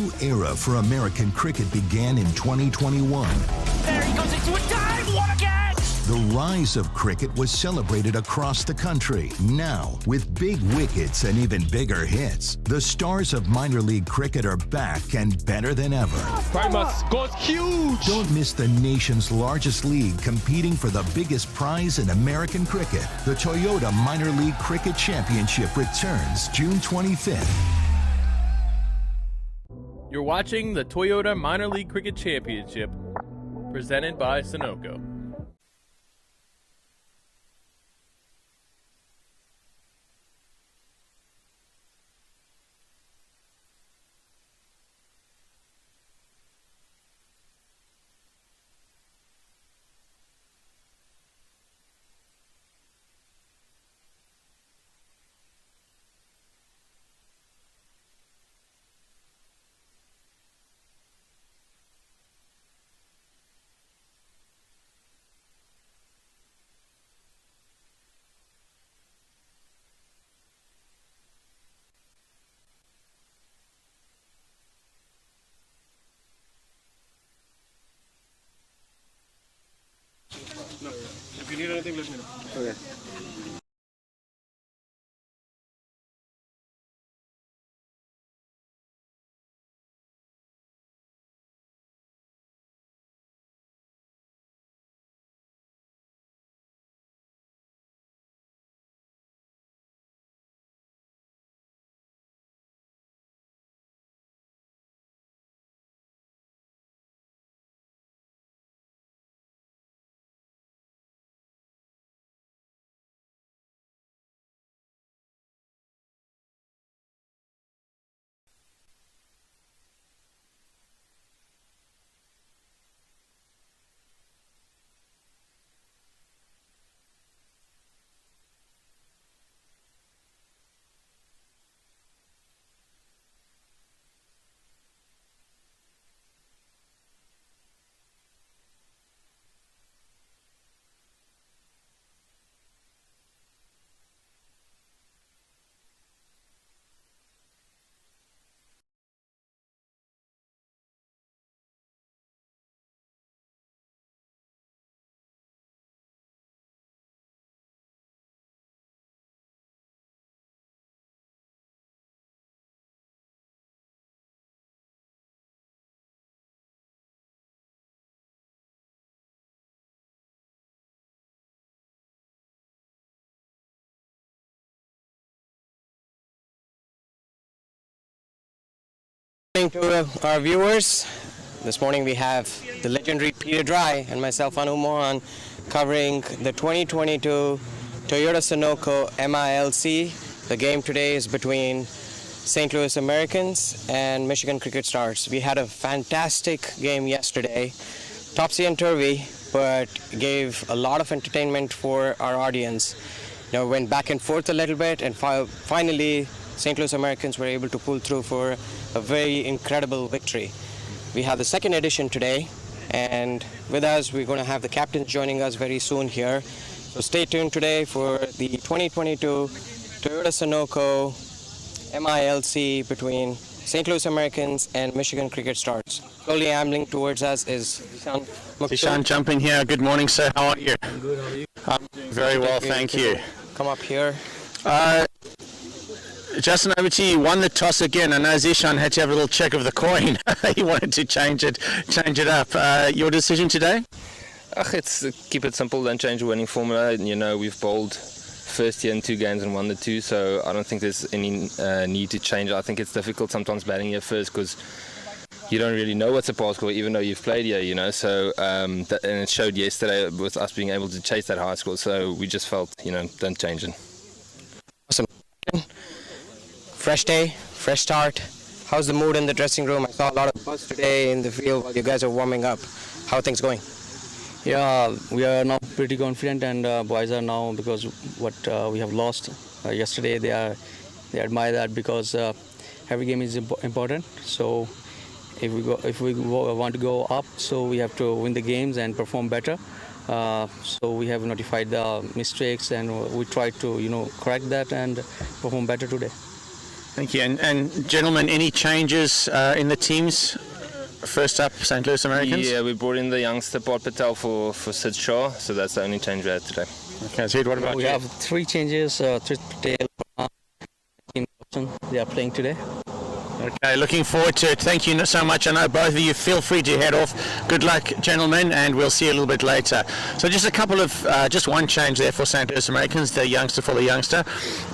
new era for American cricket began in 2021. There he goes into a dive! What a catch! The rise of cricket was celebrated across the country. Now, with big wickets and even bigger hits, the stars of minor league cricket are back and better than ever. Primus goes huge! Don't miss the nation's largest league competing for the biggest prize in American cricket. The Toyota Minor League Cricket Championship returns June 25th. You're watching the Toyota Minor League Cricket Championship, presented by Sunoco. No. If you need anything, let me know. Okay. To our viewers, this morning we have the legendary Peter Dry and myself, Anu Mohan, covering the 2022 Toyota Sunoco MILC. The game today is between St. Louis Americans and Michigan Cricket Stars. We had a fantastic game yesterday, topsy-turvy, but gave a lot of entertainment for our audience. Went back and forth a little bit, and finally St. Louis Americans were able to pull through for a very incredible victory. We have the second edition today, and with us we're going to have the captains joining us very soon here. So stay tuned today for the 2022 Toyota Sunoco MILC between St. Louis Americans and Michigan Cricket Stars. Slowly ambling towards us is Zishan jumping here. Good morning, sir. How are you? I'm good. How are you? I'm very well, thank you. Come up here. Justin, over to you. Won the toss again. I know Zishan had to have a little check of the coin. He wanted to change it up. Your decision today? It's keep it simple, don't change the winning formula. We've bowled first year in 2 games and won the 2, so I don't think there's any need to change. I think it's difficult sometimes batting here first because you don't really know what's a pass score, even though you've played here, so and it showed yesterday with us being able to chase that high score, so we just felt, don't change it. Awesome. Fresh day, fresh start. How's the mood in the dressing room? I saw a lot of buzz today in the field while you guys are warming up. How are things going? Yeah, we are now pretty confident, and boys are now, because what we have lost yesterday, they admire that, because every game is important. So if we want to go up, so we have to win the games and perform better. So we have notified the mistakes, and we try to correct that and perform better today. Thank you. And gentlemen, any changes in the teams? First up, St. Louis Americans? Yeah, we brought in the youngster Pat Patel for Sid Shaw, so that's the only change we had today. Okay, Sid, what about We you? have 3 changes. Patel, they are playing today. Okay, looking forward to it. Thank you so much. I know both of you. Feel free to head off. Good luck, gentlemen, and we'll see you a little bit later. So just a couple of, just one change there for St. Louis Americans, the youngster for the youngster,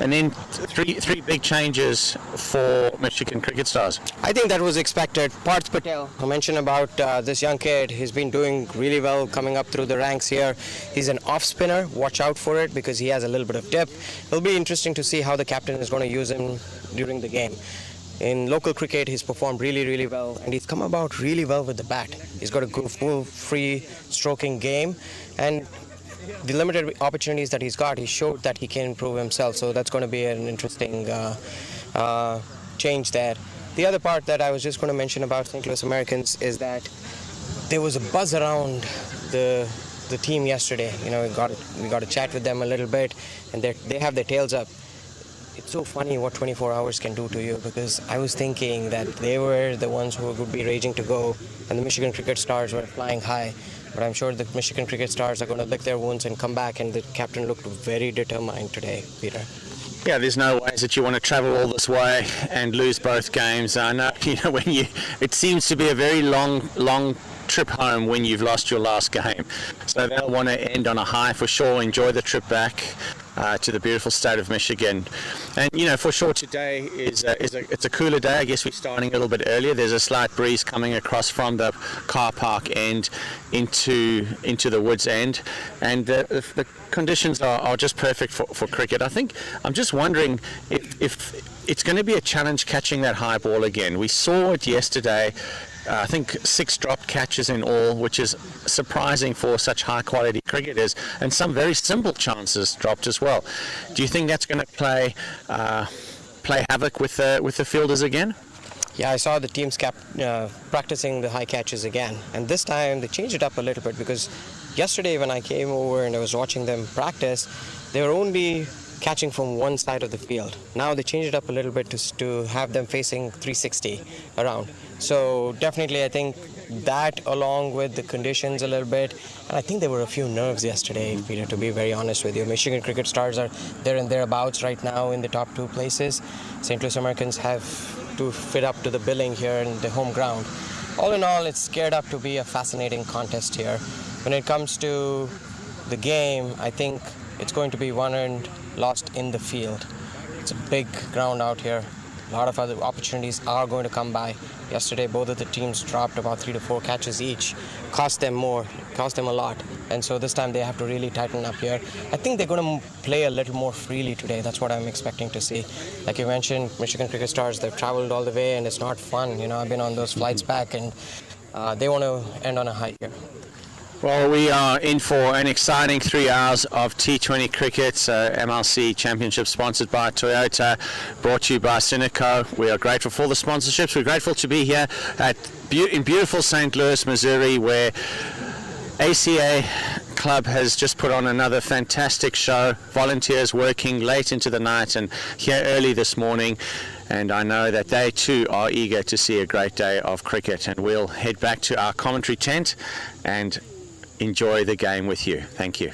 and then three big changes for Michigan Cricket Stars. I think that was expected. Parth Patel, I mentioned about this young kid. He's been doing really well coming up through the ranks here. He's an off spinner. Watch out for it because he has a little bit of dip. It'll be interesting to see how the captain is going to use him during the game. In local cricket, he's performed really well, and he's come about really well with the bat. He's got a good, full, free stroking game, and the limited opportunities that he's got, he showed that he can improve himself. So that's going to be an interesting change there. The other part that I was just going to mention about St. Louis Americans is that there was a buzz around the team yesterday. You know, we got to chat with them a little bit, and they have their tails up. It's so funny what 24 hours can do to you, because I was thinking that they were the ones who would be raging to go and the Michigan Cricket Stars were flying high. But I'm sure the Michigan Cricket Stars are going to lick their wounds and come back, and the captain looked very determined today, Peter. Yeah, there's no ways that you want to travel all this way and lose both games. I know, it seems to be a very long trip home when you've lost your last game. So they'll want to end on a high for sure, enjoy the trip back to the beautiful state of Michigan. And for sure today it's a cooler day. I guess we're starting a little bit earlier. There's a slight breeze coming across from the car park end into the woods end, and the conditions are just perfect for cricket. I think I'm just wondering if it's going to be a challenge catching that high ball again. We saw it yesterday. I think 6 dropped catches in all, which is surprising for such high quality cricketers, and some very simple chances dropped as well. Do you think that's going to play havoc with the fielders again? Yeah, I saw the teams practicing the high catches again, and this time they changed it up a little bit, because yesterday when I came over and I was watching them practice, they were only catching from one side of the field. Now they changed it up a little bit to have them facing 360 around. So definitely I think that, along with the conditions a little bit, and I think there were a few nerves yesterday, Peter, to be very honest with you. Michigan Cricket Stars are there and thereabouts right now in the top 2 places. St. Louis Americans have to fit up to the billing here in the home ground. All in all, it's geared up to be a fascinating contest here. When it comes to the game, I think it's going to be won and lost in the field. It's a big ground out here. A lot of other opportunities are going to come by. Yesterday, both of the teams dropped about 3 to 4 catches each. Cost them a lot. And so this time they have to really tighten up here. I think they're going to play a little more freely today. That's what I'm expecting to see. Like you mentioned, Michigan Cricket Stars, they've traveled all the way and it's not fun. I've been on those flights back, and they want to end on a high here. Well, we are in for an exciting 3 hours of T20 cricket, MLC Championship sponsored by Toyota, brought to you by Cineco. We are grateful for the sponsorships. We're grateful to be here in beautiful St. Louis, Missouri, where ACA Club has just put on another fantastic show. Volunteers working late into the night and here early this morning. And I know that they too are eager to see a great day of cricket. And we'll head back to our commentary tent and enjoy the game with you. Thank you.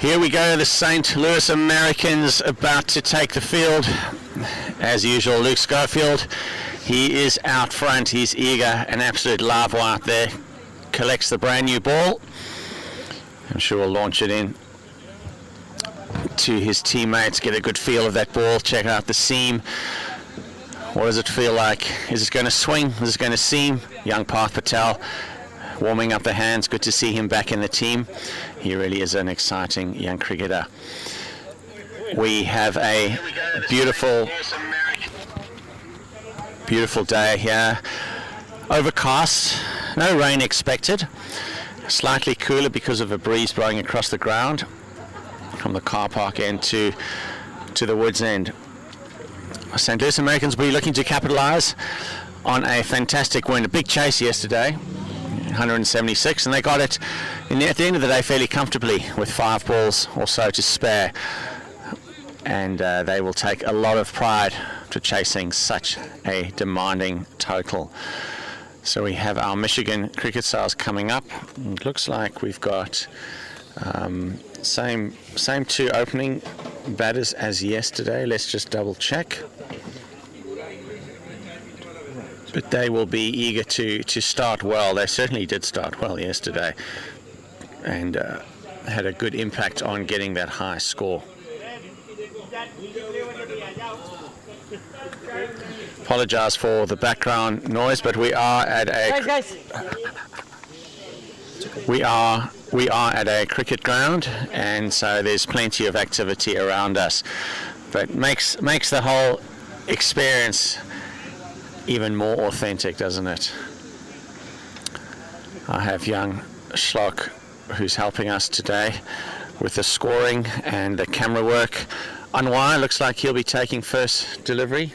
Here we go, the St. Louis Americans about to take the field. As usual, Luke Schofield, he is out front, he's eager, an absolute live out there. Collects the brand new ball. I'm sure we'll launch it in to his teammates, get a good feel of that ball, check out the seam. What does it feel like? Is it going to swing? Is it going to seam? Young Parth Patel warming up the hands. Good to see him back in the team. He really is an exciting young cricketer. We have a beautiful day here. Overcast, no rain expected. Slightly cooler because of a breeze blowing across the ground from the car park end to the woods end. St. Louis Americans will be looking to capitalise on a fantastic win. A big chase yesterday, 176, and they got it at the end of the day fairly comfortably with 5 balls or so to spare. And they will take a lot of pride to chasing such a demanding total. So we have our Michigan cricket stars coming up. It looks like we've got same 2 opening batters as yesterday. Let's just double check. But they will be eager to start well. They certainly did start well yesterday and had a good impact on getting that high score. Apologise for the background noise, but we are at a we are at a cricket ground, and so there's plenty of activity around us. But makes the whole experience even more authentic, doesn't it? I have young Schlock who's helping us today with the scoring and the camera work. Anwar looks like he'll be taking first delivery,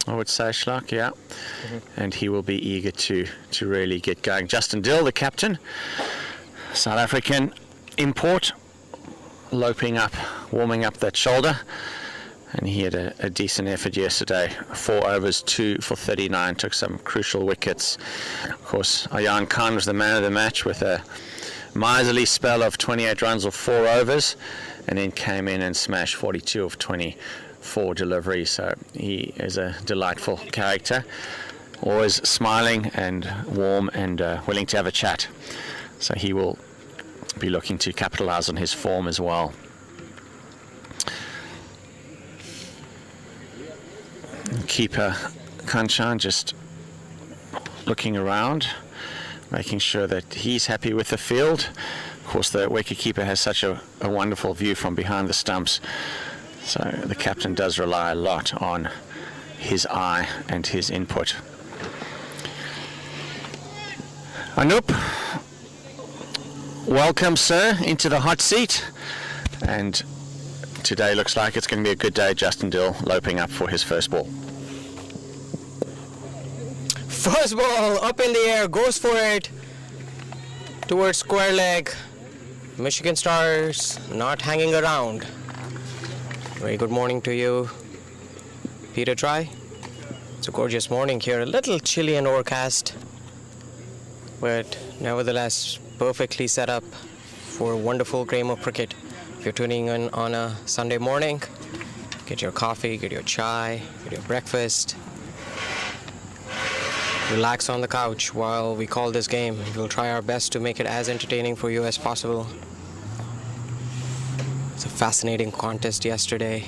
I would say, Schlock, yeah. And he will be eager to really get going. Justin Dill, the captain, South African import, loping up, warming up that shoulder. And he had a decent effort yesterday. 4 overs, 2 for 39, took some crucial wickets. Of course, Ayan Khan was the man of the match with a miserly spell of 28 runs or 4 overs, and then came in and smashed 42 of 24 deliveries. So he is a delightful character, always smiling and warm and willing to have a chat. So he will be looking to capitalise on his form as well. Keeper Kanchan just looking around, making sure that he's happy with the field. Of course, the wicketkeeper has such a wonderful view from behind the stumps, so the captain does rely a lot on his eye and his input. Anup, welcome, sir, into the hot seat. And today looks like it's going to be a good day. Justin Dill loping up for his first ball. First ball up in the air, goes for it towards square leg. Michigan Stars not hanging around. Very good morning to you, Peter Dry. It's a gorgeous morning here, a little chilly and overcast, but nevertheless perfectly set up for a wonderful game of cricket. If you're tuning in on a Sunday morning, get your coffee, get your chai, get your breakfast. Relax on the couch while we call this game. We'll try our best to make it as entertaining for you as possible. It's a fascinating contest yesterday.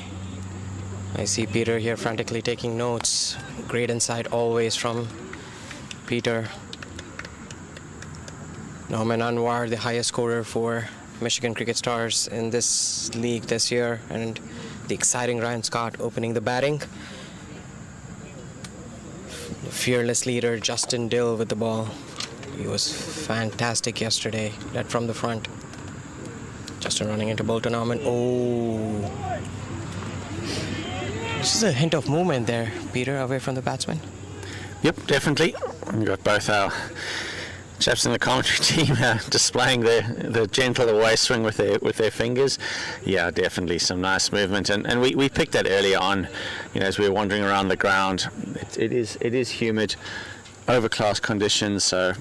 I see Peter here frantically taking notes. Great insight always from Peter. Norman Anwar, the highest scorer for Michigan Cricket Stars in this league this year, and the exciting Ryan Scott opening the batting. The fearless leader Justin Dill with the ball. He was fantastic yesterday, led from the front. Justin running into Bolton Norman. Oh, this is a hint of movement there, Peter, away from the batsman. Yep, definitely. We've got both our chaps in the commentary team displaying the gentle away swing with their fingers. Yeah, definitely some nice movement, and we picked that earlier on, as we were wandering around the ground. It is humid, overcast conditions, so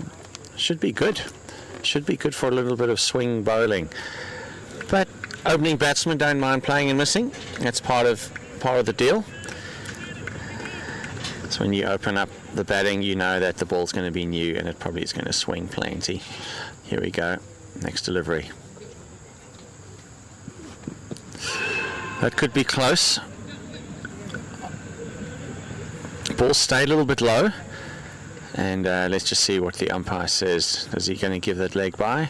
should be good for a little bit of swing bowling. But opening batsmen don't mind playing and missing. That's part of the deal. So when you open up the batting, you know that the ball's going to be new and it probably is going to swing plenty. Here we go. Next delivery. That could be close. Ball stayed a little bit low. And let's just see what the umpire says. Is he going to give that leg by?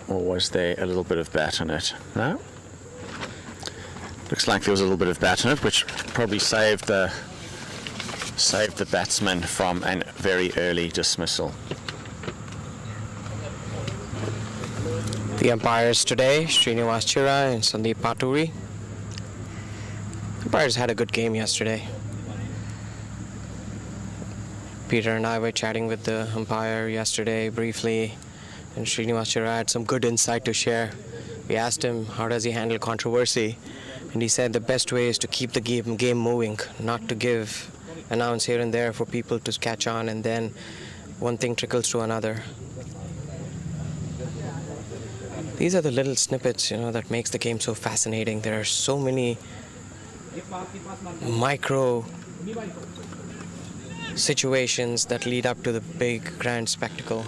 Or was there a little bit of bat on it? No? Looks like there was a little bit of bat on it, which probably saved the batsman from a very early dismissal. The umpires today, Srinivas Chira and Sandeep Paturi. Umpires had a good game yesterday. Peter and I were chatting with the umpire yesterday briefly, and Srinivas Chira had some good insight to share. We asked him how does he handle controversy, and he said the best way is to keep the game moving, not to give announce here and there for people to catch on, and then one thing trickles to another. These are the little snippets, that makes the game so fascinating. There are so many micro situations that lead up to the big grand spectacle.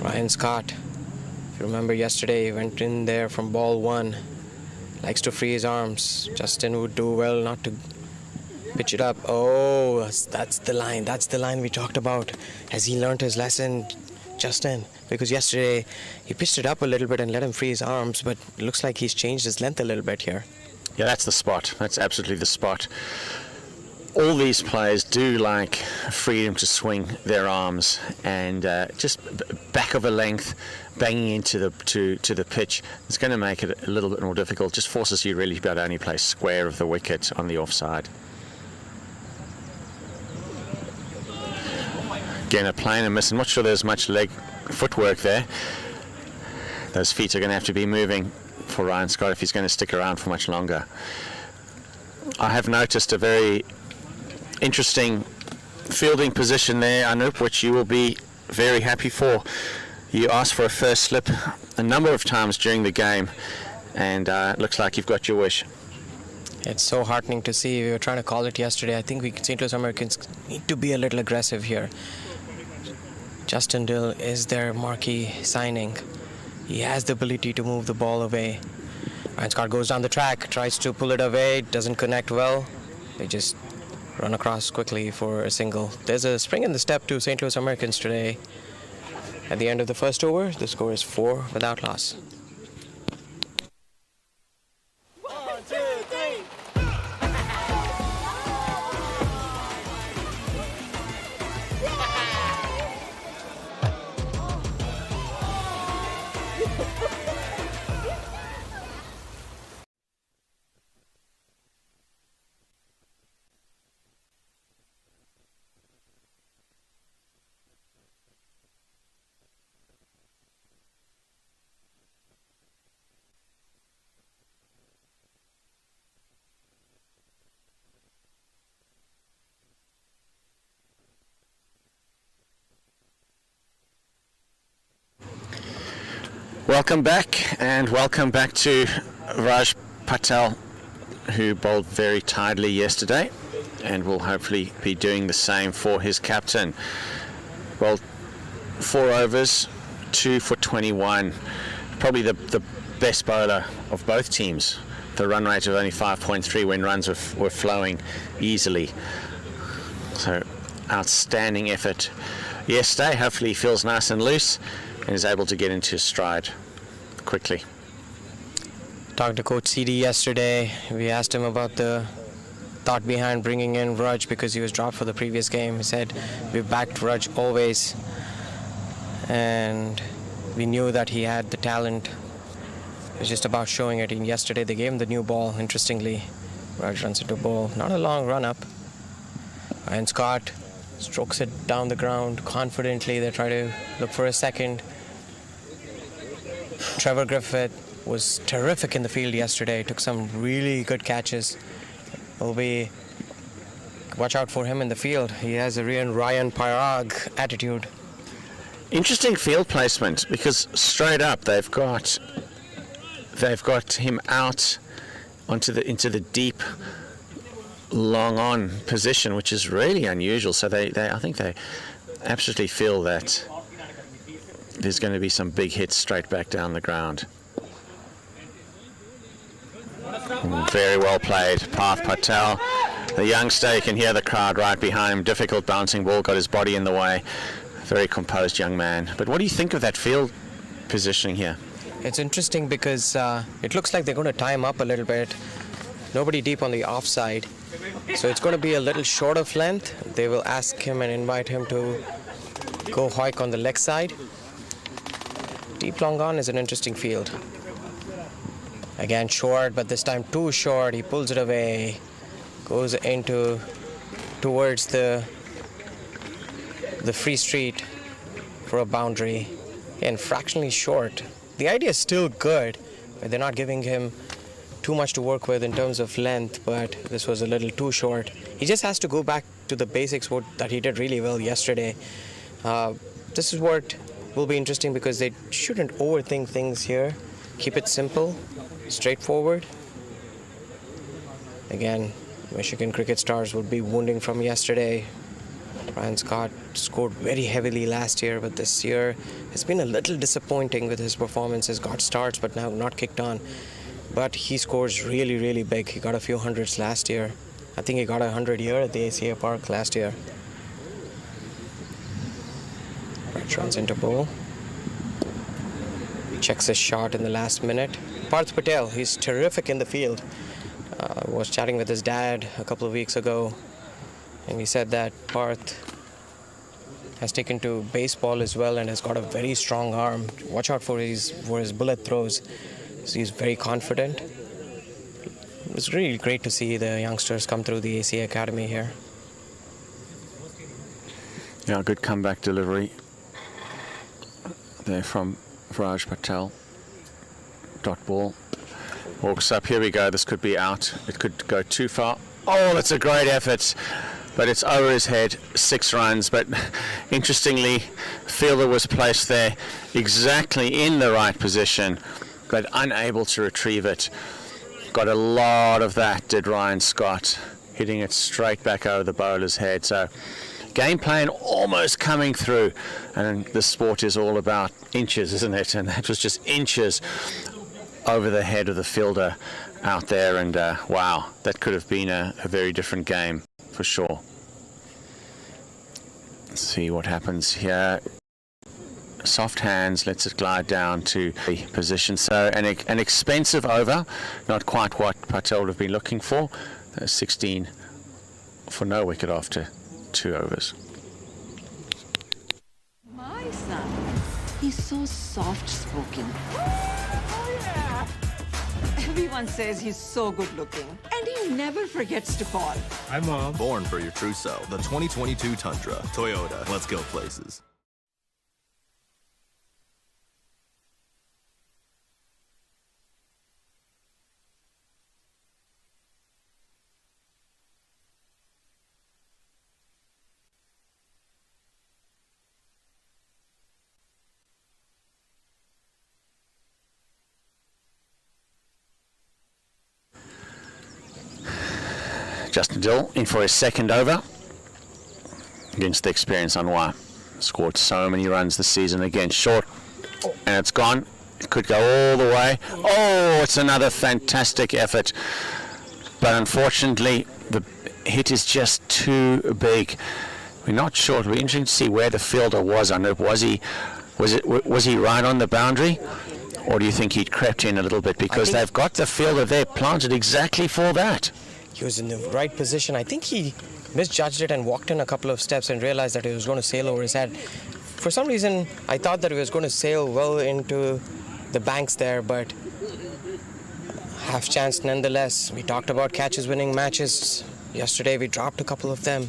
Ryan Scott, if you remember yesterday, he went in there from ball one, likes to free his arms. Justin would do well not to pitch it up. Oh, that's the line we talked about. Has he learned his lesson, Justin? Because yesterday he pitched it up a little bit and let him free his arms, but it looks like he's changed his length a little bit here. Yeah, that's the spot. That's absolutely the spot. All these players do like freedom to swing their arms, and just back of a length, banging into the pitch, it's going to make it a little bit more difficult. Just forces you really to be able to only play square of the wicket on the offside. Again, a play and a miss. I'm not sure there's much footwork there. Those feet are going to have to be moving for Ryan Scott if he's going to stick around for much longer. I have noticed a very interesting fielding position there, Anup, which you will be very happy for. You asked for a first slip a number of times during the game, and it looks like you've got your wish. It's so heartening to see. We were trying to call it yesterday. I think St. Louis Americans need to be a little aggressive here. Justin Dill is their marquee signing. He has the ability to move the ball away. Ryan Scott goes down the track, tries to pull it away, doesn't connect well. They just run across quickly for a single. There's a spring in the step to St. Louis Americans today. At the end of the first over, the score is 4 without loss. Welcome back, and welcome back to Raj Patel, who bowled very tidily yesterday and will hopefully be doing the same for his captain. Well, 4 overs, 2 for 21. Probably the best bowler of both teams. The run rate of only 5.3 when runs were flowing easily. So, outstanding effort yesterday. Hopefully he feels nice and loose and is able to get into his stride quickly. Talked to Coach CD yesterday. We asked him about the thought behind bringing in Raj because he was dropped for the previous game. He said, "We've backed Raj always, and we knew that he had the talent. It was just about showing it." And yesterday they gave him the new ball. Interestingly, Raj runs into a ball. Not a long run up. Ayan Scott strokes it down the ground confidently. They try to look for a second. Trevor Griffith was terrific in the field yesterday. Took some really good catches. Watch out for him in the field. He has a real Ryan Parag attitude. Interesting field placement, because straight up they've got him out into the deep long on position, which is really unusual. So I think they absolutely feel that there's going to be some big hits straight back down the ground. Very well played, Parth Patel. The youngster, you can hear the crowd right behind him. Difficult bouncing ball, got his body in the way. Very composed young man. But what do you think of that field positioning here? It's interesting because it looks like they're going to tie him up a little bit. Nobody deep on the offside. So it's going to be a little short of length. They will ask him and invite him to go hike on the leg side. Deep long on is an interesting field. Again short, but this time too short. He pulls it away, goes into towards the free street for a boundary, and fractionally short. The idea is still good, but they're not giving him too much to work with in terms of length, but this was a little too short. He just has to go back to the basics that he did really well yesterday. This is what will be interesting, because they shouldn't overthink things here. Keep it simple, straightforward. Again, Michigan cricket stars would be wounding from yesterday. Ryan Scott scored very heavily last year, but this year has been a little disappointing with his performances. Got starts, but now not kicked on. But he scores really, really big. He got a few hundreds last year. I think he got 100 here at the ACA Park last year. Right, runs into bowl. Checks his shot in the last minute. Parth Patel, he's terrific in the field. Was chatting with his dad a couple of weeks ago, and he said that Parth has taken to baseball as well and has got a very strong arm. Watch out for his bullet throws. So he's very confident. It was really great to see the youngsters come through the ACA Academy here. Yeah, good comeback delivery there from Raj Patel. Dot ball. Walks up, here we go, this could be out. It could go too far. Oh, that's a great effort. But it's over his head, 6 runs. But interestingly, fielder was placed there exactly in the right position, but unable to retrieve it. Got a lot of that, did Ryan Scott, hitting it straight back over the bowler's head. So game plan almost coming through, and the sport is all about inches, isn't it? And that was just inches over the head of the fielder out there, and wow, that could have been a very different game for sure. Let's see what happens here. Soft hands, lets it glide down to the position. So an expensive over, not quite what Patel would have been looking for. 16 for no wicket after 2 overs. My son, he's so soft-spoken. Everyone says he's so good-looking, and he never forgets to call. Hi, Mom. Born for your true self. The 2022 Tundra. Toyota. Let's go places. Justin Dill in for his second over against the experienced Anwar. Scored so many runs this season. Again, short, and it's gone. It could go all the way. Oh, it's another fantastic effort. But unfortunately, the hit is just too big. We're not sure. It'll be interesting to see where the fielder was. I know, was he right on the boundary? Or do you think he'd crept in a little bit? Because they've got the fielder there planted exactly for that. He was in the right position. I think he misjudged it and walked in a couple of steps and realized that it was going to sail over his head. For some reason, I thought that it was going to sail well into the banks there, but half chance nonetheless. We talked about catches winning matches. Yesterday we dropped a couple of them.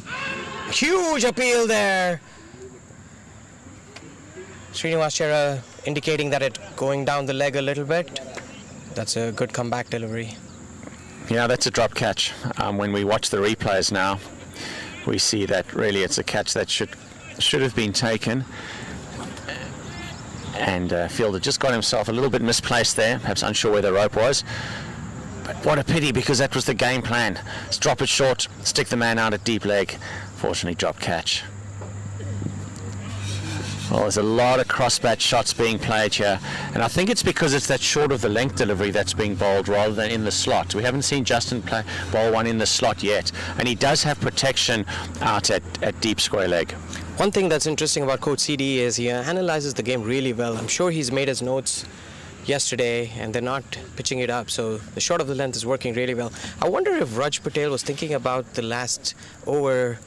Huge appeal there. Srinivas Chera indicating that it going down the leg a little bit. That's a good comeback delivery. Yeah, that's a drop catch. When we watch the replays now, we see that really it's a catch that should have been taken. and fielder just got himself a little bit misplaced there, perhaps unsure where the rope was. But what a pity, because that was the game plan. Just drop it short, stick the man out at deep leg. Fortunately, drop catch. Well, there's a lot of cross-bat shots being played here, and I think it's because it's that short of the length delivery that's being bowled rather than in the slot. We haven't seen Justin bowl one in the slot yet, and he does have protection out at deep square leg. One thing that's interesting about Coach CD is he analyzes the game really well. I'm sure he's made his notes yesterday, and they're not pitching it up, so the short of the length is working really well. I wonder if Raj Patel was thinking about the last over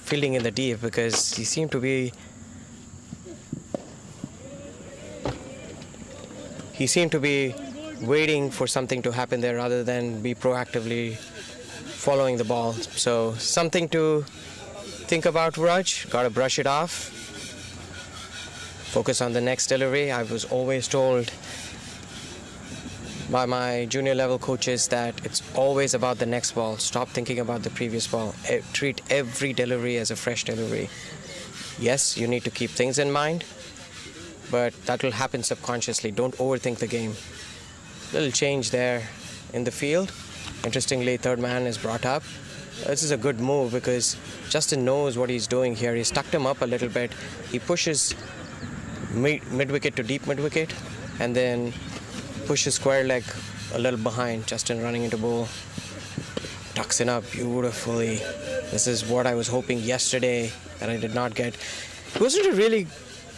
fielding in the deep, because he seemed to be waiting for something to happen there rather than be proactively following the ball. So something to think about, Raj. Got to brush it off. Focus on the next delivery. I was always told by my junior level coaches that it's always about the next ball. Stop thinking about the previous ball. Treat every delivery as a fresh delivery. Yes, you need to keep things in mind, but that will happen subconsciously. Don't overthink the game. Little change there in the field. Interestingly, third man is brought up. This is a good move because Justin knows what he's doing here. He's tucked him up a little bit. He pushes mid-wicket to deep mid-wicket and then pushes square leg a little behind. Justin running into bowl. Tucks it up beautifully. This is what I was hoping yesterday that I did not get. It wasn't a really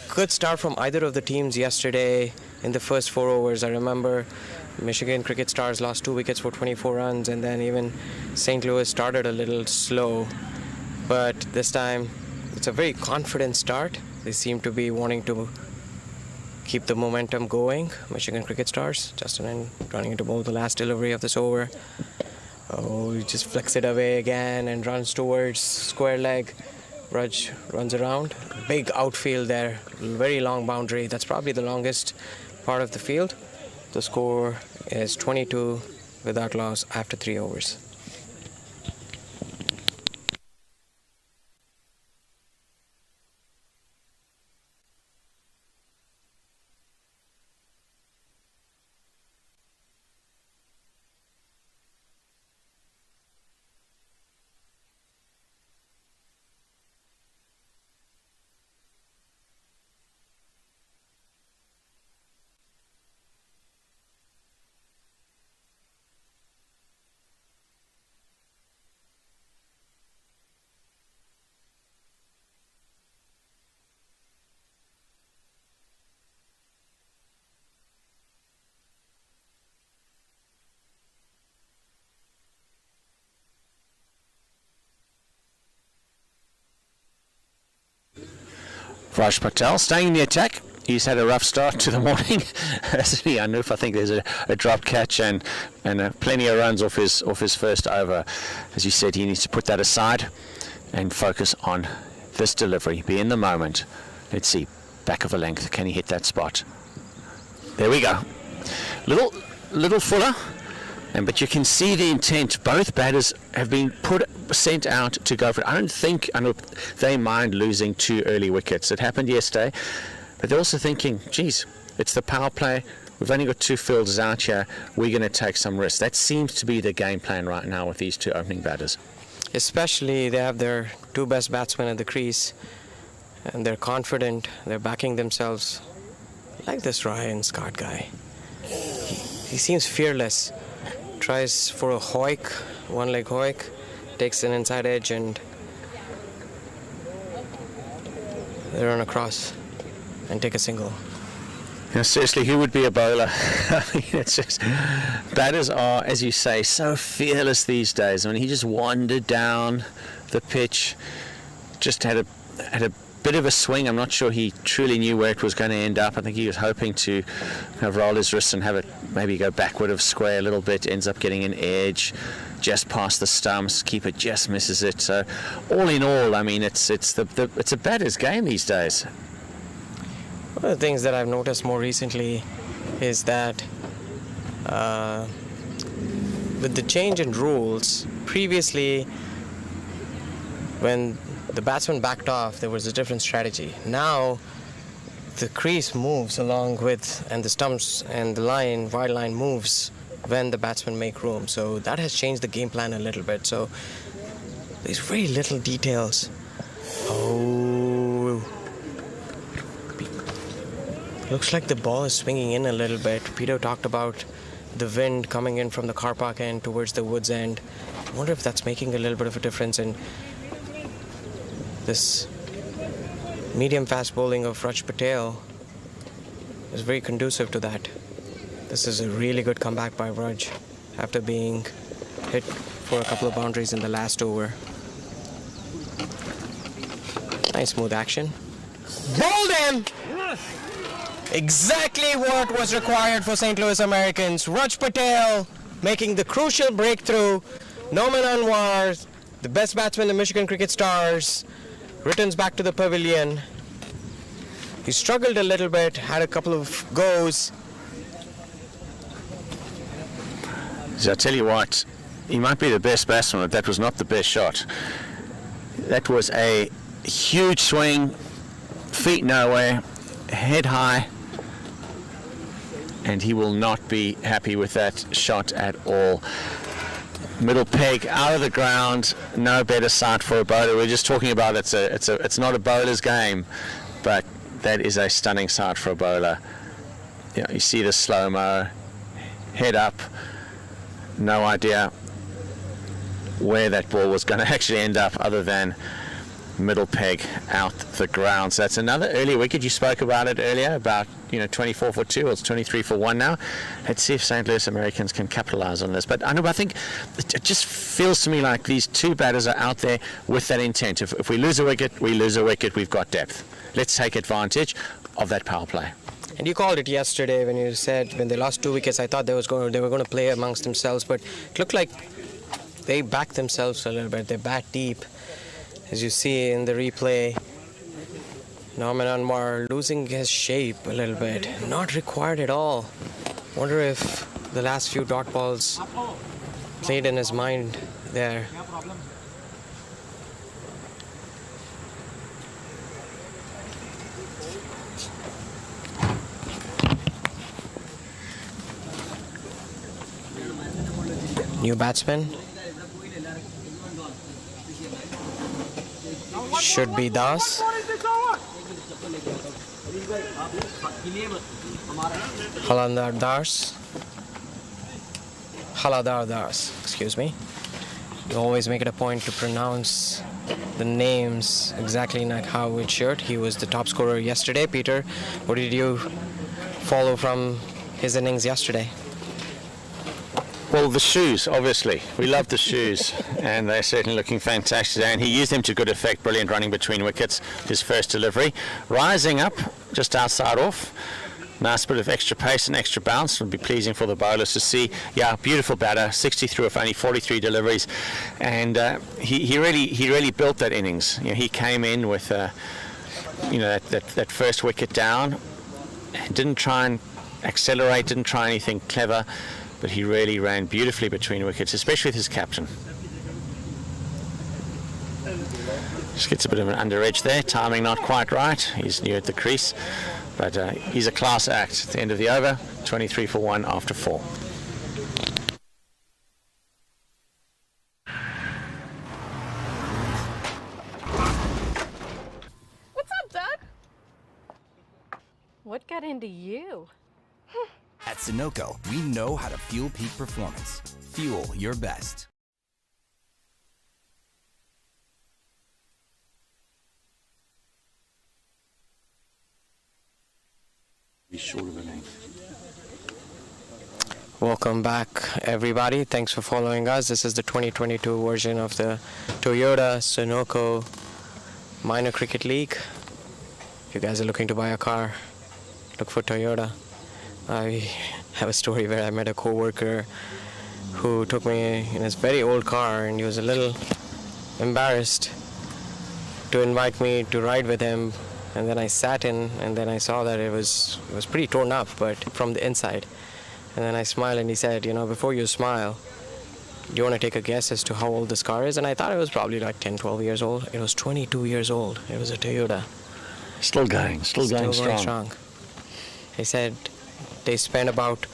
good start from either of the teams yesterday in the first 4 overs. I remember Michigan Cricket Stars lost 2 wickets for 24 runs, and then even St. Louis started a little slow. But this time, it's a very confident start. They seem to be wanting to keep the momentum going. Michigan Cricket Stars, Justin running into bowl, the last delivery of this over. Oh, he just flicks it away again and runs towards square leg. Raj runs around. Big outfield there. Very long boundary. That's probably the longest part of the field. The score is 22 without loss after 3 overs. Raj Patel staying in the attack. He's had a rough start to the morning. Anup, I think there's a drop catch and plenty of runs off his first over. As you said, he needs to put that aside and focus on this delivery. Be in the moment. Let's see, back of the length. Can he hit that spot? There we go. Little fuller. But you can see the intent. Both batters have been sent out to go for it. I don't think they mind losing 2 early wickets. It happened yesterday. But they're also thinking, geez, it's the power play. We've only got 2 fielders out here. We're going to take some risks. That seems to be the game plan right now with these 2 opening batters. Especially they have their 2 best batsmen at the crease. And they're confident. They're backing themselves. Like this Ryan Scott guy. He seems fearless. Tries for a hoik, one-leg hoik, takes an inside edge and they run across and take a single. Yeah, seriously, who would be a bowler? I mean, it's just, batters are, as you say, so fearless these days. I mean, he just wandered down the pitch, just had a bit of a swing. I'm not sure he truly knew where it was going to end up. I think he was hoping to kind of roll his wrists and have it maybe go backward of square a little bit. Ends up getting an edge just past the stumps. Keeper just misses it. So all in all, I mean, it's a batter's game these days. One of the things that I've noticed more recently is that with the change in rules, previously when the batsman backed off, there was a different strategy. Now, the crease moves along with, and the stumps and the line, wide line moves when the batsmen make room. So that has changed the game plan a little bit. So there's very little details. Oh, looks like the ball is swinging in a little bit. Peter talked about the wind coming in from the car park end towards the woods end. I wonder if that's making a little bit of a difference in this medium fast bowling of Raj Patel. Is very conducive to that. This is a really good comeback by Raj after being hit for a couple of boundaries in the last over. Nice smooth action. Bowled him! Exactly what was required for St. Louis Americans. Raj Patel making the crucial breakthrough. Norman Anwar, the best batsman in the Michigan Cricket Stars, returns back to the pavilion. He struggled a little bit, had a couple of goes. So I tell you what, he might be the best batsman, but that was not the best shot. That was a huge swing, feet nowhere, head high, and he will not be happy with that shot at all. Middle peg out of the ground, no better sight for a bowler. We're just talking about it's not a bowler's game, but that is a stunning sight for a bowler. You see the slow-mo, head up, no idea where that ball was going to actually end up other than middle peg out the ground. So that's another early wicket. You spoke about it earlier, about 24 for 2, or it's 23 for 1 now. Let's see if St. Louis Americans can capitalize on this. But I think it just feels to me like these two batters are out there with that intent. If we lose a wicket, we lose a wicket. We've got depth. Let's take advantage of that power play. And you called it yesterday when you said when they lost 2 wickets, I thought they were going to play amongst themselves, but it looked like they backed themselves a little bit. They bat deep. As you see in the replay, Norman Anwar losing his shape a little bit. Not required at all. Wonder if the last few dot balls played in his mind there. New batsman. Should be Das. Haladar Das, excuse me. You always make it a point to pronounce the names exactly like how it should. He was the top scorer yesterday. Peter, what did you follow from his innings yesterday? Well, the shoes, obviously. We love the shoes, and they're certainly looking fantastic. And he used them to good effect. Brilliant running between wickets, his first delivery. Rising up, just outside off. Nice bit of extra pace and extra bounce. It'll be pleasing for the bowlers to see. Yeah, beautiful batter, 60 through of only 43 deliveries. And he really built that innings. He came in with that first wicket down. Didn't try and accelerate, didn't try anything clever. But he really ran beautifully between wickets, especially with his captain. Just gets a bit of an under edge there, timing not quite right. He's near at the crease, but he's a class act. At the end of the over, 23 for 1 after 4. What's up, Doug? What got into you? At Sunoco, we know how to fuel peak performance. Fuel your best. Be short of an eight. Welcome back, everybody. Thanks for following us. This is the 2022 version of the Toyota Sunoco Minor Cricket League. If you guys are looking to buy a car, look for Toyota. I have a story where I met a co-worker who took me in his very old car, and he was a little embarrassed to invite me to ride with him. And then I sat in, and then I saw that it was pretty torn up, but from the inside. And then I smiled, and he said, before you smile, do you want to take a guess as to how old this car is? And I thought it was probably like 10, 12 years old. It was 22 years old. It was a Toyota. Still going strong. They said they spend about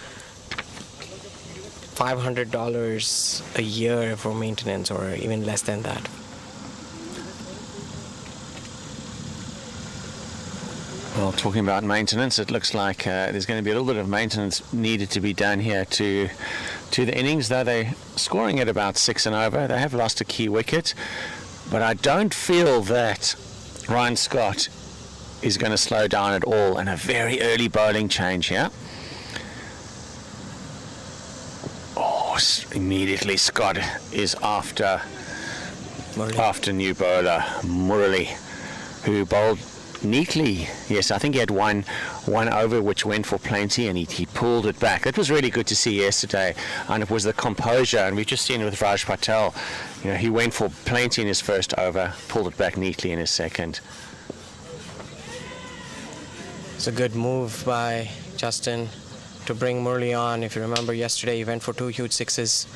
$500 a year for maintenance, or even less than that. Well, talking about maintenance, it looks like there's going to be a little bit of maintenance needed to be done here to the innings, though they're scoring at about 6 and over. They have lost a key wicket, but I don't feel that Ryan Scott is going to slow down at all, and a very early bowling change here. Oh, immediately Scott is after new bowler Murali, who bowled neatly. Yes, I think he had one over which went for plenty, and he pulled it back. It was really good to see yesterday, and it was the composure, and we've just seen it with Raj Patel. You know, he went for plenty in his first over, pulled it back neatly in his second. It's a good move by Justin to bring Murali on. If you remember yesterday, he went for 2 huge sixes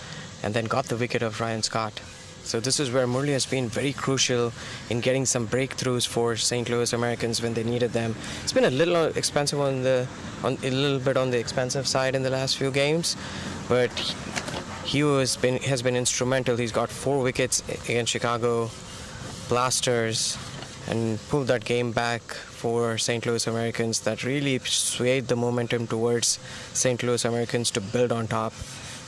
and then got the wicket of Ryan Scott. So this is where Murali has been very crucial in getting some breakthroughs for St. Louis Americans when they needed them. It's been a little expensive on the expensive side in the last few games, but he has been instrumental. He's got 4 wickets against Chicago Blasters and pulled that game back for St. Louis Americans. That really swayed the momentum towards St. Louis Americans to build on top.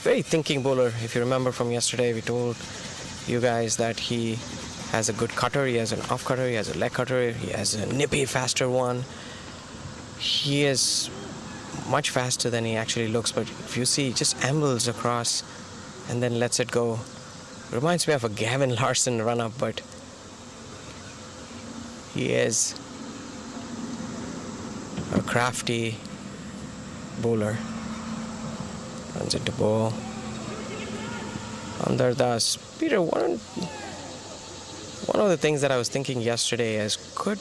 Very thinking bowler. If you remember from yesterday, we told you guys that he has a good cutter, he has an off cutter, he has a leg cutter, he has a nippy faster one. He is much faster than he actually looks, but if you see, he just ambles across and then lets it go. Reminds me of a Gavin Larson run-up, but he is a crafty bowler. Runs into ball. Under Das. Peter, one of the things that I was thinking yesterday is, could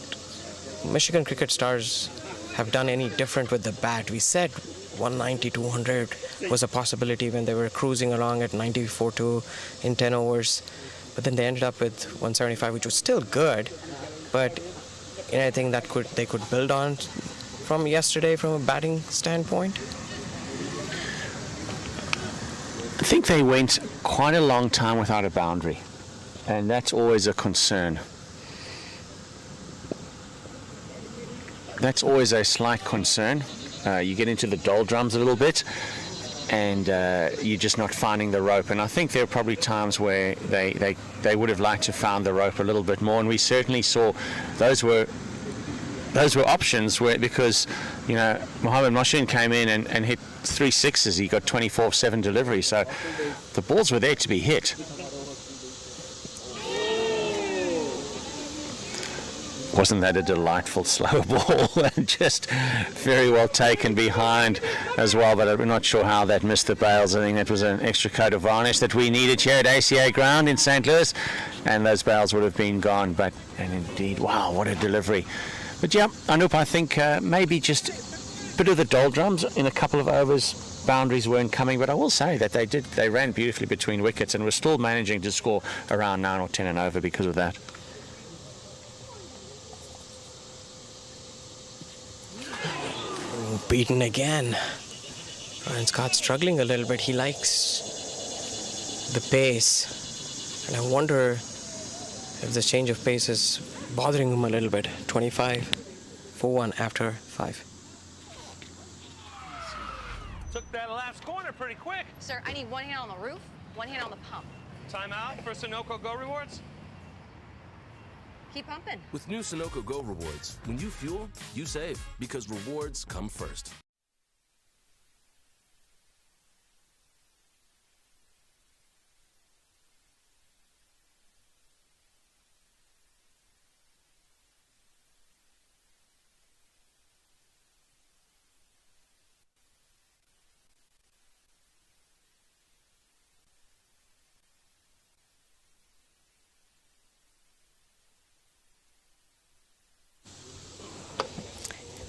Michigan cricket stars have done any different with the bat? We said 190, 200 was a possibility when they were cruising along at 94-2 in 10 overs. But then they ended up with 175, which was still good. But anything that they could build on from yesterday from a batting standpoint? I think they went quite a long time without a boundary, and that's always a concern. That's always a slight concern. You get into the doldrums a little bit, and you're just not finding the rope. And I think there are probably times where they would have liked to found the rope a little bit more, and we certainly saw those were options because, you know, Mohammad Mohsin came in and hit 3 sixes. He got 24/7 delivery, so the balls were there to be hit. Wasn't that a delightful slow ball? And just very well taken behind as well, but I'm not sure how that missed the bails. I think that was an extra coat of varnish that we needed here at ACA Ground in St. Louis, and those bails would have been gone. And indeed, wow, what a delivery. But yeah, Anup, I think maybe just a bit of the doldrums in a couple of overs. Boundaries weren't coming, but I will say that they ran beautifully between wickets and were still managing to score around 9 or 10 and over because of that. Beaten again. Ryan Scott's struggling a little bit. He likes the pace, and I wonder if the change of pace is bothering him a little bit. 25 for 1 after 5. Took that last corner pretty quick. Sir, I need 1 hand on the roof, 1 hand on the pump. Timeout for Sunoco Go Rewards. Keep pumping. With new Sunoco Go Rewards, when you fuel, you save, because rewards come first.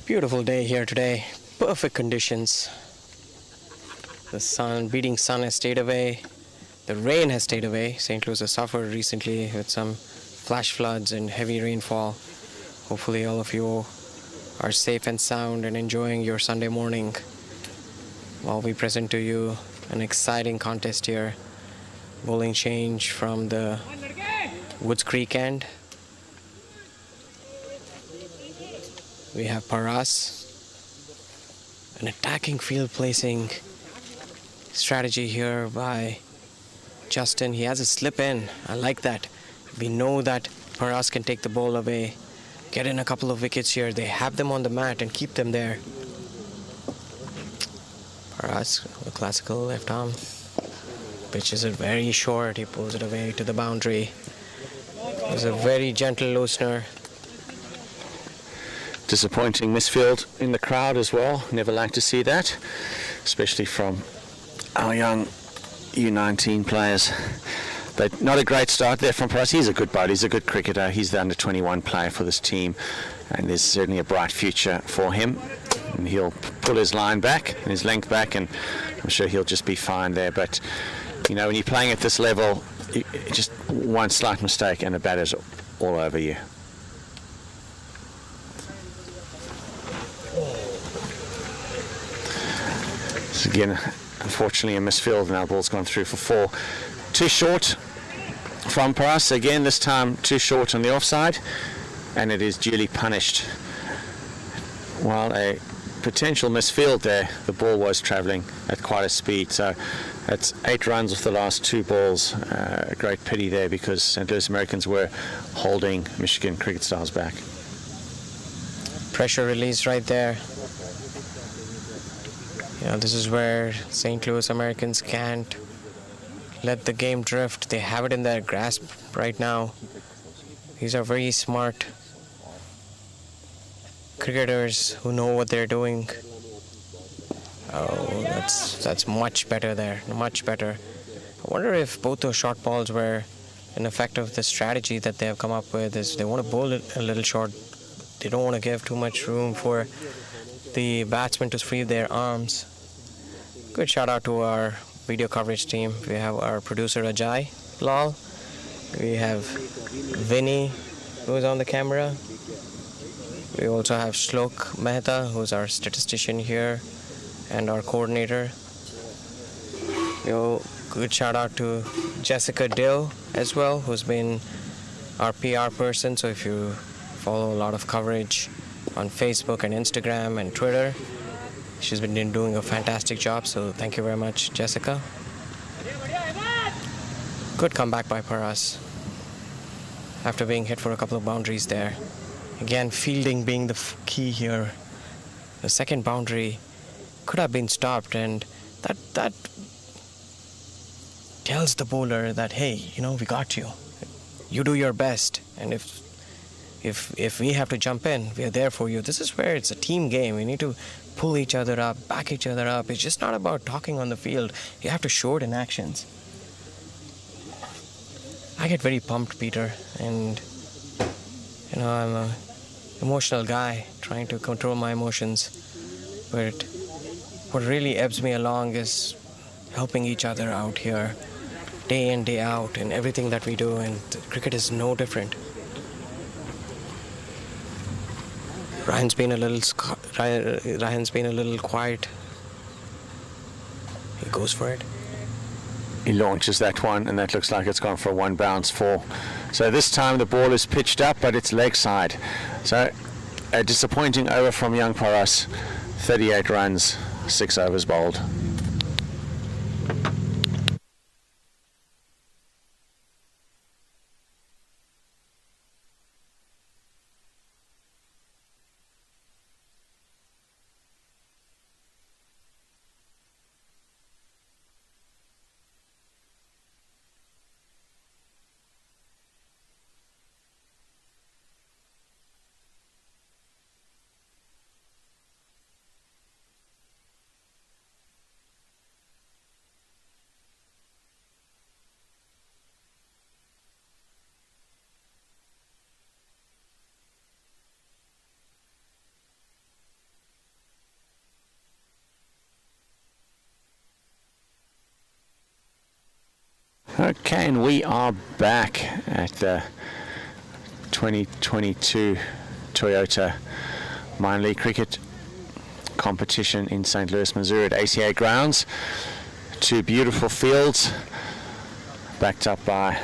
Beautiful day here today. Perfect conditions. The beating sun has stayed away. The rain has stayed away. St. Louis has suffered recently with some flash floods and heavy rainfall. Hopefully all of you are safe and sound and enjoying your Sunday morning while we present to you an exciting contest here. Bowling change from the Woods Creek end. We have Paras. An attacking field placing strategy here by Justin. He has a slip in. I like that. We know that Paras can take the ball away, get in a couple of wickets here. They have them on the mat and keep them there. Paras, a classical left arm. Pitches it very short. He pulls it away to the boundary. It was a very gentle loosener. Disappointing misfield in the crowd as well. Never like to see that, especially from our young U19 players. But not a great start there from Paras. He's a good bowler, he's a good cricketer, he's the under 21 player for this team, and there's certainly a bright future for him. And he'll pull his line back and his length back, and I'm sure he'll just be fine there. But you know, when you're playing at this level, just one slight mistake and the batter's all over you. So again, unfortunately a misfield, and our ball's gone through for 4. Too short from Paras. Again, this time too short on the offside, and it is duly punished. While a potential misfield there, the ball was travelling at quite a speed. So that's 8 runs off the last 2 balls. A great pity there, because St. Louis Americans were holding Michigan Cricket Stars back. Pressure release right there. You know, this is where St. Louis Americans can't let the game drift. They have it in their grasp right now. These are very smart cricketers who know what they're doing. Oh, that's much better there, much better. I wonder if both those short balls were an effect of the strategy that they have come up with. Is they want to bowl it a little short. They don't want to give too much room for the batsmen to free their arms. Good shout out to our video coverage team. We have our producer Ajay Lal. We have Vinny, who's on the camera. We also have Shlok Mehta, who's our statistician here, and our coordinator. Good shout out to Jessica Dill as well, who's been our PR person. So if you follow a lot of coverage on Facebook and Instagram and Twitter, she's been doing a fantastic job, so thank you very much, Jessica. Good comeback by Paras after being hit for a couple of boundaries there. Again, fielding being the key here. The second boundary could have been stopped, and that tells the bowler that, hey, you know, we got you. You do your best, and if we have to jump in, we are there for you. This is where it's a team game. We need to pull each other up, back each other up. It's just not about talking on the field. You have to show it in actions. I get very pumped, Peter, and you know, I'm an emotional guy trying to control my emotions. But what really ebbs me along is helping each other out here, day in, day out, in everything that we do, and cricket is no different. Ryan's been a little quiet. He goes for it. He launches that one, and that looks like it's gone for a 1 bounce 4. So this time the ball is pitched up, but it's leg side. So a disappointing over from young Paras. 38 runs, 6 overs bowled. Okay, and we are back at the 2022 Toyota minor league cricket competition in St. Louis, Missouri at ACA grounds. Two beautiful fields backed up by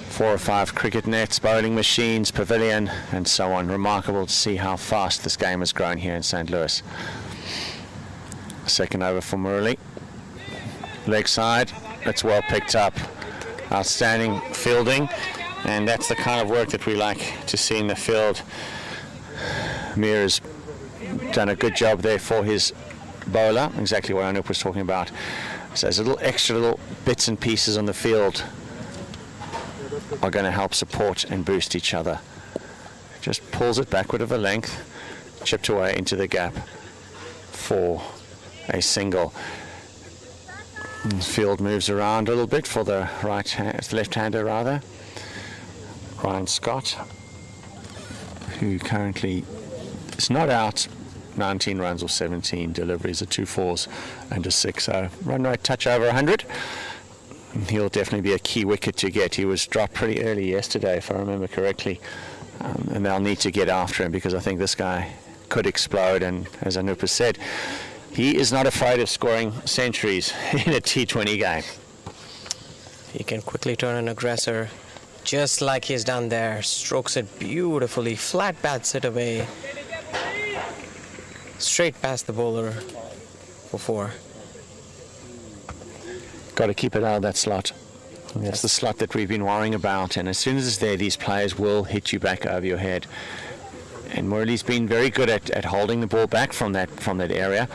4 or 5 cricket nets, bowling machines, pavilion, and so on. Remarkable to see how fast this game has grown here in St. Louis. Second over for Murali. Leg side, that's well picked up. Outstanding fielding, and that's the kind of work that we like to see in the field. Mir has done a good job there for his bowler, exactly what Anup was talking about. So there's extra little bits and pieces on the field are going to help support and boost each other. Just pulls it backward of a length, chipped away into the gap for a single. And field moves around a little bit for the left-hander rather. Ryan Scott, who currently is not out. 19 runs or 17 deliveries, 2 4s and a 6. So run rate touch over 100. He'll definitely be a key wicket to get. He was dropped pretty early yesterday, if I remember correctly. And they'll need to get after him because I think this guy could explode. And as Anup has said, he is not afraid of scoring centuries in a T20 game. He can quickly turn an aggressor, just like he's done there. Strokes it beautifully, flat bats it away. Straight past the bowler for 4. Got to keep it out of that slot. That's the slot that we've been worrying about. And as soon as it's there, these players will hit you back over your head. And Murali's been very good at holding the ball back from that area.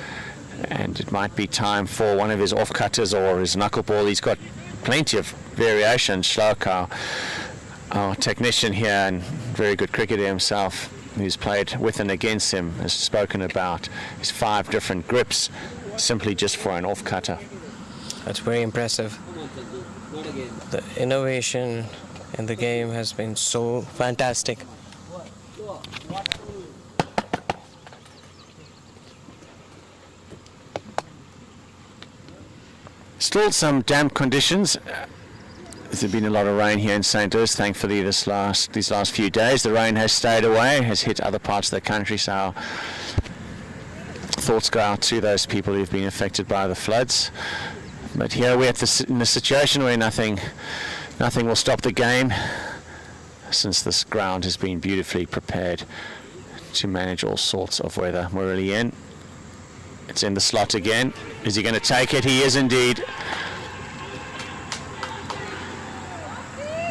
And it might be time for one of his off-cutters or his knuckleball. He's got plenty of variation. Shlok, our technician here and very good cricketer himself, who's played with and against him, has spoken about his 5 different grips simply just for an off-cutter. That's very impressive. The innovation in the game has been so fantastic. Still some damp conditions. There's been a lot of rain here in St. Louis. Thankfully, these last few days, the rain has stayed away, has hit other parts of the country. So our thoughts go out to those people who've been affected by the floods. But here we're in a situation where nothing will stop the game, since this ground has been beautifully prepared to manage all sorts of weather. Murali in. It's in the slot again. Is he going to take it? He is indeed.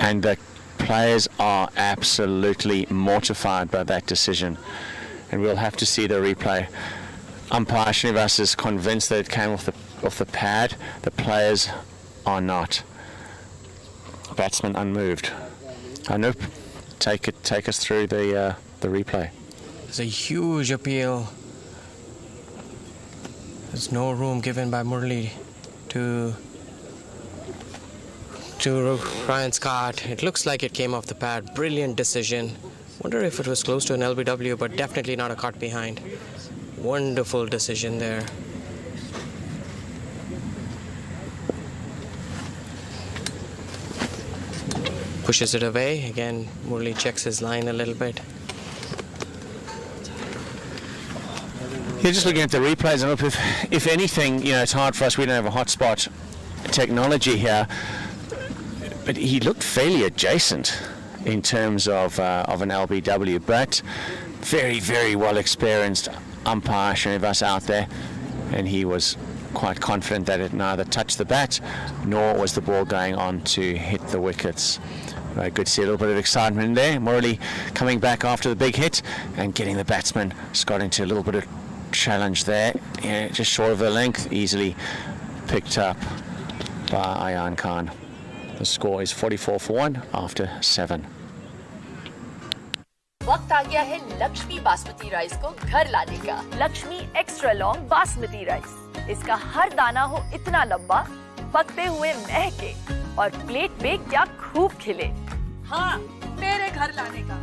And the players are absolutely mortified by that decision. And we'll have to see the replay. Umpire Srinivas is convinced that it came off the pad. The players are not. Batsman unmoved. Anup, take us through the replay. It's a huge appeal. There's no room given by Murali to Ryan Scott. It looks like it came off the pad. Brilliant decision. Wonder if it was close to an LBW, but definitely not a caught behind. Wonderful decision there. Pushes it away. Again, Murali checks his line a little bit. You're just looking at the replays, and if anything, it's hard for us. We don't have a hotspot technology here, but he looked fairly adjacent in terms of an LBW, but very, very well experienced umpire Srinivas out there, and he was quite confident that it neither touched the bat nor was the ball going on to hit the wickets. Very good to see a little bit of excitement in there. Murali coming back after the big hit and getting the batsman Scott into a little bit of challenge there. Yeah, just short of the length, easily picked up by Ayan Khan. The score is 44 for 1 after 7. वक्त आ गया है Lakshmi basmati rice को घर लाने का। Lakshmi extra long basmati rice. इसका हर दाना हो इतना लंबा, पकते हुए महके और प्लेट पे क्या खूब खिले। हाँ, मेरे घर लाने का।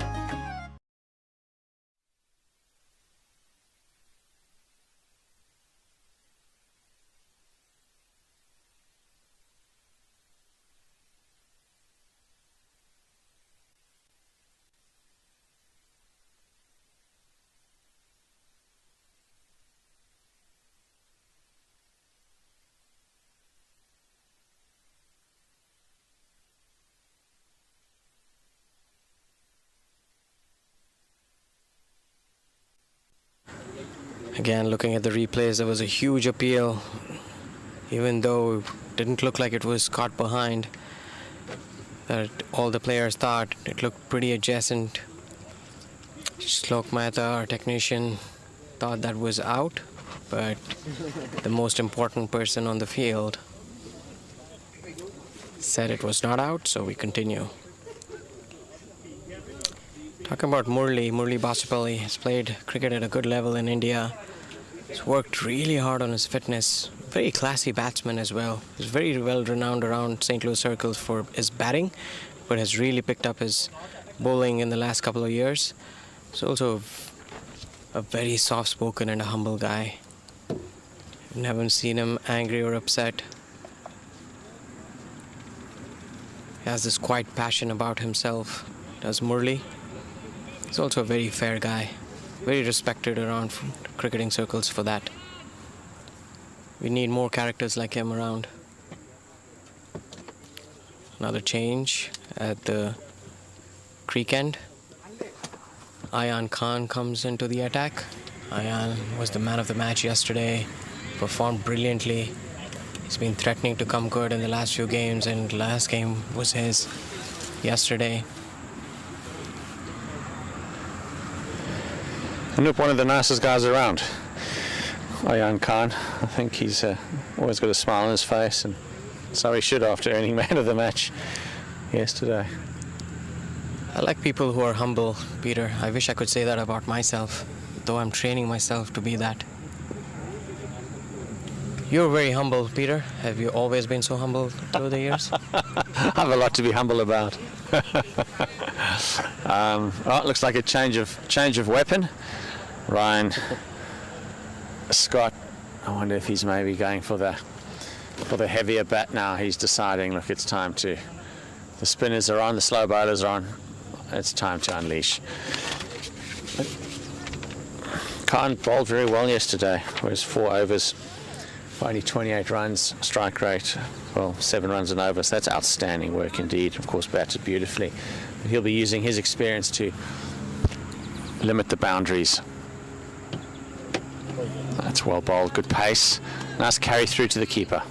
Again, looking at the replays, there was a huge appeal, even though it didn't look like it was caught behind. That all the players thought it looked pretty adjacent. Shlok Mehta, our technician, thought that was out, but the most important person on the field said it was not out, so we continue. Talking about Murli Basapalli has played cricket at a good level in India. He's worked really hard on his fitness. Very classy batsman as well. He's very well renowned around St. Louis circles for his batting, but has really picked up his bowling in the last couple of years. He's also a very soft-spoken and a humble guy. I've never seen him angry or upset. He has this quiet passion about himself, does Murli. He's also a very fair guy, very respected around cricketing circles for that. We need more characters like him around. Another change at the creek end. Ayan Khan comes into the attack. Ayan was the man of the match yesterday, performed brilliantly. He's been threatening to come good in the last few games, and last game was his yesterday. Anup, one of the nicest guys around. Ayan Khan. I think he's always got a smile on his face, and so he should after earning man of the match yesterday. I like people who are humble, Peter. I wish I could say that about myself, though I'm training myself to be that. You're very humble, Peter. Have you always been so humble through the years? I have a lot to be humble about. Well, it looks like a change of weapon. Ryan Scott, I wonder if he's maybe going for the heavier bat now. He's deciding, look, it's time to. The spinners are on, the slow bowlers are on. It's time to unleash. Khan bowled very well yesterday. It was 4 overs, only 28 runs, strike rate, well, 7 runs an over. So that's outstanding work indeed. Of course, batted beautifully. But he'll be using his experience to limit the boundaries. That's well bowled, good pace. Nice carry through to the keeper.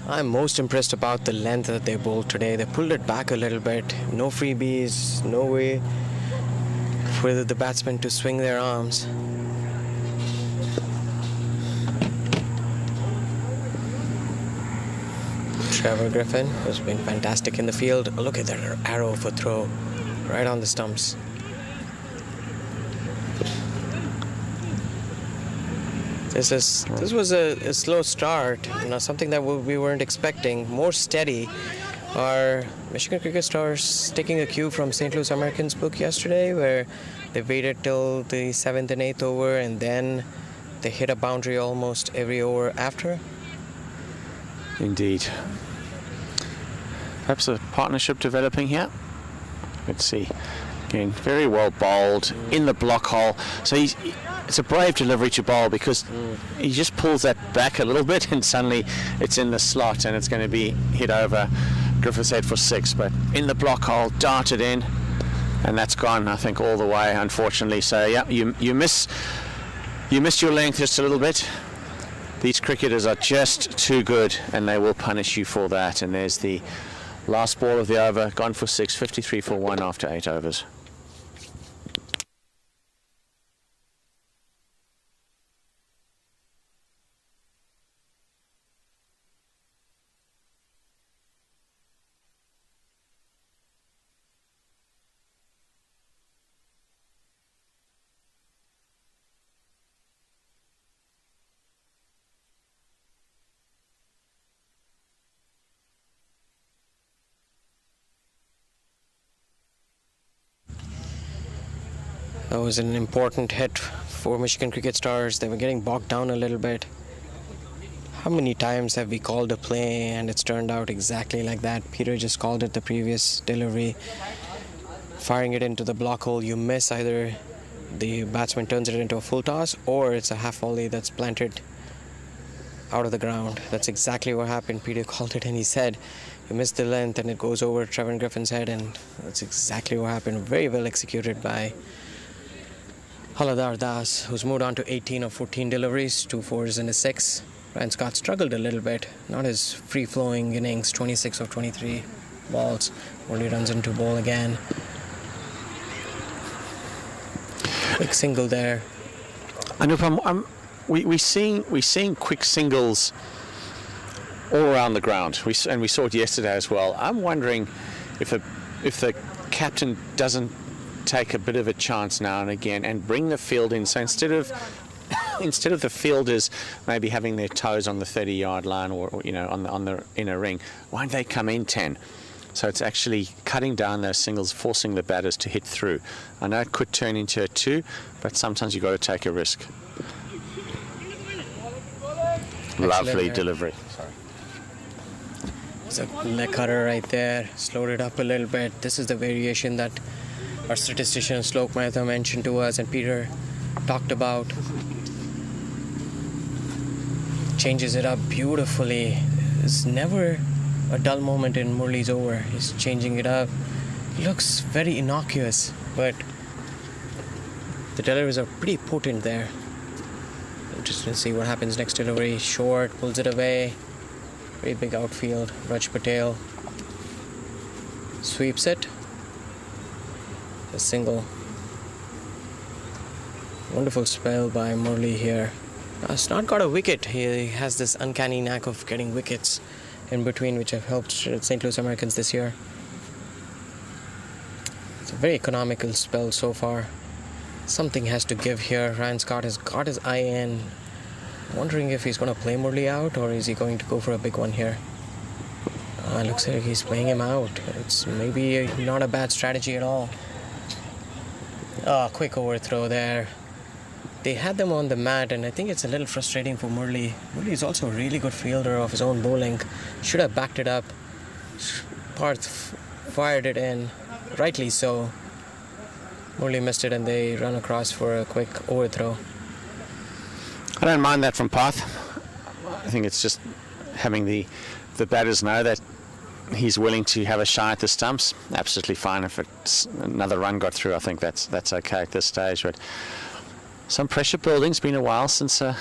I'm most impressed about the length that they bowled today. They pulled it back a little bit. No freebies, no way for the batsmen to swing their arms. Trevor Griffin has been fantastic in the field. Look at that arrow for throw, right on the stumps. This was a slow start, something that we weren't expecting. More steady. Our Michigan Cricket Stars taking a cue from St. Louis Americans' book yesterday, where they waited till the 7th and 8th over, and then they hit a boundary almost every over after. Indeed. Perhaps a partnership developing here. Let's see. Again, very well bowled in the block hole. So it's a brave delivery to bowl, because he just pulls that back a little bit and suddenly it's in the slot and it's going to be hit over Griffith's head for 6. But in the block hole, darted in, and that's gone, I think, all the way, unfortunately. So yeah, you missed your length just a little bit. These cricketers are just too good, and they will punish you for that. And there's the last ball of the over, gone for 6, 53 for 1 after 8 overs. That was an important hit for Michigan Cricket Stars. They were getting bogged down a little bit. How many times have we called a play and it's turned out exactly like that? Peter just called it the previous delivery. Firing it into the block hole, you miss. Either the batsman turns it into a full toss, or it's a half volley that's planted out of the ground. That's exactly what happened. Peter called it and he said, you missed the length and it goes over Trevor Griffin's head, and that's exactly what happened. Very well executed by Haladar Das, who's moved on to 18 of 14 deliveries, 2 4s and a 6. Ryan Scott struggled a little bit, not his free-flowing innings, 26 of 23 balls, only runs into ball again. Quick single there. Anupam, we're seeing quick singles all around the ground, we saw it yesterday as well. I'm wondering if the captain doesn't take a bit of a chance now and again and bring the field in. So instead of the fielders maybe having their toes on the 30-yard line or on the inner ring, why don't they come in 10? So it's actually cutting down those singles, forcing the batters to hit through. I know it could turn into a 2, but sometimes you've got to take a risk. Lovely delivery. Sorry. It's a leg cutter right there, slowed it up a little bit. This is the variation that our statistician Slok Mehta mentioned to us and Peter talked about. Changes it up beautifully. There's never a dull moment in Murli's over. He's changing it up. Looks very innocuous, but the deliveries are pretty potent there. Interesting to see what happens next delivery. Short, pulls it away. Very big outfield. Raj Patel sweeps it. A single. Wonderful spell by Murli here. Has not got a wicket. He has this uncanny knack of getting wickets in between, which have helped St. Louis Americans this year. It's a very economical spell so far. Something has to give here. Ryan Scott has got his eye in. Wondering if he's going to play Murli out or is he going to go for a big one here. Looks like he's playing him out. It's maybe not a bad strategy at all. Quick overthrow there. They had them on the mat, and I think it's a little frustrating for Murli. Murli is also a really good fielder of his own bowling. Should have backed it up. Parth fired it in, rightly so. Murli missed it, and they run across for a quick overthrow. I don't mind that from Parth. I think it's just having the batters know that he's willing to have a shot at the stumps. Absolutely fine. If it's another run got through, I think that's okay at this stage. But some pressure building. It's been a while since the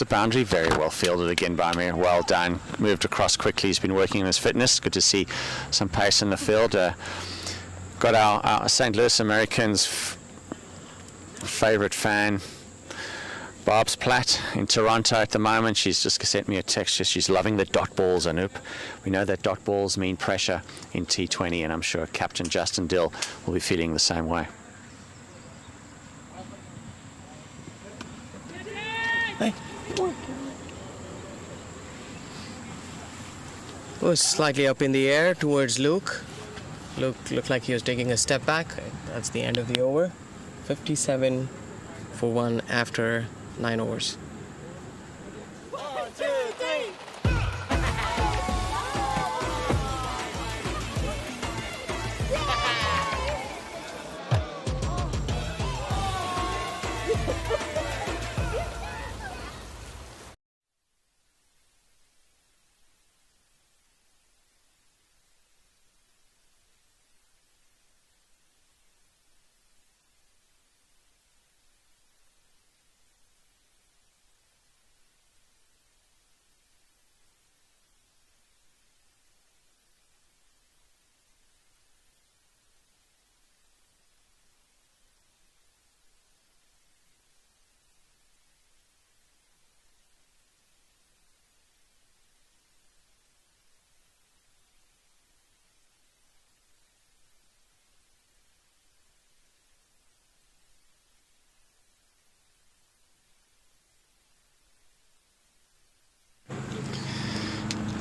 boundary. Very well fielded again by Mir. Well done. Moved across quickly. He's been working on his fitness. Good to see some pace in the field. Got our St. Louis Americans favourite fan, Bob's Platt in Toronto at the moment. She's just sent me a text. She's loving the dot balls, Anup. We know that dot balls mean pressure in T20, and I'm sure Captain Justin Dill will be feeling the same way. Hey. Was slightly up in the air towards Luke. Luke looked like he was taking a step back. That's the end of the over. 57 for 1 after 9 overs.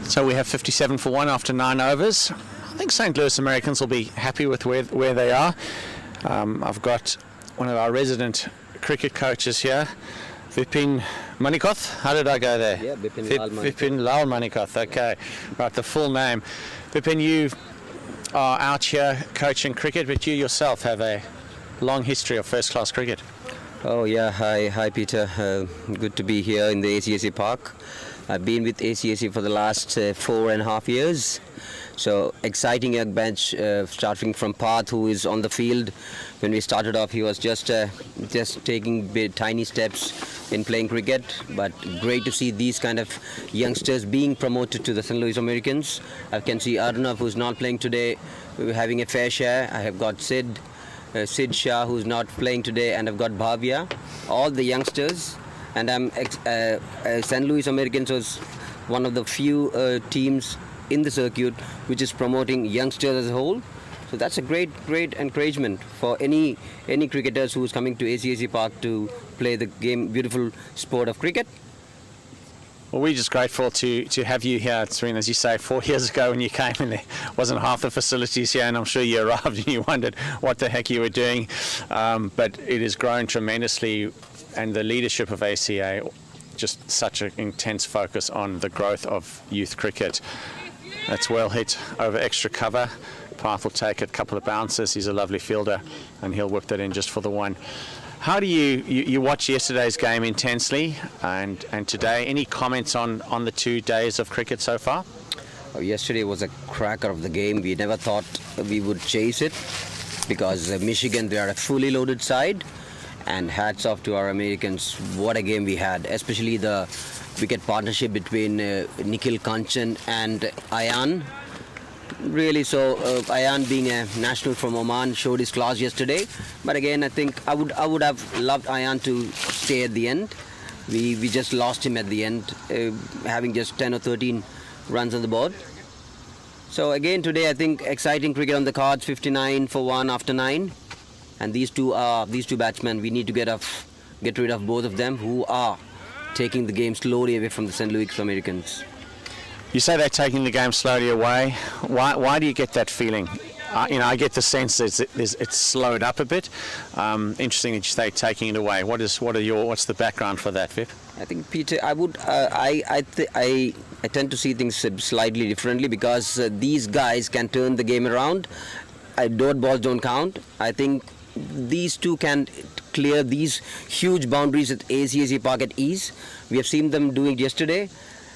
So we have 57 for 1 after 9 overs. I think St. Louis Americans will be happy with where they are. I've got one of our resident cricket coaches here, Vipin Manikoth. How did I go there? Yeah, Vipin Lal Manikoth. Okay, right, the full name. Vipin, you are out here coaching cricket, but you yourself have a long history of first-class cricket. Oh yeah, hi Peter. Good to be here in the ACAC Park. I've been with ACAC for the last 4.5 years. So exciting young bench, starting from Path, who is on the field. When we started off, he was just taking tiny steps in playing cricket, but great to see these kind of youngsters being promoted to the St. Louis Americans. I can see Arnav, who's not playing today, having a fair share. I have got Sid Shah, who's not playing today, and I've got Bhavya, all the youngsters. And St. Louis Americans was one of the few teams in the circuit which is promoting youngsters as a whole. So that's a great encouragement for any cricketers who is coming to ACAC Park to play the game, beautiful sport of cricket. Well, we're just grateful to have you here, Serena. As you say, 4 years ago when you came in, there wasn't half the facilities here, and I'm sure you arrived and you wondered what the heck you were doing. But it has grown tremendously, and the leadership of ACA, just such an intense focus on the growth of youth cricket. That's well hit over extra cover. Path will take a couple of bounces. He's a lovely fielder, and he'll whip that in just for the one. How do you watch yesterday's game intensely and today? Any comments on the 2 days of cricket so far? Yesterday was a cracker of the game. We never thought we would chase it because Michigan, they are a fully loaded side, and hats off to our Americans. What a game we had, especially the wicket partnership between Nikhil Kanchan and Ayan. Really, so Ayan, being a national from Oman, showed his class yesterday. But again, I think I would have loved Ayan to stay at the end. We just lost him at the end, having just 10 or 13 runs on the board. So again today, I think exciting cricket on the cards. 59 for 1 after 9, and these two batsmen, we need to get rid of both of them, who are taking the game slowly away from the St. Louis Americans. You say they're taking the game slowly away. Why do you get that feeling? I get the sense that it's slowed up a bit. Interesting that you say taking it away. What's the background for that, Vip? I think, Peter, I tend to see things slightly differently, because these guys can turn the game around. Dot balls don't count. I think these two can clear these huge boundaries at ACAC Park at ease. We have seen them doing it yesterday,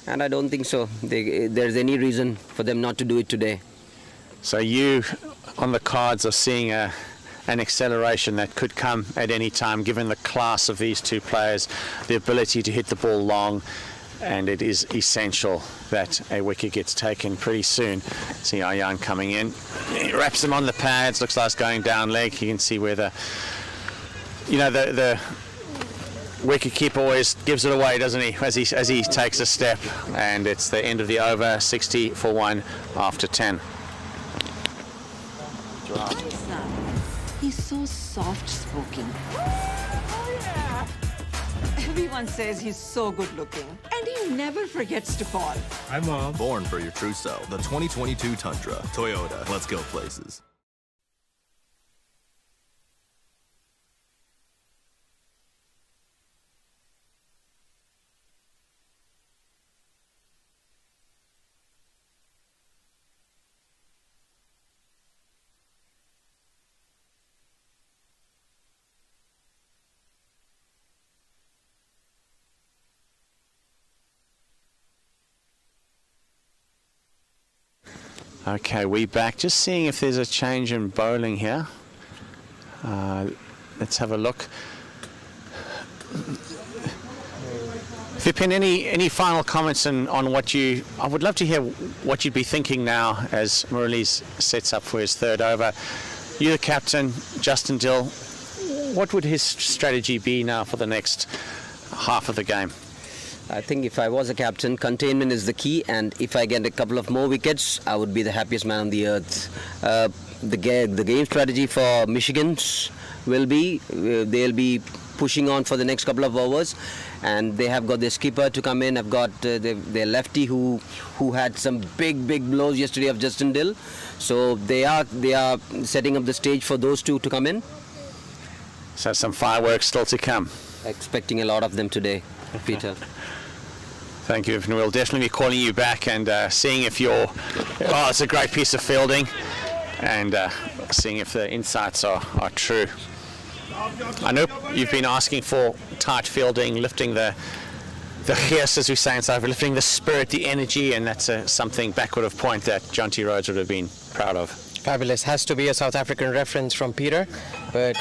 and I don't think so there's any reason for them not to do it today. So you, on the cards, are seeing an acceleration that could come at any time, given the class of these two players, the ability to hit the ball long, and it is essential that a wicket gets taken pretty soon. See Ayan coming in. He wraps him on the pads, looks like it's going down leg. You can see where the wicket keeper always gives it away, doesn't he, as he takes a step, and it's the end of the over. 60 for 1 after 10. He's so soft-spoken. Everyone says he's so good-looking, and he never forgets to call. Hi, Mom. Born for your true self. The 2022 Tundra. Toyota. Let's go places. Okay, we back. Just seeing if there's a change in bowling here. Let's have a look. Vipin, any final comments on what you... I would love to hear what you'd be thinking now as Murali's sets up for his third over. You're the captain, Justin Dill. What would his strategy be now for the next half of the game? I think if I was a captain, containment is the key, and if I get a couple of more wickets, I would be the happiest man on the earth. The game strategy for Michigans will be, they'll be pushing on for the next couple of overs, and they have got their skipper to come in. I've got their lefty who had some big blows yesterday of Justin Dill. So they are setting up the stage for those two to come in. So some fireworks still to come. Expecting a lot of them today, Peter. Thank you. We'll definitely be calling you back and seeing if you're... Oh, it's a great piece of fielding, and seeing if the insights are true. I know you've been asking for tight fielding, lifting the the gears, as we say in South Africa, lifting the spirit, the energy, and that's something backward of point that Jonty Rhodes would have been proud of. Fabulous. Has to be a South African reference from Peter, but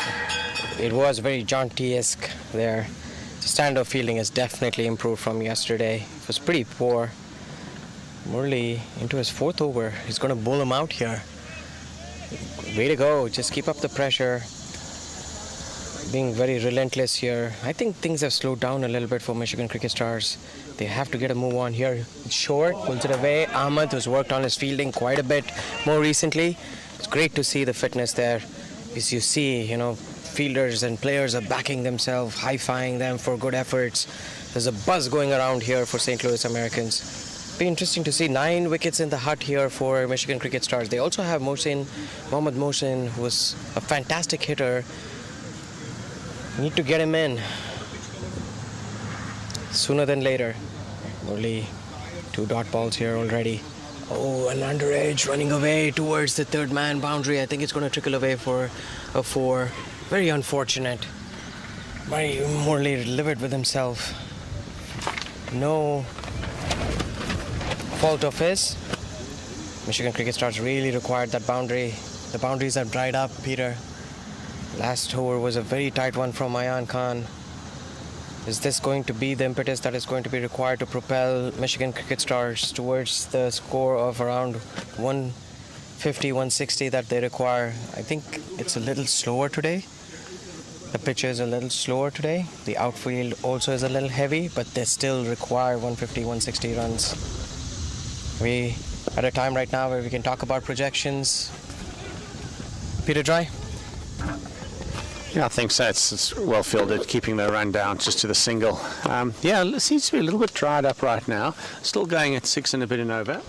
it was very Jonty-esque there. The stand-up fielding has definitely improved from yesterday. It was pretty poor. Murli into his fourth over. He's going to bowl him out here. Way to go. Just keep up the pressure. Being very relentless here. I think things have slowed down a little bit for Michigan Cricket Stars. They have to get a move on here. It's short, pulls it away. Ahmed, who's worked on his fielding quite a bit more recently. It's great to see the fitness there. As you see, fielders and players are backing themselves, high-fiving them for good efforts. There's a buzz going around here for St. Louis Americans. Be interesting to see 9 wickets in the hut here for Michigan Cricket Stars. They also have Mohammad Mohsin, who was a fantastic hitter. Need to get him in sooner than later. Only 2 dot balls here already. Oh, an under edge running away towards the third man boundary. I think it's going to trickle away for a 4. Very unfortunate. Morley livid with himself. No fault of his. Michigan Cricket Stars really required that boundary. The boundaries have dried up, Peter. Last over was a very tight one from Ayan Khan. Is this going to be the impetus that is going to be required to propel Michigan Cricket Stars towards the score of around 150, 160 that they require? I think it's a little slower today. The pitch is a little slower today. The outfield also is a little heavy, but they still require 150, 160 runs. We at a time right now where we can talk about projections. Peter Dry? Yeah, I think so. It's well fielded, keeping the run down just to the single. Yeah, it seems to be a little bit dried up right now. Still going at 6 and a bit and over.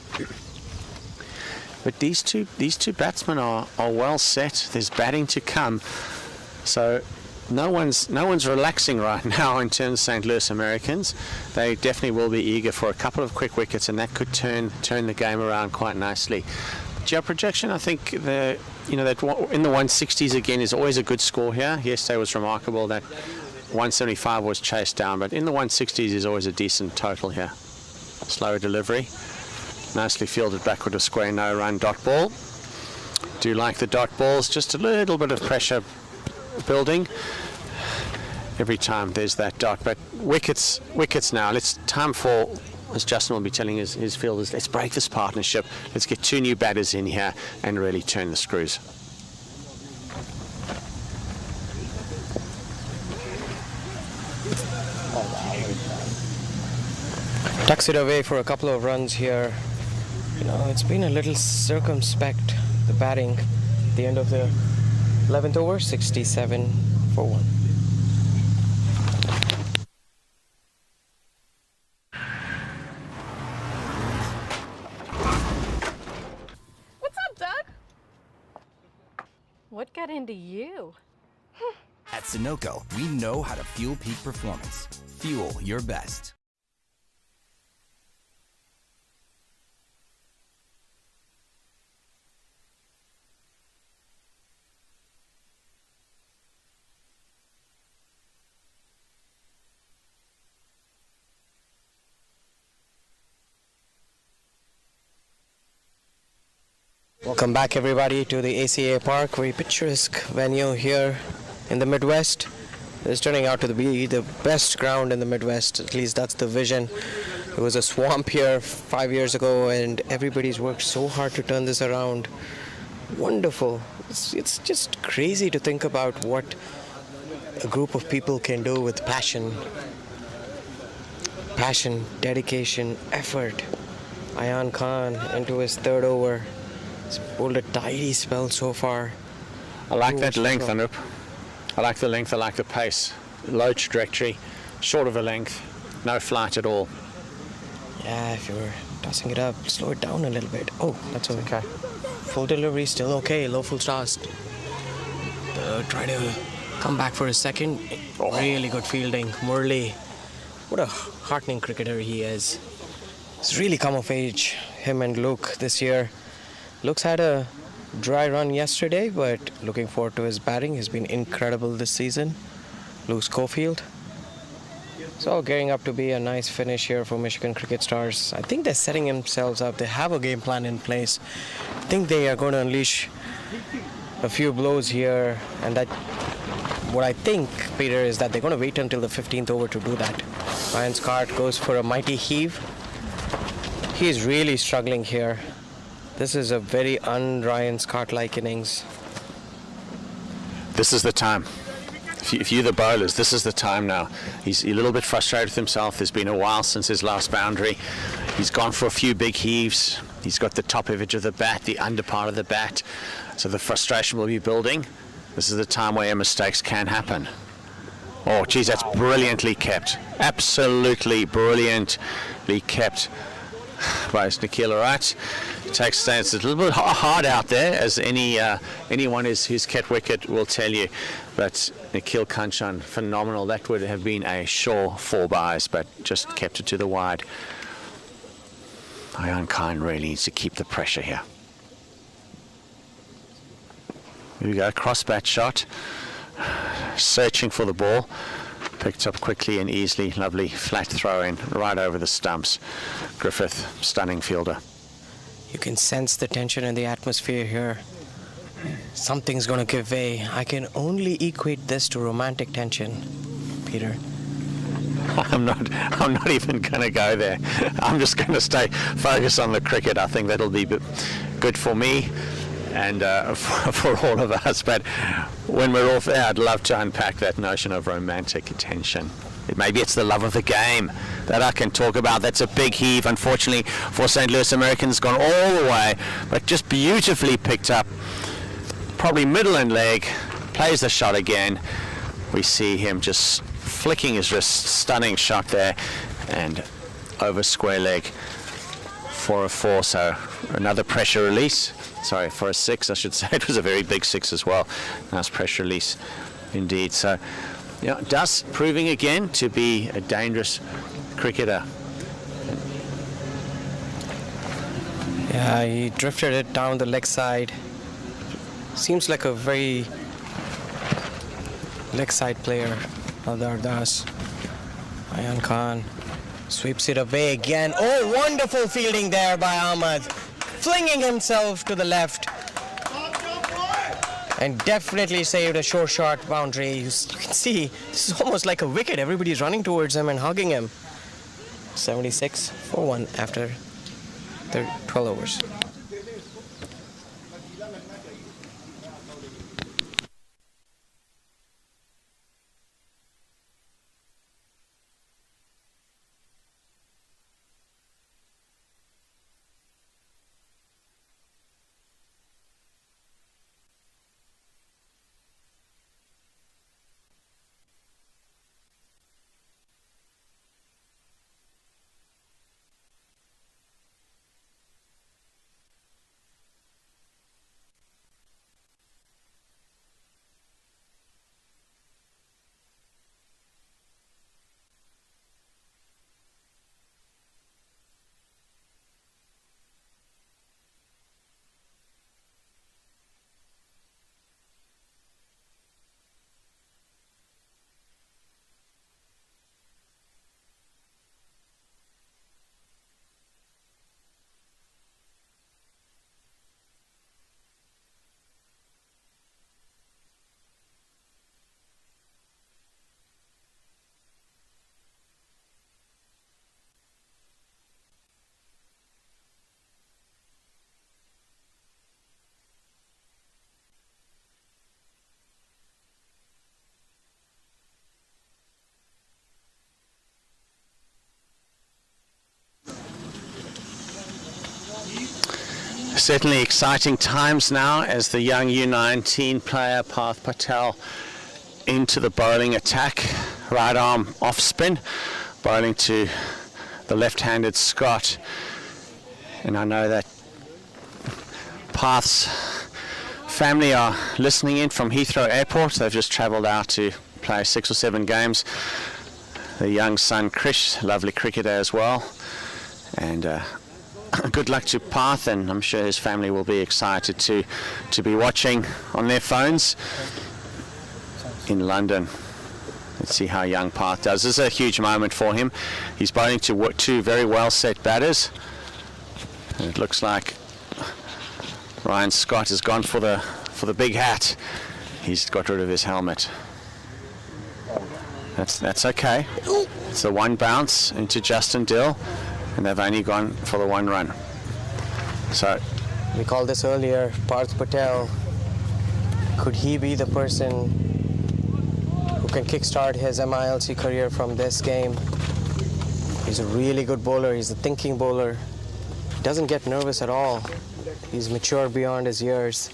But these two batsmen are well set. There's batting to come. So no one's relaxing right now in terms of St. Louis Americans. They definitely will be eager for a couple of quick wickets, and that could turn the game around quite nicely. But your projection, I think that in the 160s again is always a good score here. Yesterday was remarkable. That 175 was chased down, but in the 160s is always a decent total here. Slower delivery, nicely fielded backward of square, no run dot ball. Do like the dot balls, just a little bit of pressure building every time there's that dot. But wickets now. It's time for, as Justin will be telling his fielders, let's break this partnership. Let's get 2 new batters in here and really turn the screws. Tucks it away for a couple of runs here. It's been a little circumspect, the batting. At the end of the 11th over, 67 for 1. What got into you? At Sunoco, we know how to fuel peak performance. Fuel your best. Welcome back, everybody, to the ACA Park, very picturesque venue here in the Midwest. It's turning out to be the best ground in the Midwest. At least that's the vision. It was a swamp here 5 years ago, and everybody's worked so hard to turn this around. Wonderful. It's just crazy to think about what a group of people can do with passion. Passion, dedication, effort. Ayan Khan into his 3rd over. He's pulled a tidy spell so far. I like that length, Anup. I like the length, I like the pace. Low trajectory, short of a length, no flight at all. Yeah, if you're tossing it up, slow it down a little bit. Oh, that's okay. Full delivery, still okay, low full toss. Try to come back for a second. Really good fielding. Murli, what a heartening cricketer he is. He's really come of age, him and Luke, this year. Luke's had a dry run yesterday, but looking forward to his batting. He's been incredible this season. Luke Schofield. So gearing up to be a nice finish here for Michigan Cricket Stars. I think they're setting themselves up. They have a game plan in place. I think they are going to unleash a few blows here, and that what I think, Peter, is that they're going to wait until the 15th over to do that. Ryan Scott goes for a mighty heave. He's really struggling here. This is a very un-Ryan Scott-like innings. This is the time. If you're the bowlers, this is the time now. He's a little bit frustrated with himself. There's been a while since his last boundary. He's gone for a few big heaves. He's got the top edge of the bat, the under part of the bat. So the frustration will be building. This is the time where mistakes can happen. Oh, geez, that's brilliantly kept. Absolutely brilliantly kept by Nikhil. All right. Takes stance. It's a little bit hard out there, as anyone who's kept wicket will tell you. But Nikhil Kanchan, phenomenal. That would have been a sure 4 byes, but just kept it to the wide. Ayan Khan really needs to keep the pressure here. Here we go, cross bat shot. Searching for the ball. Picked up quickly and easily. Lovely flat throw in right over the stumps. Griffith, stunning fielder. You can sense the tension in the atmosphere here. Something's going to give way. I can only equate this to romantic tension, Peter. I'm not even going to go there. I'm just going to stay focused on the cricket. I think that'll be good for me and for all of us. But when we're off there, I'd love to unpack that notion of romantic tension. Maybe it's the love of the game that I can talk about. That's a big heave, unfortunately, for St. Louis Americans, gone all the way, but just beautifully picked up. Probably middle and leg, plays the shot again. We see him just flicking his wrist, stunning shot there, and over square leg for a 4. So another pressure release. Sorry, for a 6, I should say. It was a very big 6 as well. Nice pressure release indeed. So, yeah, Das proving again to be a dangerous cricketer. Yeah, he drifted it down the leg side. Seems like a very leg side player, Aldar Das. Ayan Khan sweeps it away again. Oh, wonderful fielding there by Ahmed. Flinging himself to the left. And definitely saved a short shot boundary. You can see, this is almost like a wicket. Everybody's running towards him and hugging him. 76 for 1 after 12 overs. Certainly exciting times now as the young U19 player Parth Patel into the bowling attack. Right arm off spin, bowling to the left-handed Scott. And I know that Parth's family are listening in from Heathrow Airport. They've just travelled out to play 6 or 7 games. The young son Krish, lovely cricketer as well. And good luck to Parth, and I'm sure his family will be excited to be watching on their phones in London. Let's see how young Parth does. This is a huge moment for him. He's bowling to two very well set batters. And it looks like Ryan Scott has gone for the big hat. He's got rid of his helmet. That's okay. It's the one bounce into Justin Dill, and they've only gone for the one run. So we called this earlier, Parth Patel. Could he be the person who can kickstart his MILC career from this game? He's a really good bowler. He's a thinking bowler. He doesn't get nervous at all. He's mature beyond his years.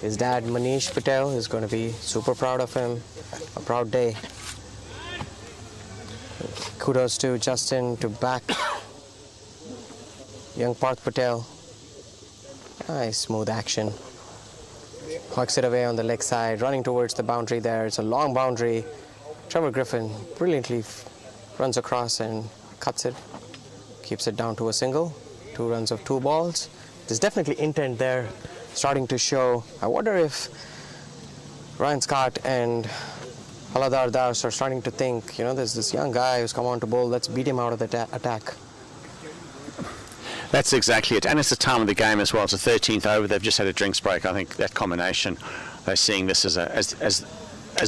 His dad, Manish Patel, is going to be super proud of him. A proud day. Kudos to Justin to back young Parth Patel. Nice smooth action. Hucks it away on the leg side, running towards the boundary there. It's a long boundary. Trevor Griffin brilliantly runs across and cuts it. Keeps it down to a single. 2 runs of 2 balls. There's definitely intent there starting to show. I wonder if Ryan Scott and Haladar Das are starting to think, there's this young guy who's come on to bowl, let's beat him out of the attack. that's exactly it. And it's the time of the game as well. It's the 13th over. They've just had a drinks break. I think that combination, they're seeing this as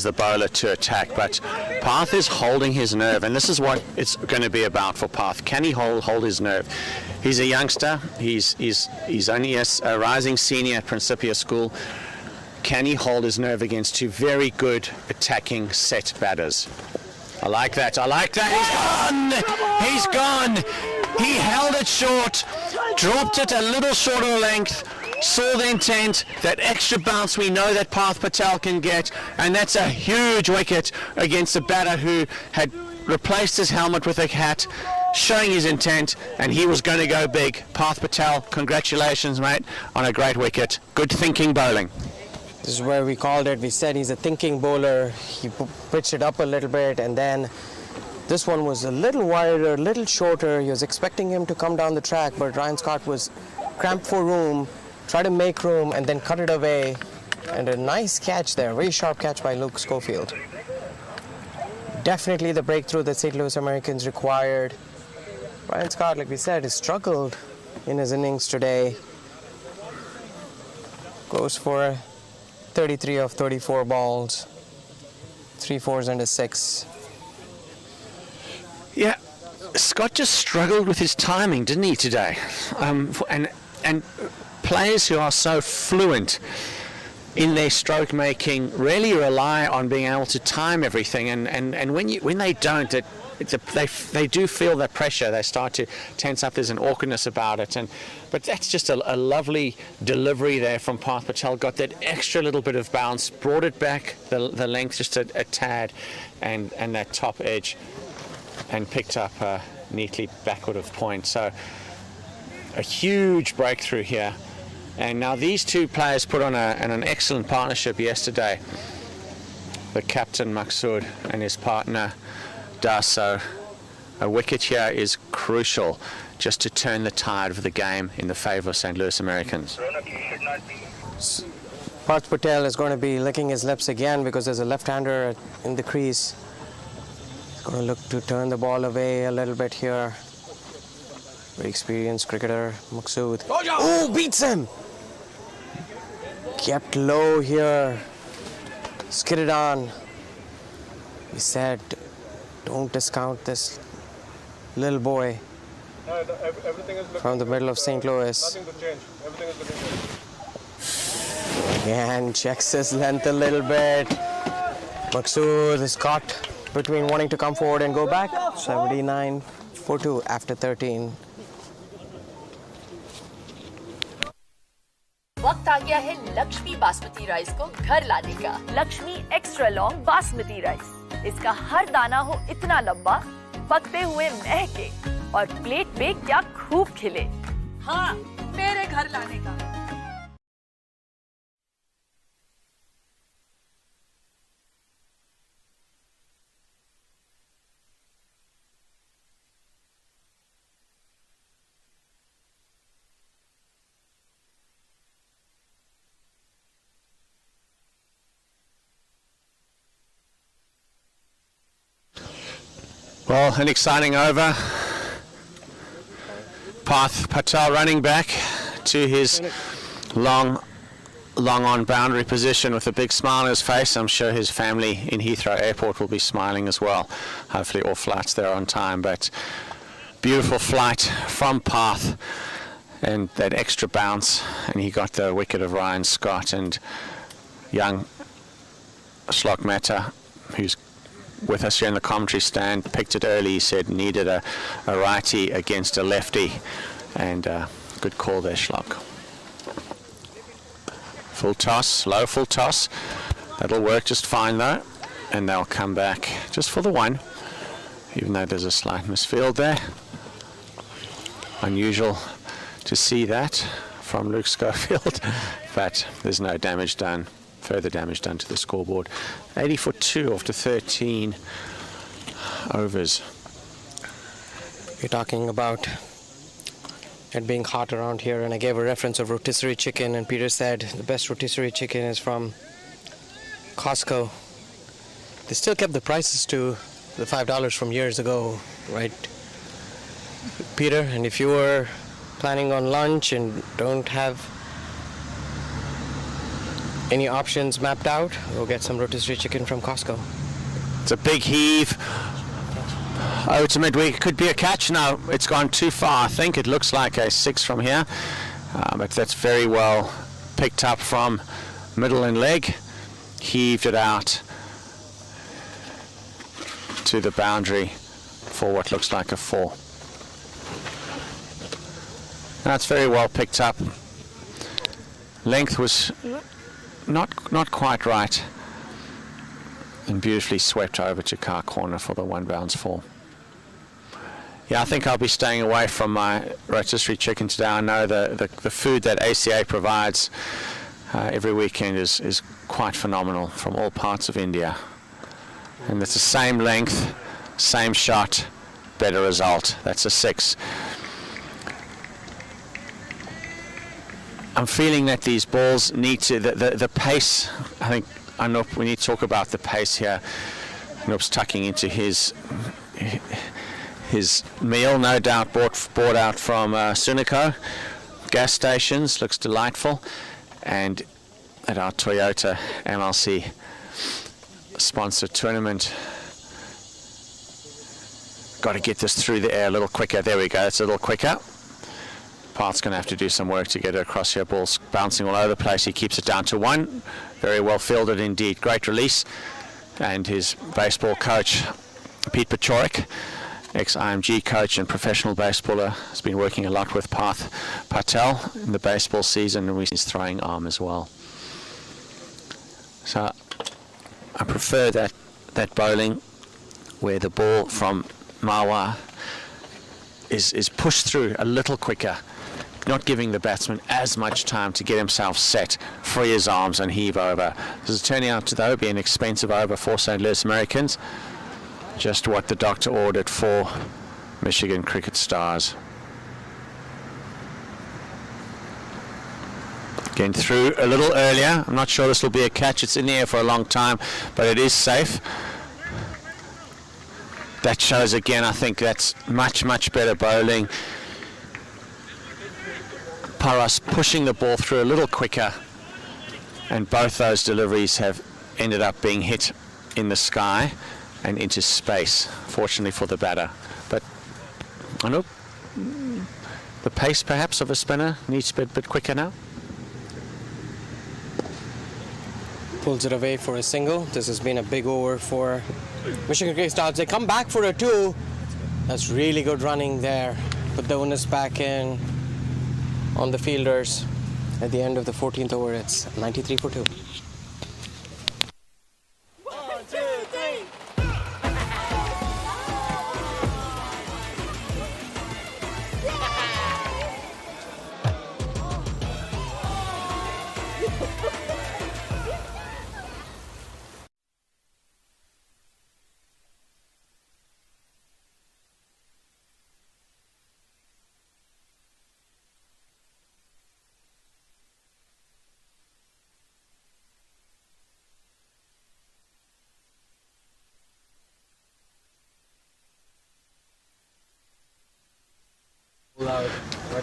the bowler to attack. But Parth is holding his nerve, and this is what it's going to be about for Parth. Can he hold his nerve? He's a youngster. He's only a rising senior at Principia School. Can he hold his nerve against 2 very good attacking set batters? I like that. I like that. He's gone. He's gone. He held it short, dropped it a little short of length, saw the intent, that extra bounce we know that Parth Patel can get, and that's a huge wicket against a batter who had replaced his helmet with a hat, showing his intent, and he was going to go big. Parth Patel, congratulations, mate, on a great wicket. Good thinking bowling. This is where we called it. We said he's a thinking bowler. He pitched it up a little bit, and then this one was a little wider, a little shorter. He was expecting him to come down the track, but Ryan Scott was cramped for room, tried to make room, and then cut it away. And a nice catch there, very sharp catch by Luke Schofield. Definitely the breakthrough that St. Louis Americans required. Ryan Scott, like we said, has struggled in his innings today. Goes for 33 of 34 balls, 3 fours and a 6. Yeah, Scott just struggled with his timing, didn't he, today? And players who are so fluent in their stroke making really rely on being able to time everything. And when they don't, they do feel that pressure. They start to tense up. There's an awkwardness about it. But that's just a lovely delivery there from Parth Patel. Got that extra little bit of bounce, brought it back the length just a tad, and that top edge, and picked up neatly backward of point. So a huge breakthrough here. And now these 2 players put on an excellent partnership yesterday. The captain Maksud and his partner Das. So a wicket here is crucial just to turn the tide of the game in the favour of St. Louis Americans. Parth Patel is going to be licking his lips again because there's a left-hander in the crease. He's going to look to turn the ball away a little bit here. Very experienced cricketer, Maksud. Oh, beats him! Kept low here. Skidded on. He said, don't discount this little boy from the middle of St. Louis. Nothing to change. Everything is looking good. Again, checks his length a little bit. Maksud is caught between wanting to come forward and go back. 79 for 2 after 13. वक्त आ गया है Lakshmi basmati rice को घर लाने का। Lakshmi extra long basmati rice. इसका हर दाना हो इतना लंबा, पकते हुए महके और प्लेट पे क्या खूब खिले। हाँ, मेरे घर लाने का। Well, an exciting over. Parth Patel running back to his long on boundary position with a big smile on his face. I'm sure his family in Heathrow Airport will be smiling as well. Hopefully all flights there on time, but beautiful flight from Parth and that extra bounce, and he got the wicket of Ryan Scott. And young Shlok Mehta, who's with us here in the commentary stand, picked it early. He said needed a righty against a lefty, and good call there, Shlok. Full toss, low full toss. That'll work just fine though, and they'll come back just for the one, even though there's a slight misfield there. Unusual to see that from Luke Schofield, but there's no damage done, further damage done to the scoreboard. 80 for 2 after 13 overs. You're talking about it being hot around here, and I gave a reference of rotisserie chicken, and Peter said the best rotisserie chicken is from Costco. They still kept the prices to the $5 from years ago, right, Peter? And if you were planning on lunch and don't have any options mapped out, go get some rotisserie chicken from Costco. It's a big heave. Over to midweek, could be a catch. No, it's gone too far. I think it looks like a 6 from here, but that's very well picked up from middle and leg. Heaved it out to the boundary for what looks like a 4. That's very well picked up. Length was not quite right, and beautifully swept over to car corner for the 1 bounce 4. Yeah, I think I'll be staying away from my rotisserie chicken today. I know the food that ACA provides every weekend is quite phenomenal from all parts of India. And it's the same length, same shot, better result. That's a 6. I'm feeling that these balls need to, the pace, I know we need to talk about the pace here. Noop's tucking into his meal, no doubt bought out from Sunico gas stations. Looks delightful. And at our Toyota MLC sponsored tournament, got to get this through the air a little quicker. There we go, it's a little quicker. Parth's going to have to do some work to get it across here. Ball's bouncing all over the place. He keeps it down to 1. Very well fielded indeed. Great release. And his baseball coach, Pete Pachorik, ex-IMG coach and professional baseballer, has been working a lot with Parth Patel in the baseball season, and his throwing arm as well. So I prefer that bowling where the ball from Marwa is pushed through a little quicker, not giving the batsman as much time to get himself set, free his arms and heave over. This is turning out to, though, be an expensive over for St. Louis Americans. Just what the doctor ordered for Michigan Cricket Stars. Getting through a little earlier. I'm not sure this will be a catch. It's in the air for a long time, but it is safe. That shows again, I think that's much better bowling. Paras pushing the ball through a little quicker, and both those deliveries have ended up being hit in the sky and into space, fortunately for the batter. But I know the pace perhaps of a spinner needs to be a bit quicker now. Pulls it away for a single. This has been a big over for Michigan Cricket Stars. They come back for a 2. That's really good running there. Put the onus back in on the fielders. At the end of the 14th over, it's 93 for 2.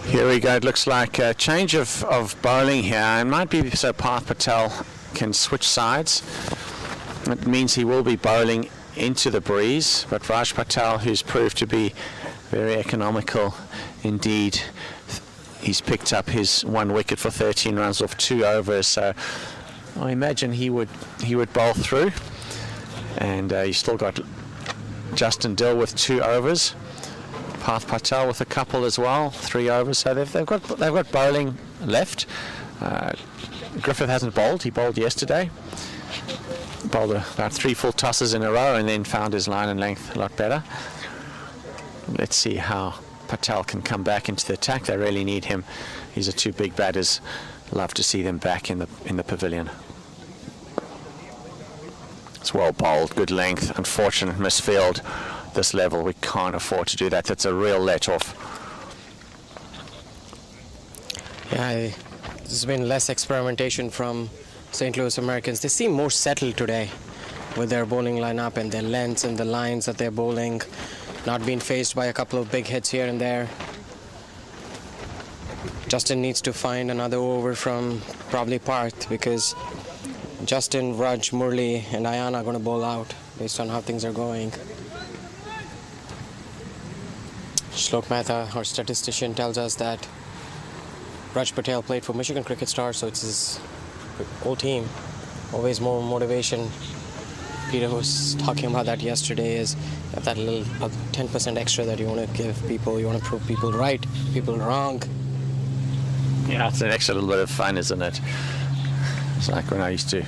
Here we go. It looks like a change of bowling here. It might be so Parth Patel can switch sides. It means he will be bowling into the breeze, but Raj Patel, who's proved to be very economical indeed, he's picked up his 1 wicket for 13 runs off 2 overs, so I imagine he would bowl through. And he's still got Justin Dill with 2 overs, Parth Patel with a couple as well, 3 overs. So they've got bowling left. Griffith hasn't bowled. He bowled yesterday. Bowled about 3 full tosses in a row and then found his line and length a lot better. Let's see how Patel can come back into the attack. They really need him. These are 2 big batters. Love to see them back in the pavilion. It's well bowled, good length. Unfortunate misfield. This level, we can't afford to do that. That's a real let-off. Yeah, there's been less experimentation from St. Louis Americans. They seem more settled today with their bowling lineup and their lengths and the lines that they're bowling, not being faced by a couple of big hits here and there. Justin needs to find another over from probably Parth, because Justin, Raj, Murli and Ayan are going to bowl out based on how things are going. Shlok Mehta, our statistician, tells us that Raj Patel played for Michigan Cricket Stars, so it's his whole team. Always more motivation. Peter was talking about that yesterday, is that little 10% extra that you want to give people. You want to prove people right, people wrong. Yeah, it's an extra little bit of fun, isn't it? It's like when I used to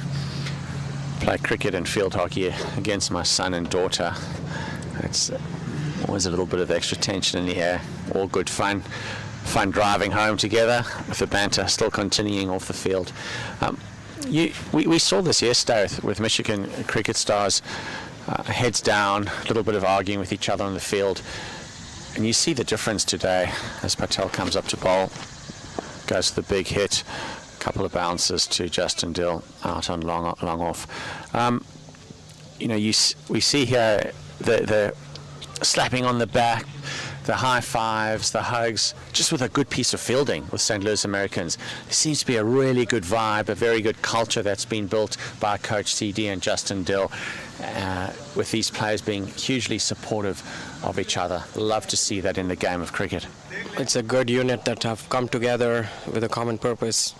play cricket and field hockey against my son and daughter. It's always a little bit of extra tension in the air. All good fun. Fun driving home together with the banter still continuing off the field. We saw this yesterday with Michigan Cricket Stars, heads down, a little bit of arguing with each other on the field. And you see the difference today as Patel comes up to bowl, goes to the big hit, a couple of bounces to Justin Dill out on long off. We see here the slapping on the back, the high fives, the hugs, just with a good piece of fielding with St. Louis Americans. There seems to be a really good vibe, a very good culture that's been built by Coach CD and Justin Dill, with these players being hugely supportive of each other. Love to see that in the game of cricket. It's a good unit that have come together with a common purpose.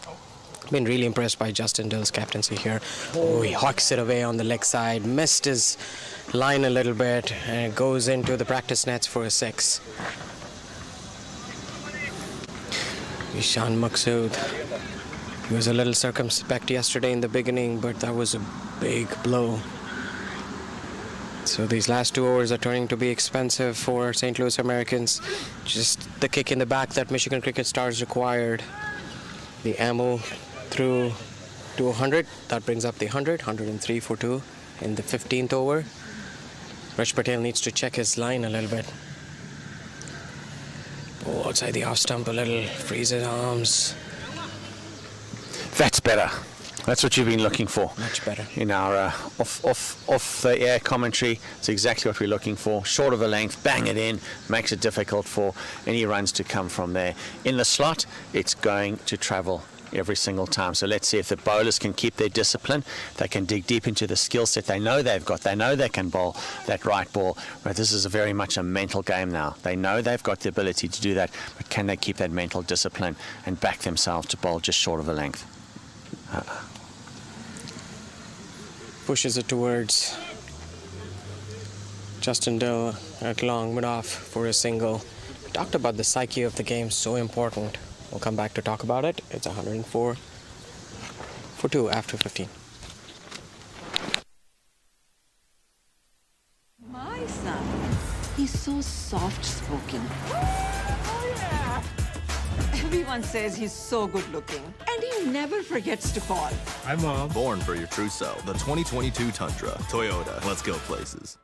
Been really impressed by Justin Dill's captaincy here. Oh, he hawks it away on the leg side, missed his line a little bit, and it goes into the practice nets for a 6. Ishan Maqsood. He was a little circumspect yesterday in the beginning, but that was a big blow. So these last 2 overs are turning to be expensive for St. Louis Americans. Just the kick in the back that Michigan Cricket Stars required. The ammo through to 100. That brings up the 103 for 2 in the 15th over. Raj Patel needs to check his line a little bit. Oh, outside the off stump a little, frees his arms. That's better. That's what you've been looking for. Much better. In our off the air commentary, it's exactly what we're looking for. Short of a length, bang it in, makes it difficult for any runs to come from there. In the slot, it's going to travel every single time. So let's see if the bowlers can keep their discipline. They can dig deep into the skill set they know they've got. They know they can bowl that right ball. But this is very much a mental game now. They know they've got the ability to do that, but can they keep that mental discipline and back themselves to bowl just short of a length? Pushes it towards Justin Dill at long mid-off for a single. We talked about the psyche of the game, so important. We'll come back to talk about it. It's 104 for 2 after 15. My son, he's so soft-spoken. Everyone says he's so good-looking, and he never forgets to call. Hi, Mom. Born for your true self. The 2022 Tundra. Toyota. Let's go places.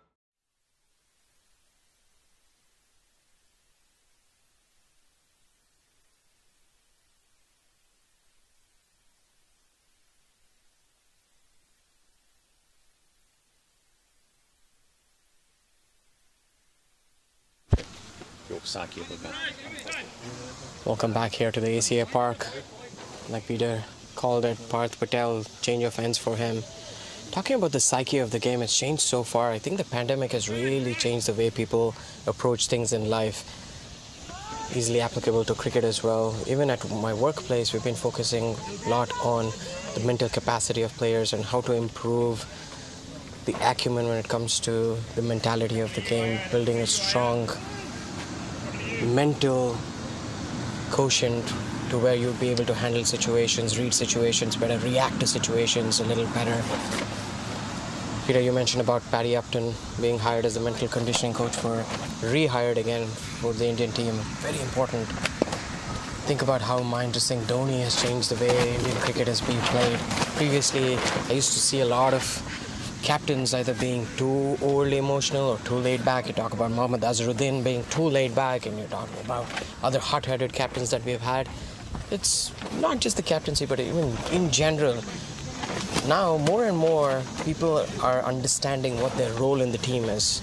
psyche of the game. Welcome back here to the ACA Park. Like Peter called it, Parth Patel, change of ends for him. Talking about the psyche of the game, it's changed so far. I think the pandemic has really changed the way people approach things in life. Easily applicable to cricket as well. Even at my workplace, we've been focusing a lot on the mental capacity of players and how to improve the acumen when it comes to the mentality of the game, building a strong mental quotient to where you'll be able to handle situations, read situations better, react to situations a little better. Peter, you mentioned about Paddy Upton being hired as the mental conditioning coach rehired again for the Indian team. Very important. Think about how Mahendra Singh Dhoni has changed the way Indian cricket has been played. Previously, I used to see a lot of captains either being too overly emotional or too laid back. You talk about Mohammad Azharuddin being too laid back, and you're talking about other hot-headed captains that we've had. It's not just the captaincy, but even in general. Now, more and more people are understanding what their role in the team is.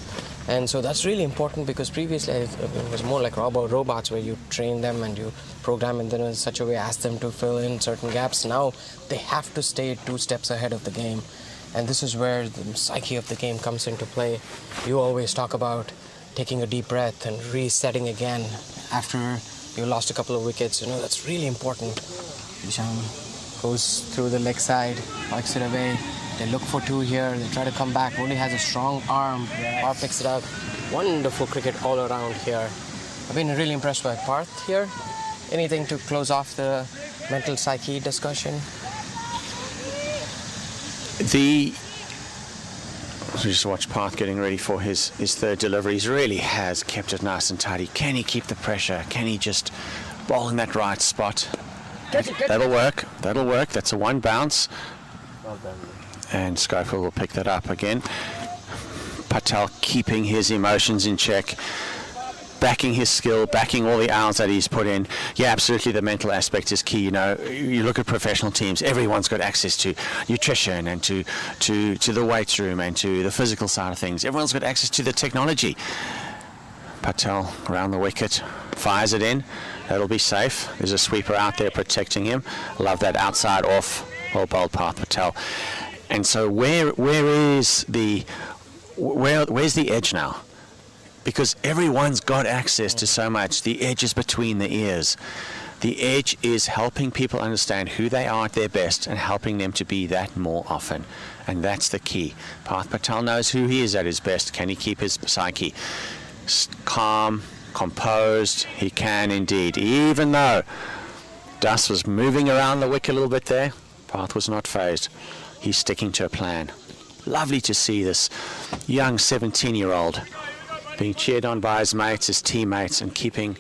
And so that's really important, because previously it was more like robots where you train them and you program them in such a way, ask them to fill in certain gaps. Now they have to stay 2 steps ahead of the game. And this is where the psyche of the game comes into play. You always talk about taking a deep breath and resetting again after you lost a couple of wickets. You know, that's really important. Isham goes through the leg side, pikes it away. They look for 2 here. They try to come back. Only has a strong arm. Parth picks it up. Wonderful cricket all around here. I've been really impressed by Parth here. Anything to close off the mental psyche discussion? Just watch Parth getting ready for his 3rd delivery. He really has kept it nice and tidy. Can he keep the pressure? Can he just bowl in that right spot? That'll work. That'll work. That's a 1 bounce. Well done. And Schofield will pick that up again. Patel keeping his emotions in check, backing his skill, backing all the hours that he's put in. Yeah, absolutely, the mental aspect is key. You know, you look at professional teams, everyone's got access to nutrition and to the weights room and to the physical side of things. Everyone's got access to the technology. Patel around the wicket, fires it in. That'll be safe. There's a sweeper out there protecting him. Love that outside off. Well bowled, Parth Patel. And so where's the edge now? Because everyone's got access to so much. The edge is between the ears. The edge is helping people understand who they are at their best and helping them to be that more often. And that's the key. Parth Patel knows who he is at his best. Can he keep his psyche calm, composed? He can indeed. Even though dust was moving around the wicket a little bit there, Parth was not phased. He's sticking to a plan. Lovely to see this young 17-year-old being cheered on by his mates, his teammates, and keeping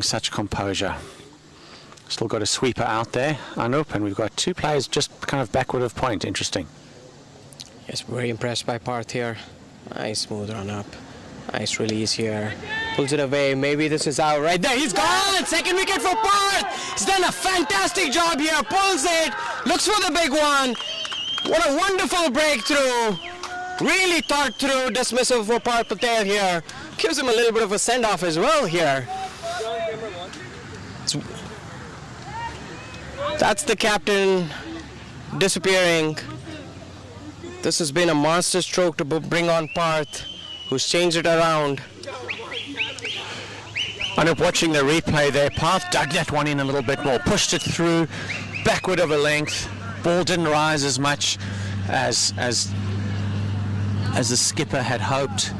such composure. Still got a sweeper out there, Anup, and we've got 2 players just kind of backward of point. Interesting. Yes, very impressed by Parth here. Nice smooth run up. Nice release here. Pulls it away. Maybe this is out right there. He's gone! 2nd wicket for Parth! He's done a fantastic job here. Pulls it. Looks for the big one. What a wonderful breakthrough. Really thought through dismissal for Parth Patel here. Gives him a little bit of a send-off as well here. That's the captain disappearing. This has been a master stroke to bring on Parth, who's changed it around. And watching the replay there, Parth dug that one in a little bit more, pushed it through, backward of a length. Ball didn't rise as much as the skipper had hoped.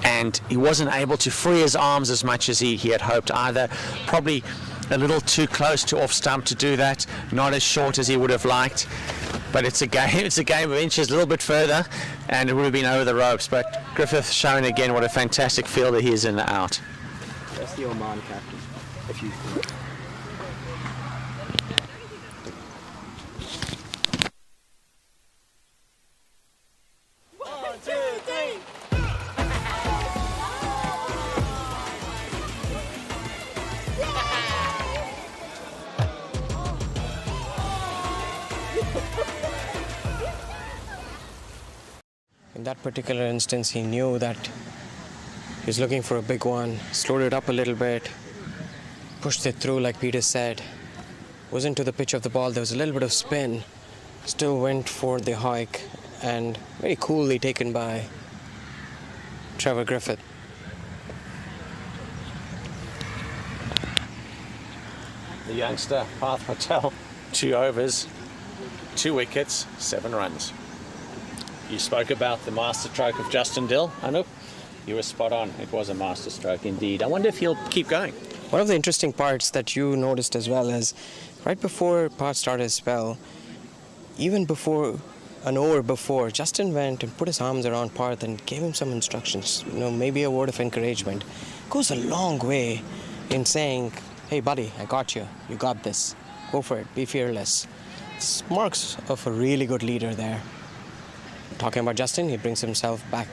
And he wasn't able to free his arms as much as he had hoped either. Probably a little too close to off stump to do that, not as short as he would have liked. But it's a game of inches, a little bit further, and it would have been over the ropes. But Griffith showing again what a fantastic fielder he is in the out. That's the Oman captain. If you. In that particular instance, he knew that He's looking for a big one. Slowed it up a little bit. Pushed it through like Peter said. Wasn't to the pitch of the ball. There was a little bit of spin. Still went for the hike. And very coolly taken by Trevor Griffith. The youngster, Parth Patel, 2 overs, 2 wickets, 7 runs. You spoke about the masterstroke of Justin Dill, Anup. You were spot on. It was a masterstroke indeed. I wonder if he'll keep going. One of the interesting parts that you noticed as well is right before Parth started his spell, even before an over before, Justin went and put his arms around Parth and gave him some instructions, maybe a word of encouragement. Goes a long way in saying, hey buddy, I got you. You got this. Go for it. Be fearless. It's marks of a really good leader there. Talking about Justin, he brings himself back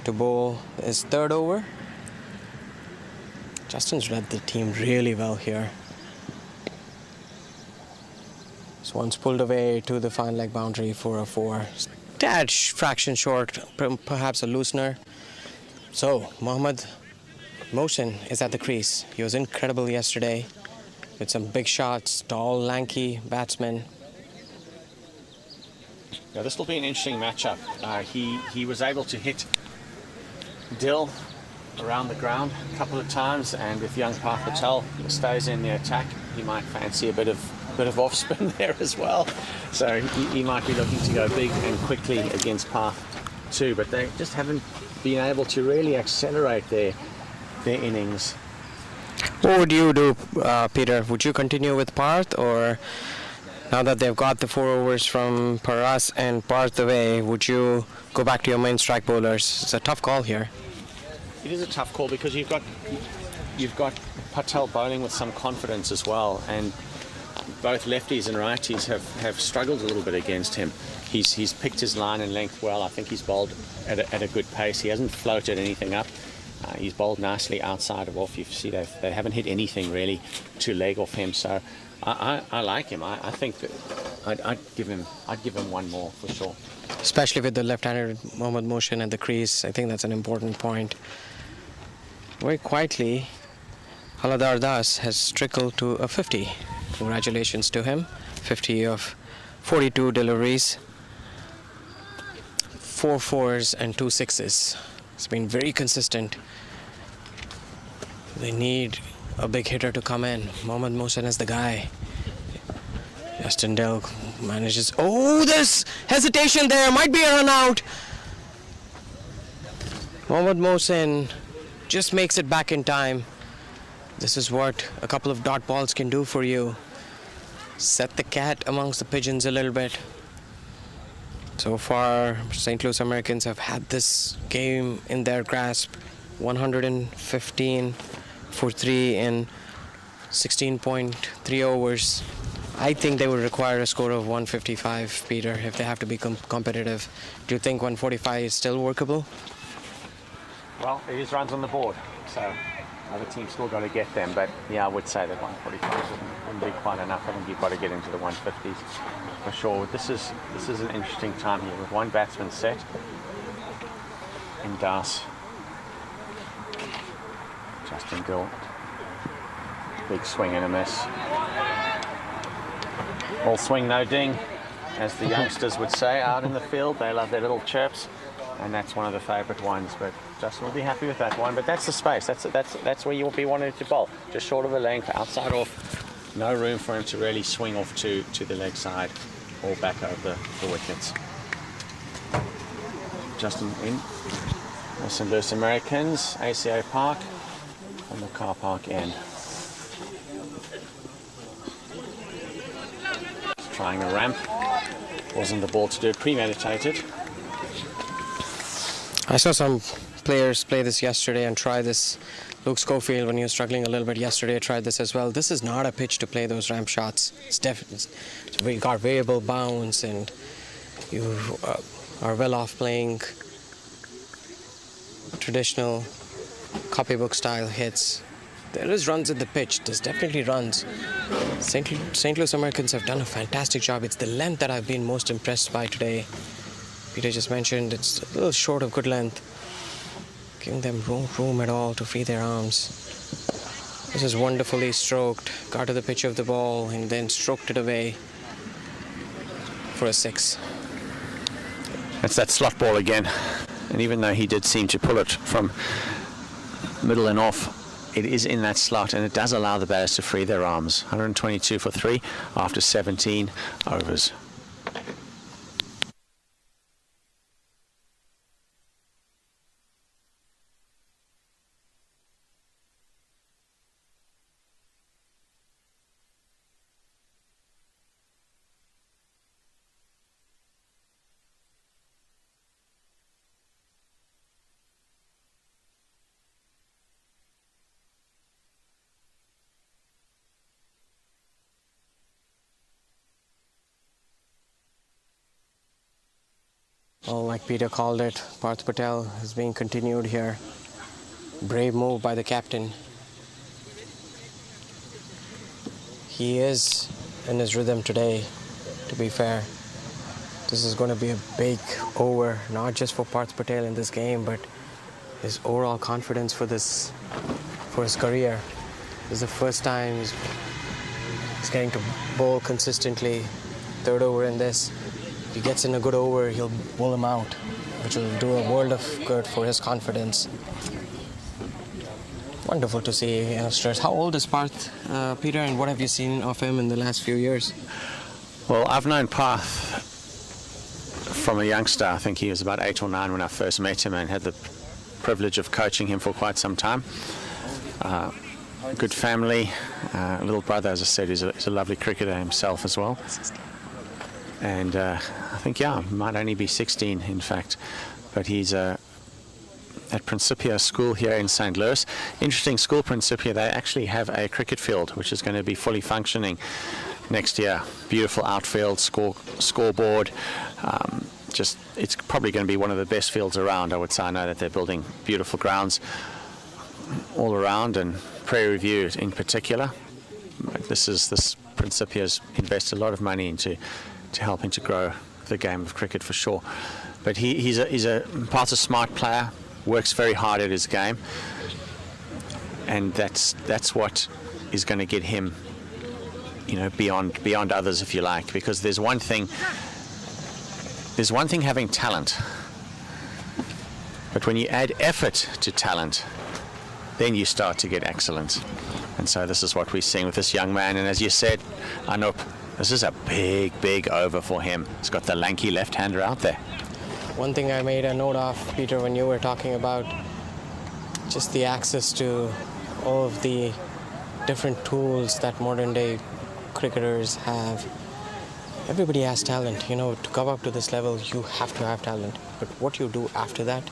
to bowl his 3rd over. Justin's led the team really well here. This one's pulled away to the fine leg boundary for a 4. Tad fraction short, perhaps a loosener. So, Mohammad Mohsin is at the crease. He was incredible yesterday with some big shots, tall, lanky batsman. Now this will be an interesting matchup. He was able to hit Dill around the ground a couple of times, and if young Parth Patel stays in the attack, he might fancy a bit of off spin there as well. So he might be looking to go big and quickly against Parth too, but they just haven't been able to really accelerate their innings. What would you do, Peter? Would you continue with Parth, or now that they've got the 4 overs from Paras and Parth away, would you go back to your main strike bowlers? It's a tough call here. It is a tough call because you've got Patel bowling with some confidence as well, and both lefties and righties have struggled a little bit against him. He's picked his line and length well. I think he's bowled at a good pace. He hasn't floated anything up. He's bowled nicely outside of off. You see they haven't hit anything really to leg off him. So I like him. I think that I'd give him one more for sure. Especially with the left-handed Mohammad Mohsin at the crease, I think that's an important point. Very quietly, Haladar Das has trickled to a 50. Congratulations to him. 50 of 42 deliveries, 4 4s and 2 6s. It's been very consistent. They need a big hitter to come in. Mohammad Mohsin is the guy. Justin Dill manages. Oh, there's hesitation there. Might be a run out. Mohammad Mohsin just makes it back in time. This is what a couple of dot balls can do for you. Set the cat amongst the pigeons a little bit. So far, St. Louis Americans have had this game in their grasp. 115 for 3 in 16.3 overs. I think they would require a score of 155, Peter, if they have to be competitive. Do you think 145 is still workable? Well, it is runs on the board, so other teams still got to get them. But yeah, I would say that 145 wouldn't be quite enough. I think you've got to get into the 150s for sure. This is an interesting time here with one batsman set in Das. Justin Dill, big swing and a miss. All swing, no ding, as the youngsters would say out in the field. They love their little chirps, and that's one of the favourite ones. But Justin will be happy with that one. But that's the space. That's where you'll be wanting to bowl. Just short of a length, outside off. No room for him to really swing off to the leg side or back over the wickets. Justin in. St. Louis Americans, ACO Park, on the car park end. Trying a ramp. Wasn't the ball to do it, premeditated. I saw some players play this yesterday and try this. Luke Schofield, when he was struggling a little bit yesterday, tried this as well. This is not a pitch to play those ramp shots. It's got variable bounce, and you are well off playing traditional copybook style hits. There is runs at the pitch. There's definitely runs. St. Louis Americans have done a fantastic job. It's the length that I've been most impressed by today. Peter just mentioned it's a little short of good length. giving them room at all to free their arms. This is wonderfully stroked. Got to the pitch of the ball and then stroked it away for a 6. That's that slot ball again. And even though he did seem to pull it from middle and off, it is in that slot, and it does allow the batters to free their arms. 122 for 3 after 17 overs. Well, like Peter called it, Parth Patel is being continued here. Brave move by the captain. He is in his rhythm today, to be fair. This is going to be a big over, not just for Parth Patel in this game, but his overall confidence for his career. This is the first time he's getting to bowl consistently. 3rd over in this. If he gets in a good over, he'll bowl him out, which will do a world of good for his confidence. Wonderful to see youngsters. How old is Parth, Peter, and what have you seen of him in the last few years? Well, I've known Parth from a youngster. I think he was about 8 or 9 when I first met him and had the privilege of coaching him for quite some time. Good family, little brother, as I said, he's a lovely cricketer himself as well. And I think, he might only be 16, in fact. But he's at Principia School here in St. Louis. Interesting school, Principia. They actually have a cricket field, which is going to be fully functioning next year. Beautiful outfield, scoreboard. It's probably going to be one of the best fields around, I would say. I know that they're building beautiful grounds all around, and Prairie View in particular. This Principia's invested a lot of money into helping to grow the game of cricket for sure. But he's Parth's a smart player, works very hard at his game, and that's what is going to get him, beyond others, if you like. Because there's one thing having talent, but when you add effort to talent, then you start to get excellence. And so this is what we're seeing with this young man. And as you said, Anup, this is a big over for him. He's got the lanky left-hander out there. One thing I made a note of, Peter, when you were talking about just the access to all of the different tools that modern-day cricketers have. Everybody has talent. To come up to this level, you have to have talent. But what you do after that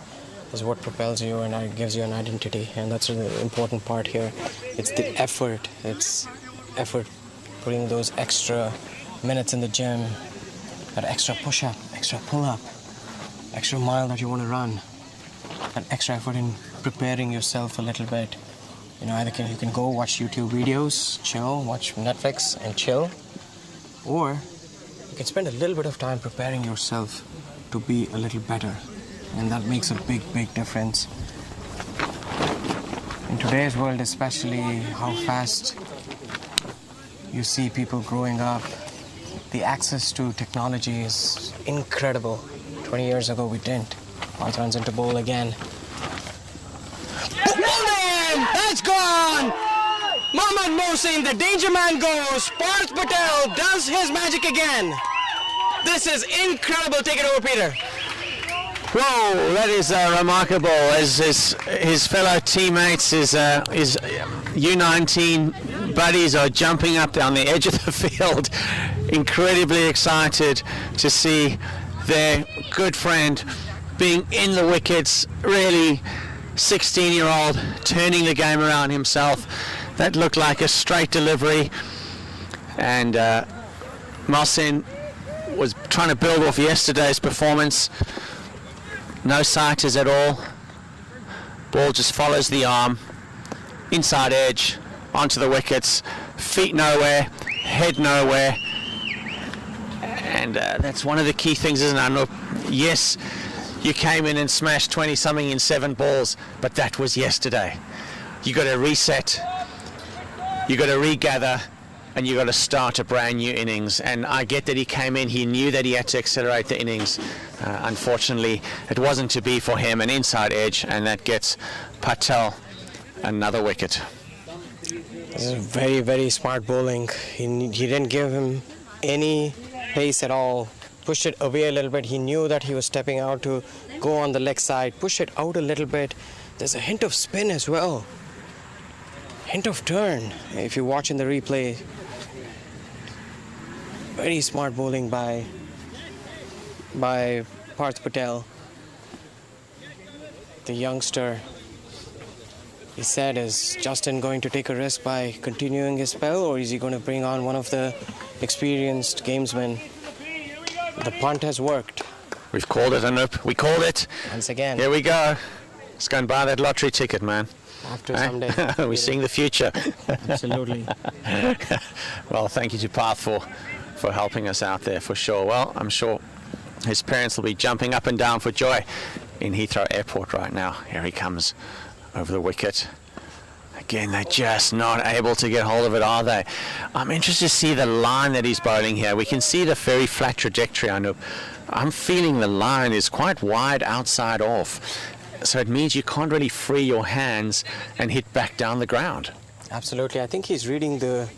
is what propels you and gives you an identity. And that's the important part here. It's the effort. It's effort, putting those extra minutes in the gym, that extra push-up, extra pull-up, extra mile that you want to run, that extra effort in preparing yourself a little bit. Either you can go watch YouTube videos, chill, watch Netflix and chill, or you can spend a little bit of time preparing yourself to be a little better. And that makes a big difference. In today's world, especially, how fast you see people growing up, the access to technology is incredible. 20 years ago, we didn't. Parth runs into bowl again. That's gone! Mohammad Mohsin, the danger man goes. Parth Patel does his magic again. This is incredible. Take it over, Peter. Whoa, that is remarkable. As his fellow teammates, his U19 buddies are jumping up down the edge of the field, incredibly excited to see their good friend being in the wickets. Really, 16-year-old turning the game around himself. That looked like a straight delivery, and Mohsin was trying to build off yesterday's performance. No sighters at all. Ball just follows the arm, inside edge, onto the wickets, feet nowhere, head nowhere. And that's one of the key things, isn't it? Yes, You came in and smashed 20-something in 7 balls, but that was yesterday. You got to reset, you got to regather, and you got to start a brand new innings. And I get that he came in, he knew that he had to accelerate the innings. Unfortunately, it wasn't to be for him. An inside edge, and that gets Patel another wicket. This is very, very smart bowling. He didn't give him any pace at all. Pushed it away a little bit. He knew that he was stepping out to go on the leg side. Push it out a little bit. There's a hint of spin as well. Hint of turn. If you watch in the replay. Very smart bowling by Parth Patel. The youngster. He said, is Justin going to take a risk by continuing his spell, or is he going to bring on one of the experienced gamesmen? The punt has worked. We've called it, Anup. We called it. Once again. Here we go. Let's go and buy that lottery ticket, man. After someday. We're seeing the future. Absolutely. Well, thank you to Parth for helping us out there, for sure. Well, I'm sure his parents will be jumping up and down for joy in Heathrow Airport right now. Here he comes over the wicket. Again, they're just not able to get hold of it, are they? I'm interested to see the line that he's bowling here. We can see the very flat trajectory. I'm feeling the line is quite wide outside off. So it means you can't really free your hands and hit back down the ground. Absolutely. I think he's reading the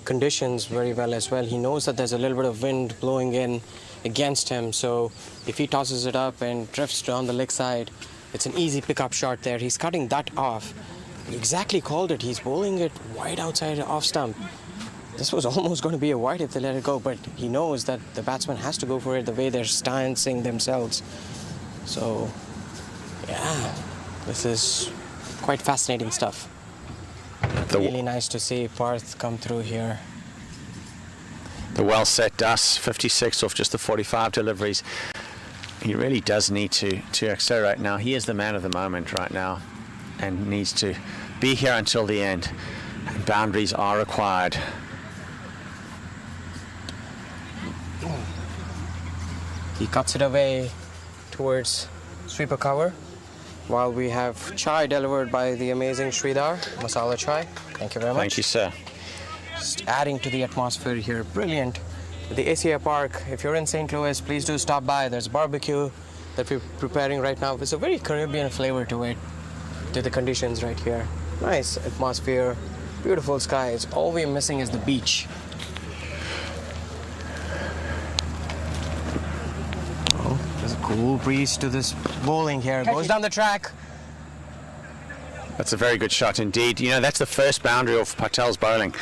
conditions very well as well. He knows that there's a little bit of wind blowing in against him. So if he tosses it up and drifts down the leg side, it's an easy pickup shot there. He's cutting that off. He exactly called it. He's bowling it wide outside off stump. This was almost going to be a wide if they let it go, but he knows that the batsman has to go for it the way they're stancing themselves. So, yeah, this is quite fascinating stuff. Really nice to see Parth come through here. The well set Das, 56 off just the 45 deliveries. He really does need to accelerate now. He is the man of the moment right now and needs to be here until the end. And boundaries are required. He cuts it away towards sweeper cover while we have chai delivered by the amazing Sridhar, masala chai. Thank you very much. Thank you, sir. Just adding to the atmosphere here. Brilliant. The ACA Park, if you're in St. Louis, please do stop by. There's barbecue that we're preparing right now. There's a very Caribbean flavor to it, to the conditions right here. Nice atmosphere, beautiful skies. All we're missing is the beach. Oh, there's a cool breeze to this bowling here. Goes down the track. That's a very good shot indeed. You know, that's the first boundary of Patel's bowling.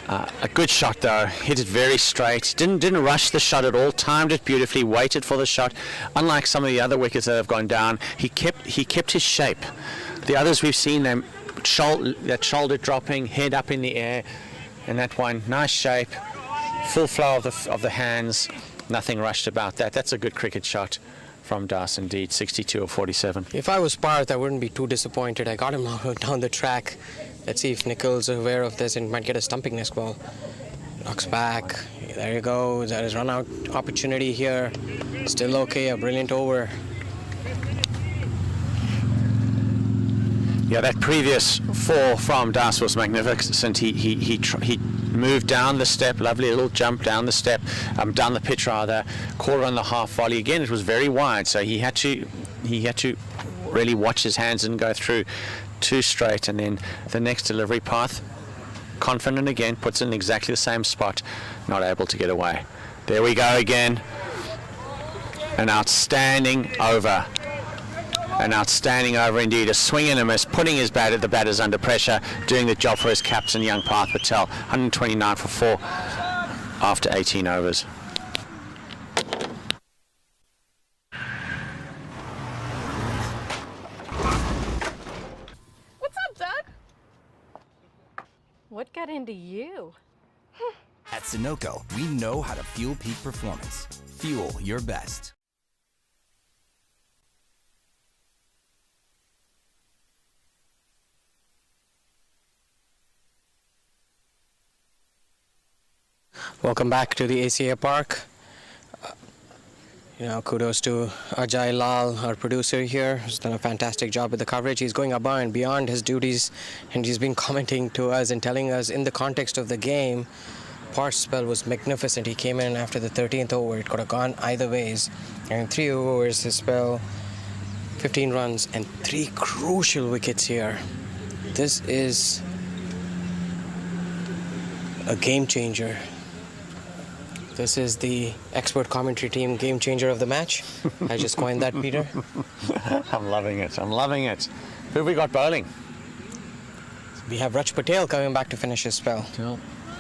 A good shot though, hit it very straight, didn't rush the shot at all, timed it beautifully, waited for the shot. Unlike some of the other wickets that have gone down, he kept his shape. The others we've seen them shoulder dropping, head up in the air, and that one, nice shape, full flow of the hands, nothing rushed about that. That's a good cricket shot from Das indeed, 62 or 47. If I was Parth, I wouldn't be too disappointed. I got him down the track. Let's see if Nichols is aware of this and might get a stumping next ball. Knocks back. There you go. That is run out opportunity here. Still okay. A brilliant over. Yeah, that previous 4 from Das was magnificent. He moved down the step, lovely little jump down the step, down the pitch rather, 1.25 volley. Again, it was very wide, so he had to really watch his hands and go through too straight. And then the next delivery path, confident again, puts it in exactly the same spot, not able to get away. There we go again. An outstanding over. An outstanding over indeed. A swing and a miss, putting the batters under pressure, doing the job for his captain, young Parth Patel. 129 for 4 after 18 overs. What's up, Doug? What got into you? At Sunoco, we know how to fuel peak performance. Fuel your best. Welcome back to the ACA Park. Kudos to Ajay Lal, our producer here, who's done a fantastic job with the coverage. He's going above and beyond his duties, and he's been commenting to us and telling us in the context of the game, Parth's spell was magnificent. He came in after the 13th over. It could have gone either ways. And in 3 overs, his spell, 15 runs and 3 crucial wickets here. This is a game changer. This is the expert commentary team game changer of the match. I just coined that, Peter. I'm loving it. I'm loving it. Who have we got bowling? We have Raj Patel coming back to finish his spell.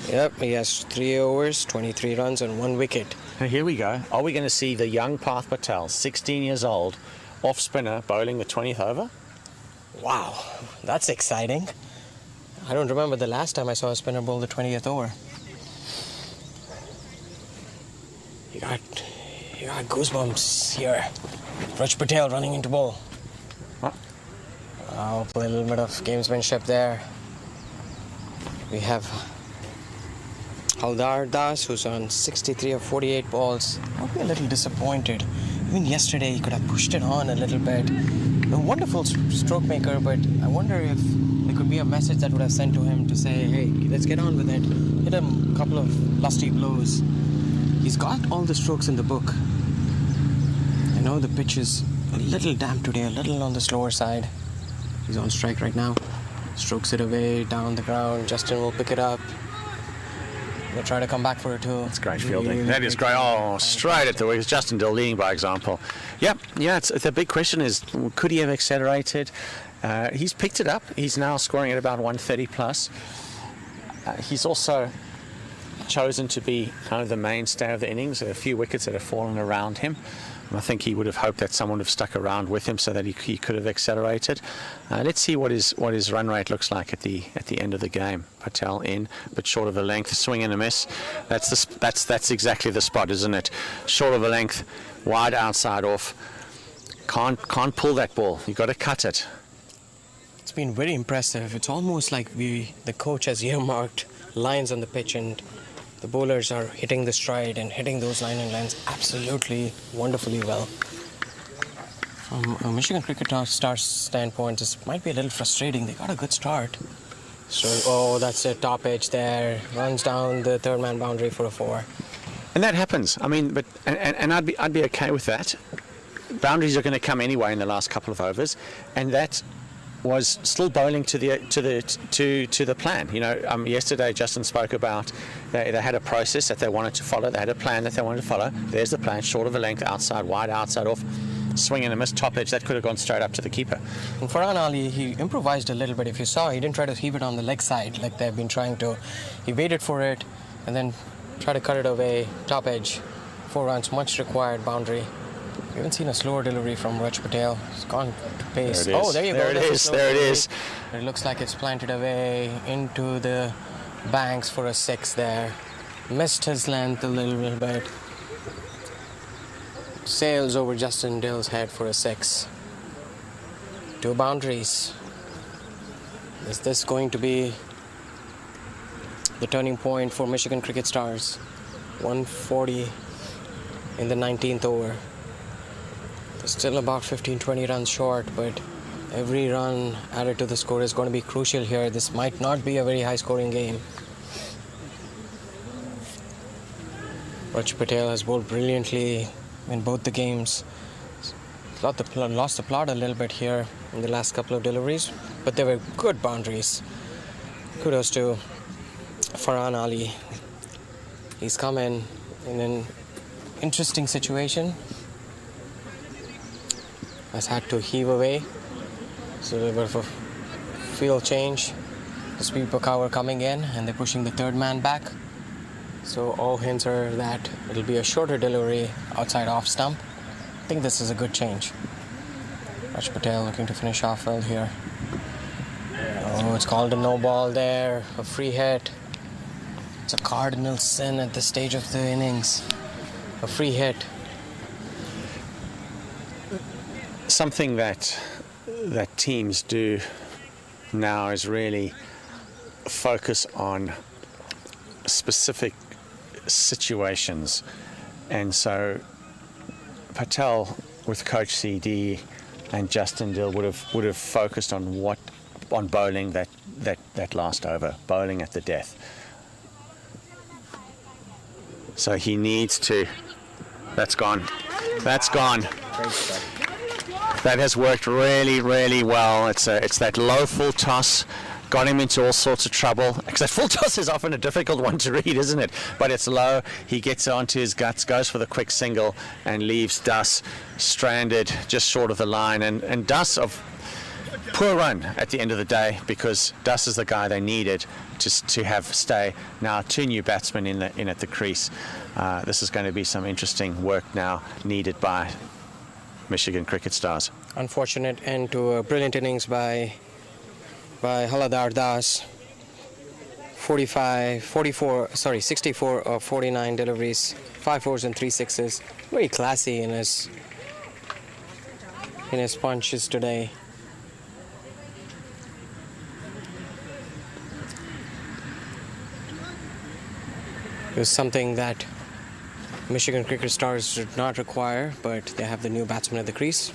Yep, he has 3 overs, 23 runs and 1 wicket. Now here we go. Are we going to see the young Parth Patel, 16 years old, off spinner, bowling the 20th over? Wow, that's exciting. I don't remember the last time I saw a spinner bowl the 20th over. You got goosebumps here. Raj Patel running into bowl. Oh, a little bit of gamesmanship there. We have Haldar Das, who's on 63 of 48 balls. I'll be a little disappointed. Even yesterday, he could have pushed it on a little bit. A wonderful stroke maker, but I wonder if there could be a message that would have sent to him to say, hey, let's get on with it. Hit him a couple of lusty blows. He's got all the strokes in the book. I know the pitch is a little damp today, a little on the slower side. He's on strike right now. Strokes it away, down the ground. Justin will pick it up. We'll try to come back for it too. That's great fielding. That is great. Oh, straight at the wicket. Justin Dill leading by example. Yep, yeah, the big question is, could he have accelerated? He's picked it up. He's now scoring at about 130 plus. He's also chosen to be kind of the mainstay of the innings. There are a few wickets that have fallen around him. I think he would have hoped that someone would have stuck around with him so that he could have accelerated. Let's see what his run rate looks like at the end of the game. Patel in, but short of a length, swing and a miss. That's exactly the spot, isn't it? Short of a length, wide outside off. Can't pull that ball. You've got to cut it. It's been very impressive. It's almost like the coach has earmarked lines on the pitch, and the bowlers are hitting the stride and hitting those lining lines absolutely wonderfully well. From a Michigan cricket star's standpoint, this might be a little frustrating. They got a good start. So, that's a top edge there. Runs down the third man boundary for a 4. And that happens. I mean, but and I'd be okay with that. Boundaries are going to come anyway in the last couple of overs, and that was still bowling to the plan. Yesterday Justin spoke about they had a process that they wanted to follow. They had a plan that they wanted to follow. There's the plan: short of a length, outside, wide, outside, off, swing and a miss, top edge. That could have gone straight up to the keeper. And Farhan Ali, he improvised a little bit. If you saw, he didn't try to heave it on the leg side like they've been trying to. He waited for it and then tried to cut it away, top edge, 4 runs, much required boundary. We haven't seen a slower delivery from Raj Patel. It's gone to pace. There it is. Oh, there you go. There it is. There it is. It looks like it's planted away into the banks for a 6 there. Missed his length a little bit. Sails over Justin Dill's head for a 6. 2 boundaries. Is this going to be the turning point for Michigan cricket stars? 140 in the 19th over. They're still about 15-20 runs short, but every run added to the score is going to be crucial here. This might not be a very high-scoring game. Raj Patel has bowled brilliantly in both the games. Lost the plot a little bit here in the last couple of deliveries, but they were good boundaries. Kudos to Farhan Ali. He's come in an interesting situation. Has had to heave away. So a little bit of a field change. The sweeper cover coming in, and they're pushing the third man back. So all hints are that it'll be a shorter delivery outside off stump. I think this is a good change. Raj Patel looking to finish off well here. Oh, it's called a no ball there, a free hit. It's a cardinal sin at this stage of the innings. A free hit. Something that teams do now is really focus on specific situations, and so Patel with Coach CD and Justin Dill would have focused on bowling that last over, bowling at the death. So he needs to. That's gone. That's gone. That has worked really, really well. It's that low full toss. Got him into all sorts of trouble. Because that full toss is often a difficult one to read, isn't it? But it's low. He gets onto his guts, goes for the quick single, and leaves Dus stranded just short of the line. And Dus, of poor run at the end of the day, because Dus is the guy they needed to have stay. Now 2 new batsmen in at the crease. This is going to be some interesting work now needed by Michigan Cricket Stars. Unfortunate end to a brilliant innings by Haladar Das. 64 of 49 deliveries, 5 fours and 3 sixes. Very classy in his punches today. It was something that Michigan Cricket Stars did not require, but they have the new batsman at the crease.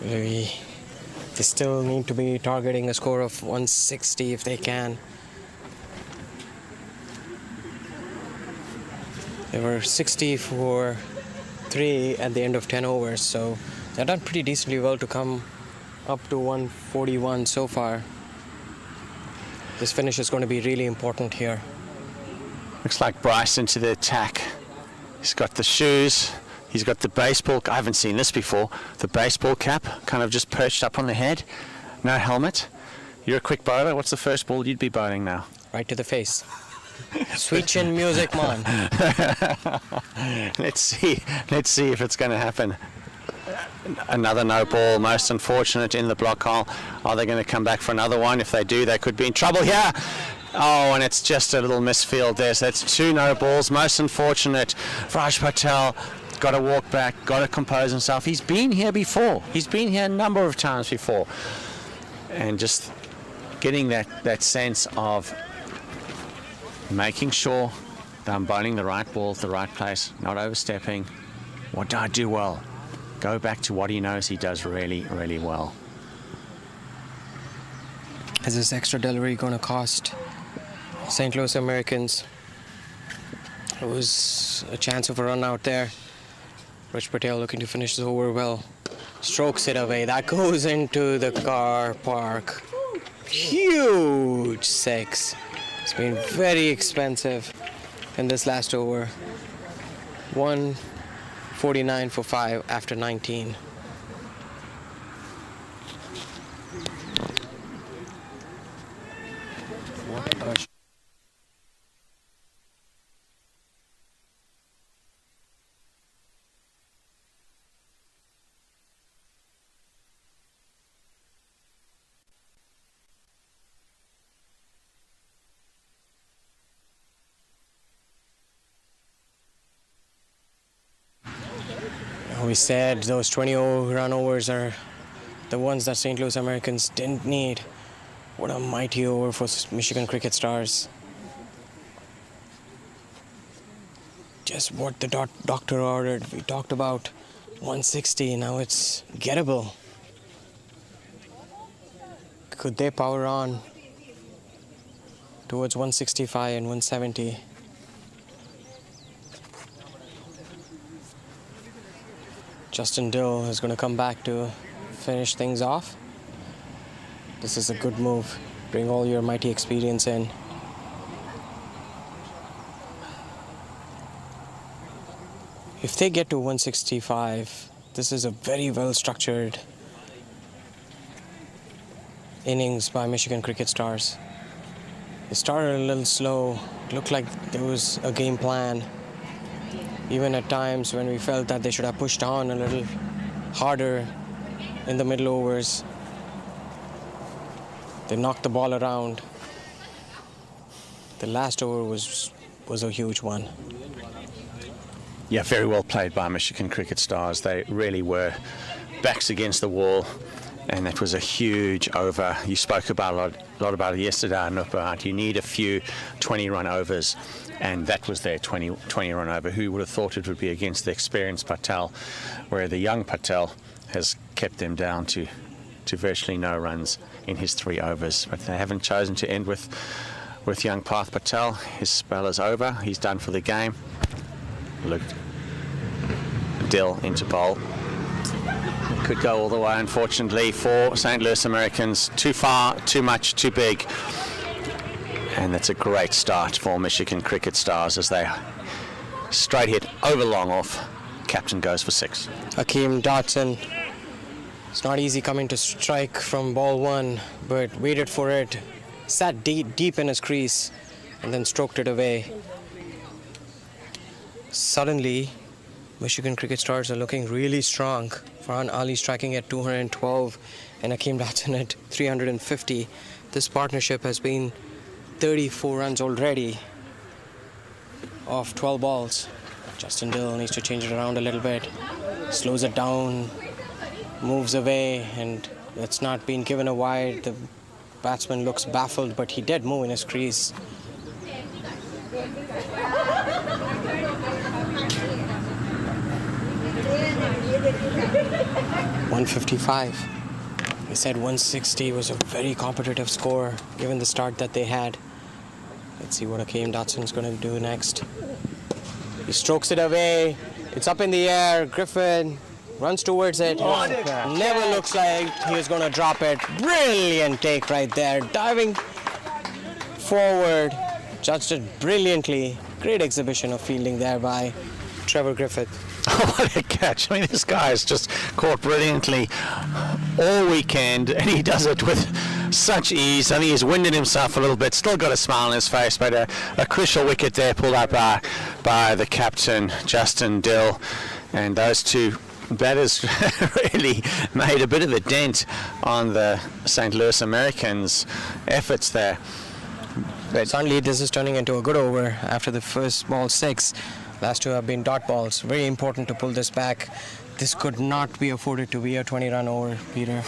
They still need to be targeting a score of 160 if they can. They were 60 for 3 at the end of 10 overs, so they've done pretty decently well to come up to 141 so far. This finish is going to be really important here. Looks like Bryce into the attack. He's got the shoes. He's got the baseball. I haven't seen this before. The baseball cap kind of just perched up on the head. No helmet. You're a quick bowler. What's the first ball you'd be bowling now? Right to the face. Sweet chin music, man. Let's see if it's going to happen. Another no ball, most unfortunate in the block hole. Are they going to come back for another one? If they do, they could be in trouble here. Oh, and it's just a little misfield there. So that's 2 no balls, most unfortunate. Raj Patel got to walk back, got to compose himself. He's been here before. He's been here a number of times before. And just getting that sense of making sure that I'm bowling the right ball, the right place, not overstepping. What do I do well? Go back to what he knows he does really, really well. Is this extra delivery going to cost St. Louis Americans? It was a chance of a run out there. Raj Patel looking to finish this over well. Strokes it away. That goes into the car park. Huge 6. It's been very expensive in this last over. 149 for 5 after 19. We said those 20 run overs are the ones that St. Louis Americans didn't need. What a mighty over for Michigan Cricket Stars. Just what the doctor ordered. We talked about 160, now it's gettable. Could they power on towards 165 and 170? Justin Dill is going to come back to finish things off. This is a good move. Bring all your mighty experience in. If they get to 165, this is a very well-structured innings by Michigan Cricket Stars. They started a little slow. It looked like there was a game plan. Even at times when we felt that they should have pushed on a little harder in the middle overs, they knocked the ball around. The last over was a huge one. Yeah, very well played by Michigan Cricket Stars. They really were backs against the wall And that was a huge over. You spoke about a lot about it yesterday, Anup. You need a few 20-run overs, and that was their 20-run over. Who would have thought it would be against the experienced Patel, where the young Patel has kept them down to virtually no runs in his 3 overs. But they haven't chosen to end with young Parth Patel. His spell is over. He's done for the game. Look, Dill into bowl. Could go all the way, unfortunately, for St. Louis Americans. Too far, too much, too big. And that's a great start for Michigan Cricket Stars as they straight hit over long off. Captain goes for 6. Hakeem Dotson. It's not easy coming to strike from ball 1, but waited for it, sat deep in his crease, and then stroked it away. Suddenly, Michigan Cricket Stars are looking really strong. Farhan Ali striking at 212 and Hakeem Dotson at 350. This partnership has been 34 runs already off 12 balls. Justin Dill needs to change it around a little bit. Slows it down, moves away, and it's not been given a wide. The batsman looks baffled, but he did move in his crease. 155. They said 160 was a very competitive score given the start that they had. Let's see what Hakeem Dotson's going to do next. He strokes it away. It's up in the air. Griffin runs towards it. Never looks like he was going to drop it. Brilliant take right there. Diving forward. Judged it brilliantly. Great exhibition of fielding there by Trevor Griffith. Oh, what a catch. I mean, this guy is just caught brilliantly all weekend, and he does it with such ease. I think he's winded himself a little bit, still got a smile on his face, but a crucial wicket there pulled up by the captain, Justin Dill. And those two batters really made a bit of a dent on the St. Louis Americans' efforts there. But suddenly this is turning into a good over after the first ball 6. Last 2 have been dot balls. Very important to pull this back. This could not be afforded to be a 20-run over, Peter.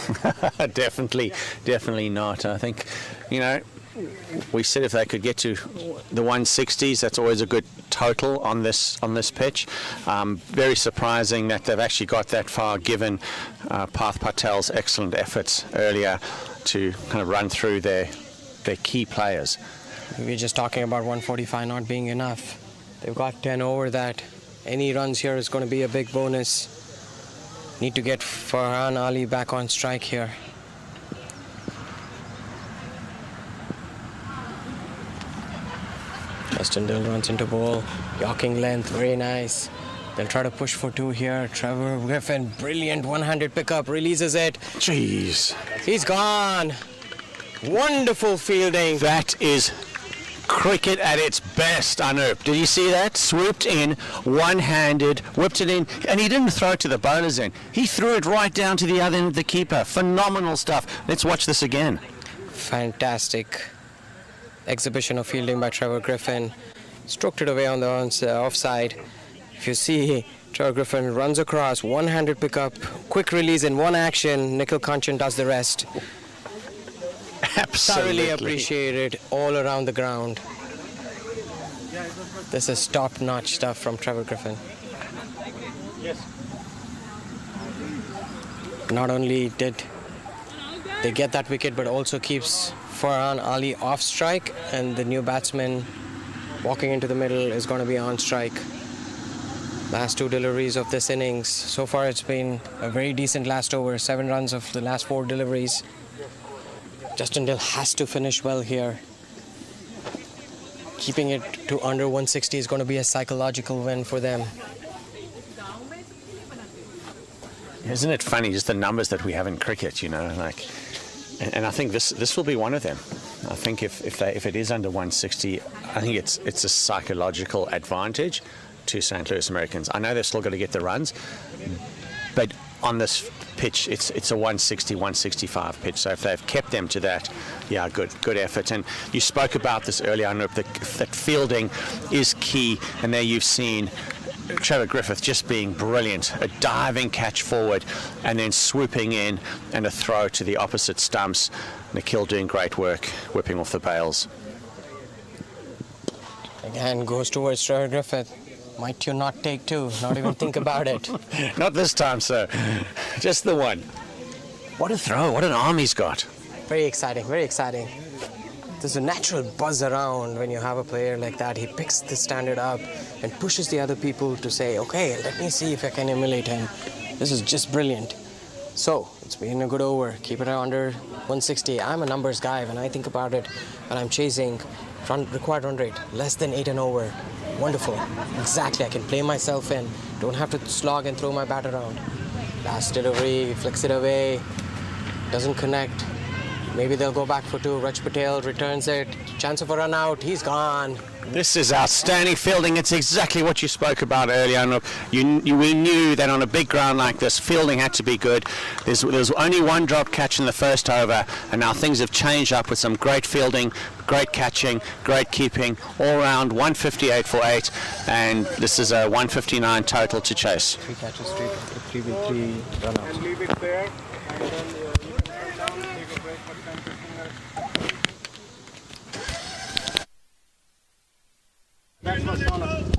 Definitely not. I think, we said if they could get to the 160s, that's always a good total on this pitch. Very surprising that they've actually got that far, given Parth Patel's excellent efforts earlier to kind of run through their key players. We were just talking about 145 not being enough. They've got 10 over that. Any runs here is going to be a big bonus. Need to get Farhan Ali back on strike here. Justin Dill runs into bowl. Yawking length, very nice. They'll try to push for 2 here. Trevor Griffin, brilliant one-handed pickup, releases it. Jeez. He's gone. Wonderful fielding. That is cricket at its best, Anup. Did you see that? Swooped in, one-handed, whipped it in, and he didn't throw it to the bowler's end. He threw it right down to the other end of the keeper. Phenomenal stuff. Let's watch this again. Fantastic exhibition of fielding by Trevor Griffin. Stroked it away on the offside. If you see, Trevor Griffin runs across, one-handed pickup, quick release in one action. Nikhil Kanchan does the rest. Absolutely. Thoroughly appreciated all around the ground. This is top-notch stuff from Trevor Griffin. Yes. Not only did they get that wicket, but also keeps Farhan Ali off strike, and the new batsman walking into the middle is going to be on strike. Last 2 deliveries of this innings. So far it's been a very decent last over. 7 runs of the last 4 deliveries. Justin Dill has to finish well here. Keeping it to under 160 is going to be a psychological win for them. Isn't it funny, just the numbers that we have in cricket, and I think this will be one of them. I think if it is under 160, I think it's a psychological advantage to St. Louis Americans. I know they've still got to get the runs, but on this pitch, it's a 160, 165 pitch. So if they've kept them to that, yeah, good effort. And you spoke about this earlier, Anup, that fielding is key. And there you've seen Trevor Griffith just being brilliant. A diving catch forward and then swooping in and a throw to the opposite stumps. Nikhil doing great work, whipping off the bails. Again, goes towards Trevor Griffith. Might you not take two? Not even think about it. Not this time, sir. Just the one. What a throw. What an arm he's got. Very exciting, very exciting. There's a natural buzz around when you have a player like that. He picks the standard up and pushes the other people to say, okay, let me see if I can emulate him. This is just brilliant. So, it's been a good over. Keep it under 160. I'm a numbers guy. When I think about it, when I'm chasing, required run rate, less than 8 and over. Wonderful. Exactly, I can play myself in. Don't have to slog and throw my bat around. Last delivery, flicks it away. Doesn't connect. Maybe they'll go back for two. Raj Patel returns it. Chance of a run out. He's gone. This is outstanding fielding. It's exactly what you spoke about earlier. And look, we knew that on a big ground like this, fielding had to be good. There's only one drop catch in the first over, and now things have changed up with some great fielding, great catching, great keeping, all round 158 for 8, and this is a 159 total to chase. 3 catches, 3 run outs. Leave it there, and then you can turn down, take a break for 10-15 minutes. That's what's on it.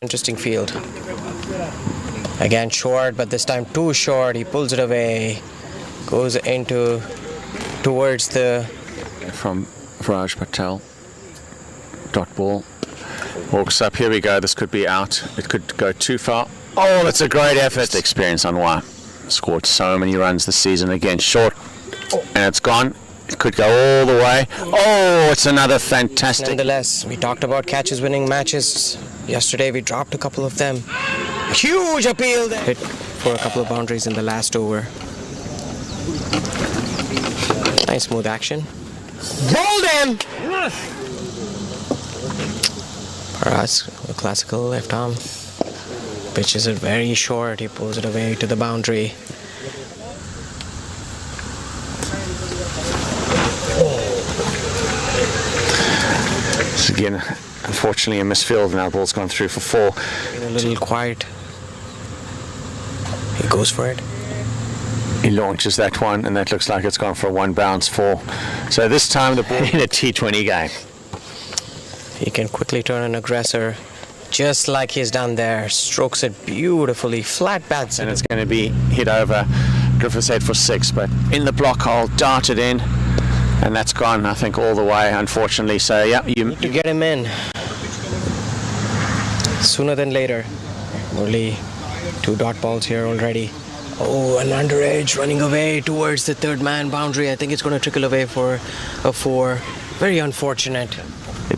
Interesting field. Again short, but this time too short. He pulls it away. Goes into towards the... From Raj Patel. Dot ball. Walks up. Here we go. This could be out. It could go too far. Oh, that's a great effort. Experience on wire. Scored so many runs this season. Again, short. And it's gone. It could go all the way. Oh, it's another fantastic. Nonetheless, we talked about catches winning matches. Yesterday we dropped a couple of them. Huge appeal there. Hit for a couple of boundaries in the last over. Nice smooth action. Rolled him! For us, a classical left arm. Pitches it very short. He pulls it away to the boundary. Again, unfortunately a misfield, and our ball's gone through for 4. A little quiet. He goes for it. He launches that one, and that looks like it's gone for a 1 bounce 4. So this time the ball in a T20 game. He can quickly turn an aggressor, just like he's done there. Strokes it beautifully, flat bats. And it's going to be hit over Griffith's head for 6, but in the block hole, darted in. And that's gone, I think, all the way, unfortunately. So, yeah, you need to get him in sooner than later. Only 2 dot balls here already. Oh, an underage running away towards the third man boundary. I think it's going to trickle away for a 4. Very unfortunate.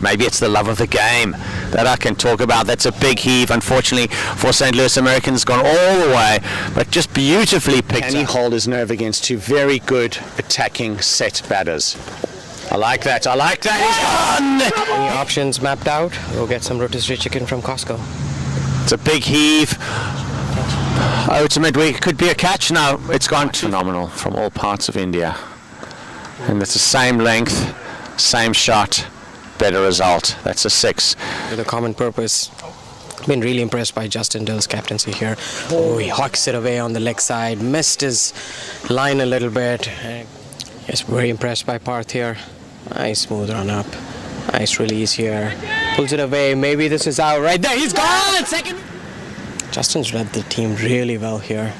Maybe it's the love of the game that I can talk about. That's a big heave, unfortunately, for St. Louis Americans. Gone all the way, but just beautifully picked. Can he hold his nerve against 2 very good attacking set batters? I like that. I like that. He's gone! Any options mapped out? We'll get some rotisserie chicken from Costco. It's a big heave. Ultimate week could be a catch. No, it's gone too phenomenal from all parts of India. And it's the same length, same shot. Better result. That's a 6. With a common purpose. Been really impressed by Justin Dill's captaincy here. Oh, he hawks it away on the leg side. Missed his line a little bit. Yes, very impressed by Parth here. Nice smooth run up. Nice release here. Pulls it away. Maybe this is out right there. He's gone! Second. Justin's read the team really well here.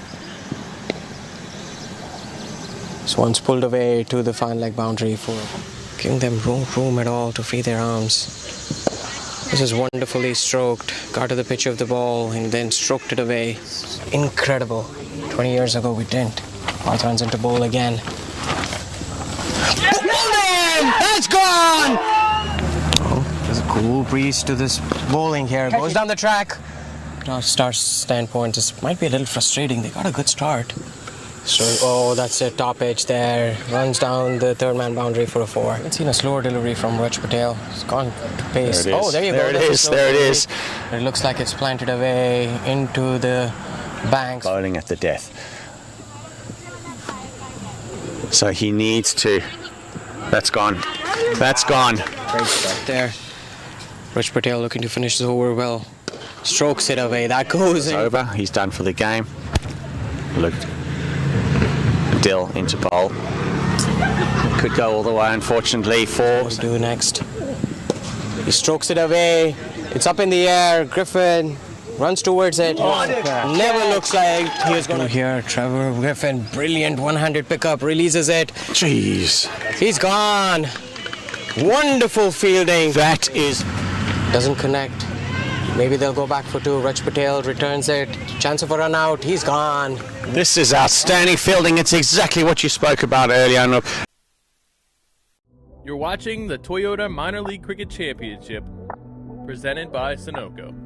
This one's pulled away to the fine leg boundary for giving them room at all to free their arms. This is wonderfully stroked. Got to the pitch of the ball and then stroked it away. Incredible. 20 years ago we didn't. Parth runs into bowl again. That's gone! Oh, there's a cool breeze to this bowling here. Goes down the track. Start standpoint, this might be a little frustrating. They got a good start. So, oh, that's a top edge there. Runs down the third man boundary for a 4. I've seen a slower delivery from Raj Patel. It's gone to pace. There it is. Oh, there you There go. it is. There it is. It looks like it's planted away into the banks. Bowling at the death. So he needs to. That's gone. That's gone. Great start there. Raj Patel looking to finish this over well. Strokes it away. That goes in. Over. He's done for the game. Look. Dill into bowl. Could go all the way, unfortunately, for. What do we do next? He strokes it away. It's up in the air. Griffin runs towards it. Never looks like he was going to hear. Trevor Griffin, brilliant one-handed pickup, releases it. Jeez. He's gone. Wonderful fielding. That is. Doesn't connect. Maybe they'll go back for 2. Raj Patel returns it. Chance of a run out. He's gone. This is outstanding fielding. It's exactly what you spoke about earlier. Look. You're watching the Toyota Minor League Cricket Championship, presented by Sunoco.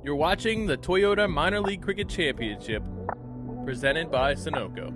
You're watching the Toyota Minor League Cricket Championship, presented by Sunoco.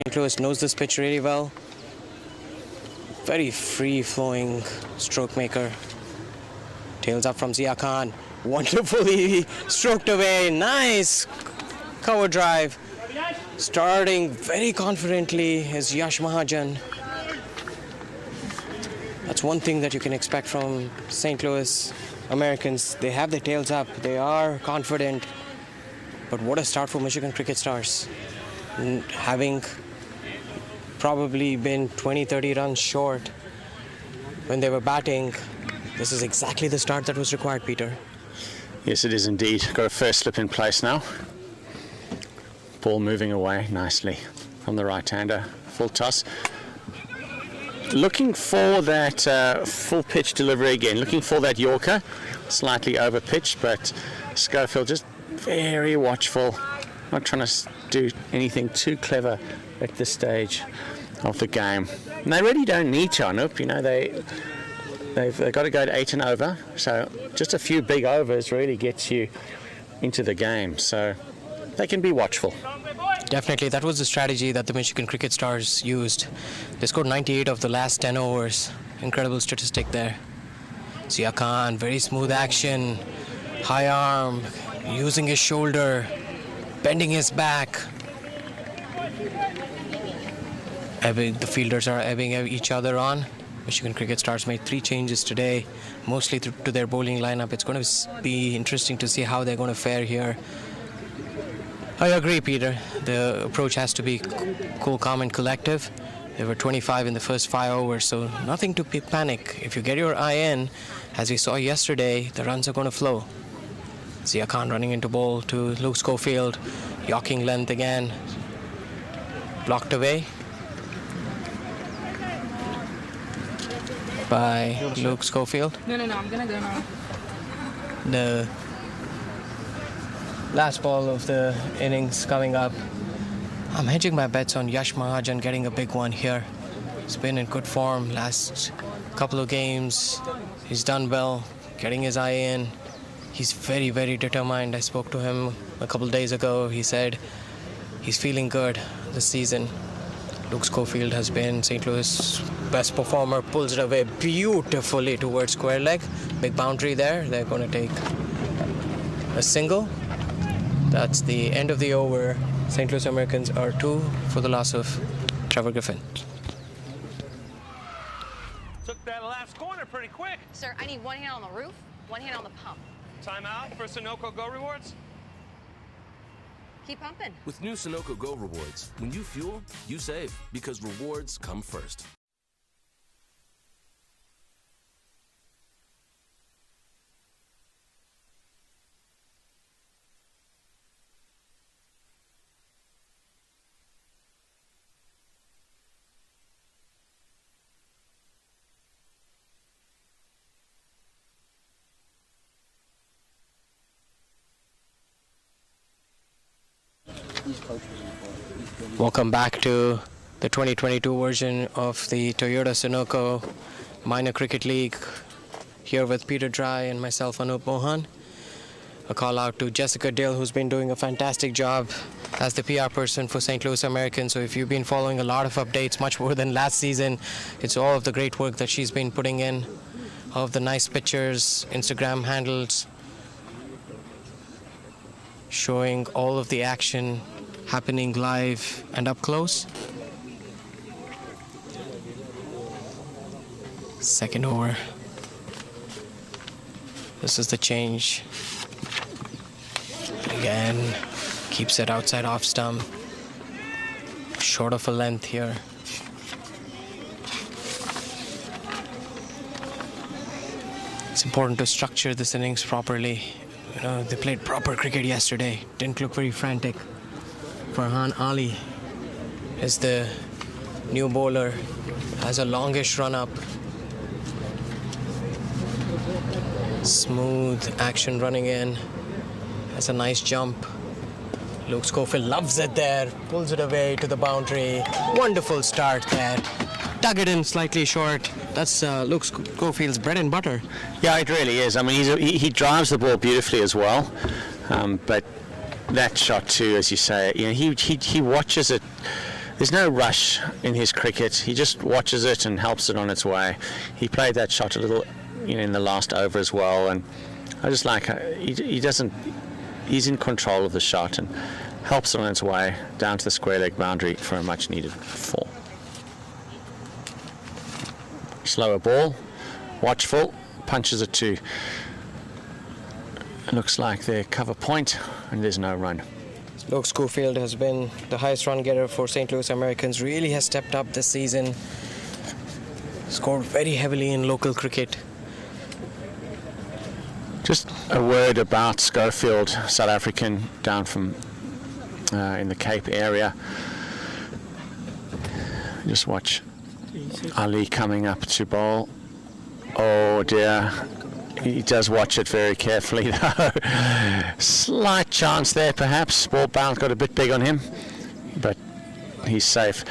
St. Louis knows this pitch really well. Very free-flowing stroke maker. Tails up from Ayan Khan. Wonderfully stroked away. Nice cover drive. Starting very confidently is Yash Mahajan. That's one thing that you can expect from St. Louis Americans. They have their tails up. They are confident. But what a start for Michigan Cricket Stars. Having probably been 20-30 runs short when they were batting, this is exactly the start that was required, Peter. Yes, it is indeed. Got a first slip in place now. Ball moving away nicely. on the right-hander. Full toss. Looking for that full pitch delivery again. Looking for that Yorker. Slightly over pitched, but Schofield just very watchful. Not trying to do anything too clever at this stage of the game. And they really don't need to, Anup. You know, they've got to go to 8 and over. So just a few big overs really gets you into the game. So they can be watchful. Definitely, that was the strategy that the Michigan Cricket Stars used. They scored 98 of the last 10 overs. Incredible statistic there. Ayan Khan, very smooth action, high arm, using his shoulder, bending his back. The fielders are ebbing each other on. Michigan Cricket Stars made 3 changes today, mostly to their bowling lineup. It's going to be interesting to see how they're going to fare here. I agree, Peter. The approach has to be cool, calm, and collective. There were 25 in the first 5 overs, so nothing to panic. If you get your eye in, as we saw yesterday, the runs are going to flow. Ayan Khan running into bowl to Luke Schofield, yawking length again. Blocked away by Luke Schofield. No, I'm gonna go now. The last ball of the innings coming up. I'm hedging my bets on Yash Mahajan getting a big one here. He's been in good form last couple of games. He's done well, getting his eye in. He's very, very determined. I spoke to him a couple of days ago. He said he's feeling good this season. Luke Schofield has been St. Louis' best performer, pulls it away beautifully towards square leg. Big boundary there. They're going to take a single. That's the end of the over. St. Louis Americans are 2 for the loss of Trevor Griffin. Took that last corner pretty quick. Sir, I need one hand on the roof, one hand on the pump. Timeout for Sunoco Go Rewards. Keep pumping. With new Sunoco Go Rewards, when you fuel, you save, because rewards come first. Welcome back to the 2022 version of the Toyota Sunoco Minor Cricket League. Here with Peter Dry and myself, Anup Mohan. A call out to Jessica Dale, who's been doing a fantastic job as the PR person for St. Louis Americans. So if you've been following a lot of updates, much more than last season, it's all of the great work that she's been putting in, all of the nice pictures, Instagram handles, showing all of the action happening live and up close. Second over. This is the change. Again, keeps it outside off stump. Short of a length here. It's important to structure this innings properly. You know, they played proper cricket yesterday. Didn't look very frantic. Farhan Ali is the new bowler. Has a longish run up. Smooth action running in. Has a nice jump. Luke Schofield loves it there. Pulls it away to the boundary. Wonderful start there. Dug it in slightly short. That's Luke Schofield's bread and butter. Yeah, it really is. I mean, he drives the ball beautifully as well. But that shot too, as you say, you know, he watches it. There's no rush in his cricket. He just watches it and helps it on its way. He played that shot a little, you know, in the last over as well, and I just like he's in control of the shot and helps it on its way down to the square leg boundary for a much needed 4. Slower ball, watchful, punches it to. It looks like their cover point, and there's no run. Luke Schofield has been the highest run getter for St. Louis Americans. Really has stepped up this season. Scored very heavily in local cricket. Just a word about Schofield, South African, down from in the Cape area. Just watch Ali coming up to bowl. Oh dear. He does watch it very carefully though. Slight chance there perhaps. Ball bounce got a bit big on him, but he's safe.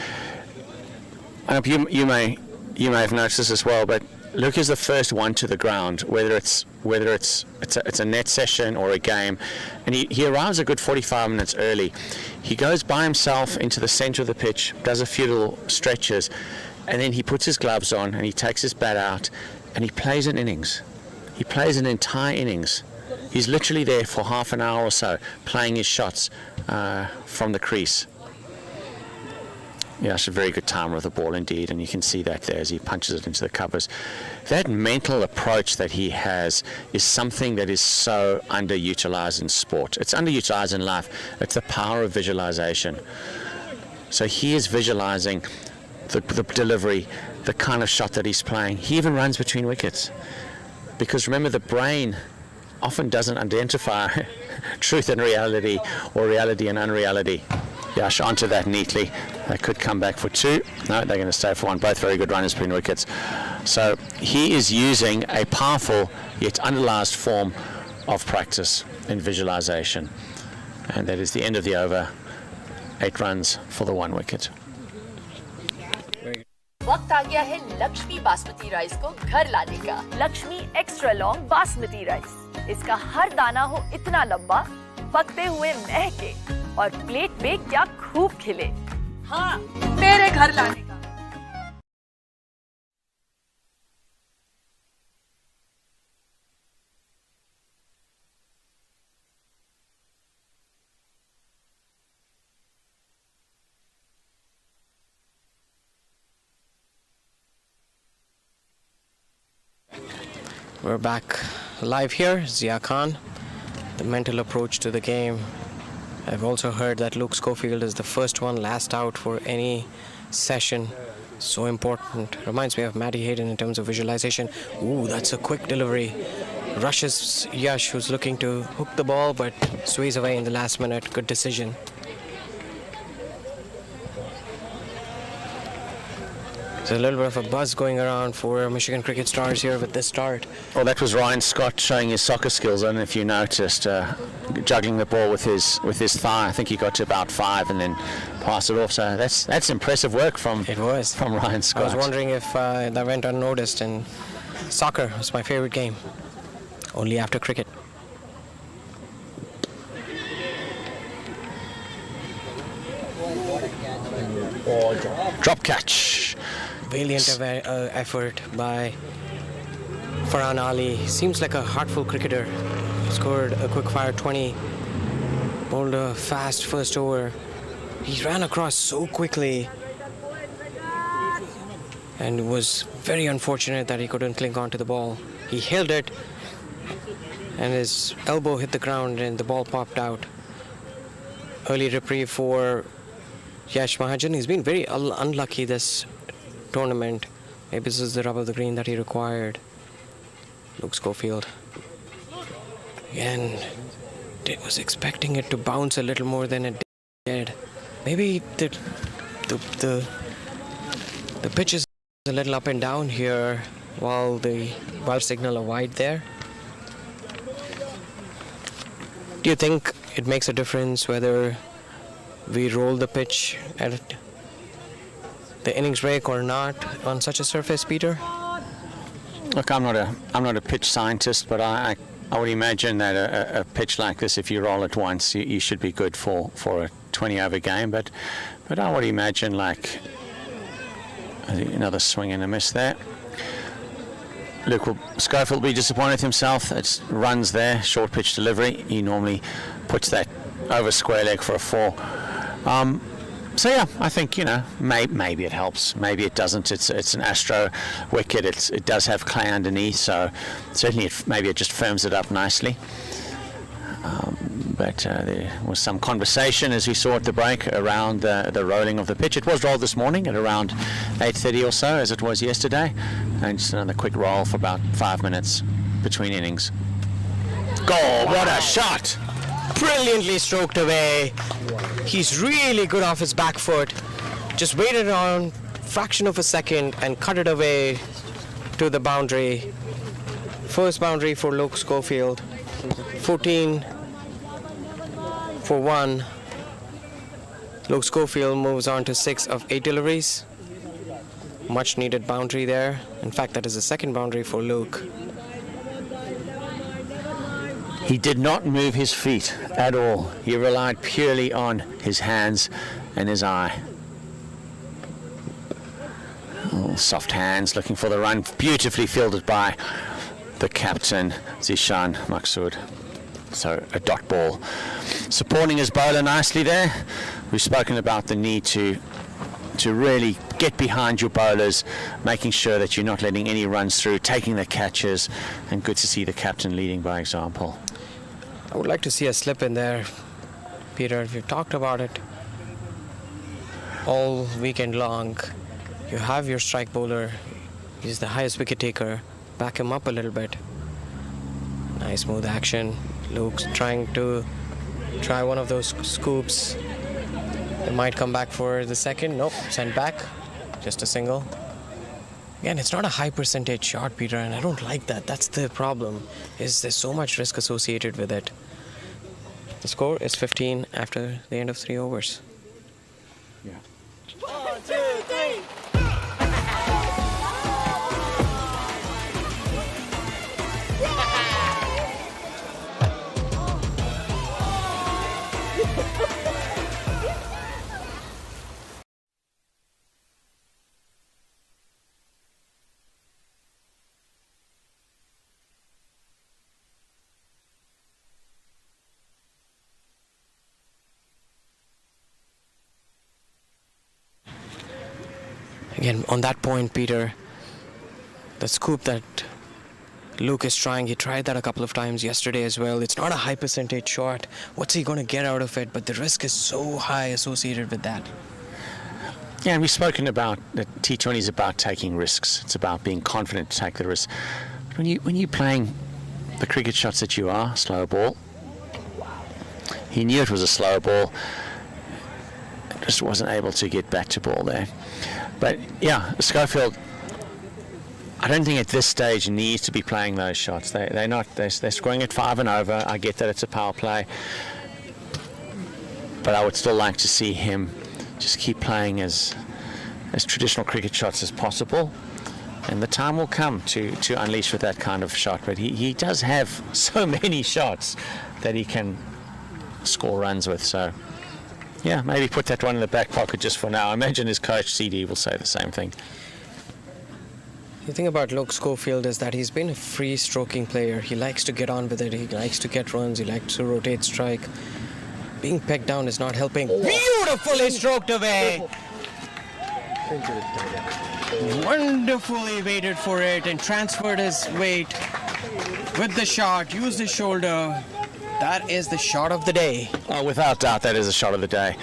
I hope you may have noticed this as well, but Luke is the first one to the ground, whether it's a net session or a game, and he arrives a good 45 minutes early. He goes by himself into the centre of the pitch, does a few little stretches, and then he puts his gloves on and he takes his bat out and he plays an innings. He plays an entire innings. He's literally there for half an hour or so playing his shots from the crease. Yeah, it's a very good timer of the ball indeed, and you can see that there as he punches it into the covers. That mental approach that he has is something that is so underutilized in sport. It's underutilized in life. It's the power of visualization. So he is visualizing the delivery, the kind of shot that he's playing. He even runs between wickets. Because remember, the brain often doesn't identify truth and reality or reality and unreality. Yash onto that neatly. They could come back for two. No, they're going to stay for one. Both very good runners between wickets. So he is using a powerful yet underutilized form of practice in visualization. And that is the end of the over. 8 runs for the 1 wicket. वक्त आ गया है Lakshmi basmati rice को घर लाने का। Lakshmi extra long basmati rice. इसका हर दाना हो इतना लंबा, पकते हुए महके और प्लेट पे क्या खूब खिले। हाँ, मेरे घर लाने का। We're back live here. Ayan Khan, the mental approach to the game. I've also heard that Luke Schofield is the first one last out for any session. So important. Reminds me of Matty Hayden in terms of visualization. Ooh, that's a quick delivery. Rushes Yash, who's looking to hook the ball, but sways away in the last minute. Good decision. There's a little bit of a buzz going around for Michigan cricket stars here with this start. Well, that was Ryan Scott showing his soccer skills. I don't know if you noticed, juggling the ball with his thigh. I think he got to about 5 and then passed it off. So that's impressive work from Ryan Scott. I was wondering if that went unnoticed. And soccer is my favorite game, only after cricket. Drop catch. Valiant effort by Farhan Ali. Seems like a heartful cricketer. Scored a quick-fire 20. Bowled a fast first over. He ran across so quickly. And it was very unfortunate that he couldn't cling on to the ball. He held it, and his elbow hit the ground and the ball popped out. Early reprieve for Yash Mahajan. He's been very unlucky this tournament. Maybe this is the rub of the green that he required. Luke Schofield. Again, was expecting it to bounce a little more than it did. Maybe the pitch is a little up and down here while the signal a wide there. Do you think it makes a difference whether we roll the pitch at the innings break or not on such a surface, Peter? Look, I'm not a pitch scientist, but I would imagine that a pitch like this, if you roll it once, you should be good for a 20-over game. But I would imagine like another swing and a miss there. Luke Schofield will be disappointed with himself. It runs there, short pitch delivery. He normally puts that over square leg for a 4. So yeah, I think maybe it helps, maybe it doesn't. It's an Astro wicket. It does have clay underneath, so certainly maybe it just firms it up nicely. But there was some conversation, as we saw at the break, around the rolling of the pitch. It was rolled this morning at around 8:30 or so, as it was yesterday, and just another quick roll for about 5 minutes between innings. Goal! What a shot! Brilliantly stroked away. He's really good off his back foot. Just waited around fraction of a second and cut it away to the boundary. First boundary for Luke Schofield. 14 for 1. Luke Schofield moves on to 6 of 8 deliveries. Much needed boundary there. In fact, that is the second boundary for Luke. He did not move his feet at all. He relied purely on his hands and his eye. Oh, soft hands looking for the run. Beautifully fielded by the captain, Zishan Maksud. So a dot ball. Supporting his bowler nicely there. We've spoken about the need to really get behind your bowlers, making sure that you're not letting any runs through, taking the catches, and good to see the captain leading by example. I would like to see a slip in there, Peter. We've talked about it all weekend long. You have your strike bowler. He's the highest wicket taker. Back him up a little bit. Nice smooth action. Luke's trying to try one of those scoops. It might come back for the second. Nope, sent back. Just a single. Again, it's not a high percentage shot, Peter, and I don't like that. That's the problem. There's so much risk associated with it. The score is 15 after the end of 3 overs. Yeah. 1, 2, 3. Again, on that point, Peter, the scoop that Luke is trying, he tried that a couple of times yesterday as well. It's not a high percentage shot. What's he going to get out of it? But the risk is so high associated with that. Yeah, and we've spoken about that T20 is about taking risks. It's about being confident to take the risk. But when you're playing the cricket shots that you are, slow ball, he knew it was a slow ball. Just wasn't able to get back to ball there. But yeah, Schofield, I don't think at this stage needs to be playing those shots. They're scoring at 5 and over. I get that it's a power play, but I would still like to see him just keep playing as traditional cricket shots as possible. And the time will come to unleash with that kind of shot. But he does have so many shots that he can score runs with. So yeah, maybe put that one in the back pocket just for now. I imagine his coach, CD, will say the same thing. The thing about Luke Schofield is that he's been a free-stroking player. He likes to get on with it. He likes to get runs. He likes to rotate strike. Being pegged down is not helping. Beautifully stroked away. Wonderfully waited for it and transferred his weight with the shot. Used his shoulder. That is the shot of the day. Oh, without doubt, that is a shot of the day.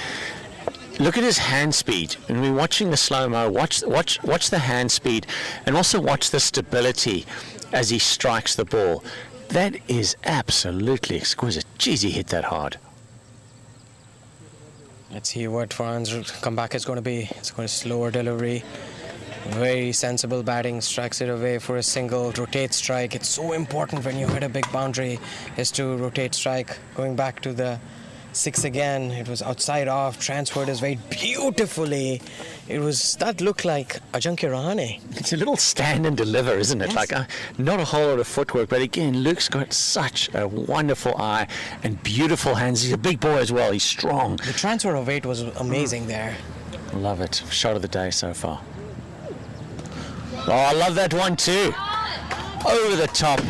Look at his hand speed. And we're watching the slow-mo. Watch the hand speed, and also watch the stability as he strikes the ball. That is absolutely exquisite. Jeez, he hit that hard. Let's see what Farhan's comeback is going to be. It's going to slower delivery. Very sensible batting, strikes it away for a single, rotate strike. It's so important when you hit a big boundary is to rotate strike. Going back to the 6 again, it was outside off, transferred his weight beautifully. That looked like Ajinkya Rahane. It's a little stand and deliver, isn't it? Yes. Like not a whole lot of footwork, but again, Luke's got such a wonderful eye and beautiful hands. He's a big boy as well. He's strong. The transfer of weight was amazing there. Love it. Shot of the day so far. Oh, I love that one too. Over the top.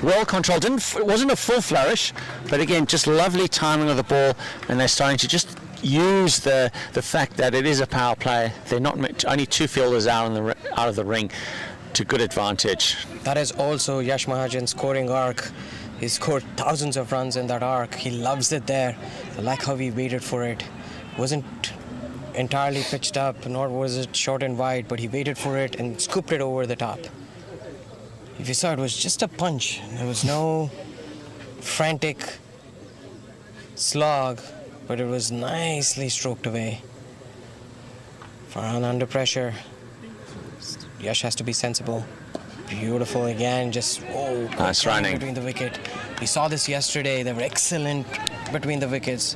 Well controlled. It wasn't a full flourish, but again, just lovely timing of the ball, and they're starting to just use the fact that it is a power play. They're not only 2 fielders out of the ring to good advantage. That is also Yash Mahajan's scoring arc. He scored thousands of runs in that arc. He loves it there. I like how he waited for it. Wasn't entirely pitched up, nor was it short and wide, but he waited for it and scooped it over the top. If you saw, it was just a punch. There was no frantic slog, but it was nicely stroked away. Farhan under pressure. Yash has to be sensible. Beautiful again, just nice running between the wicket. We saw this yesterday. They were excellent between the wickets.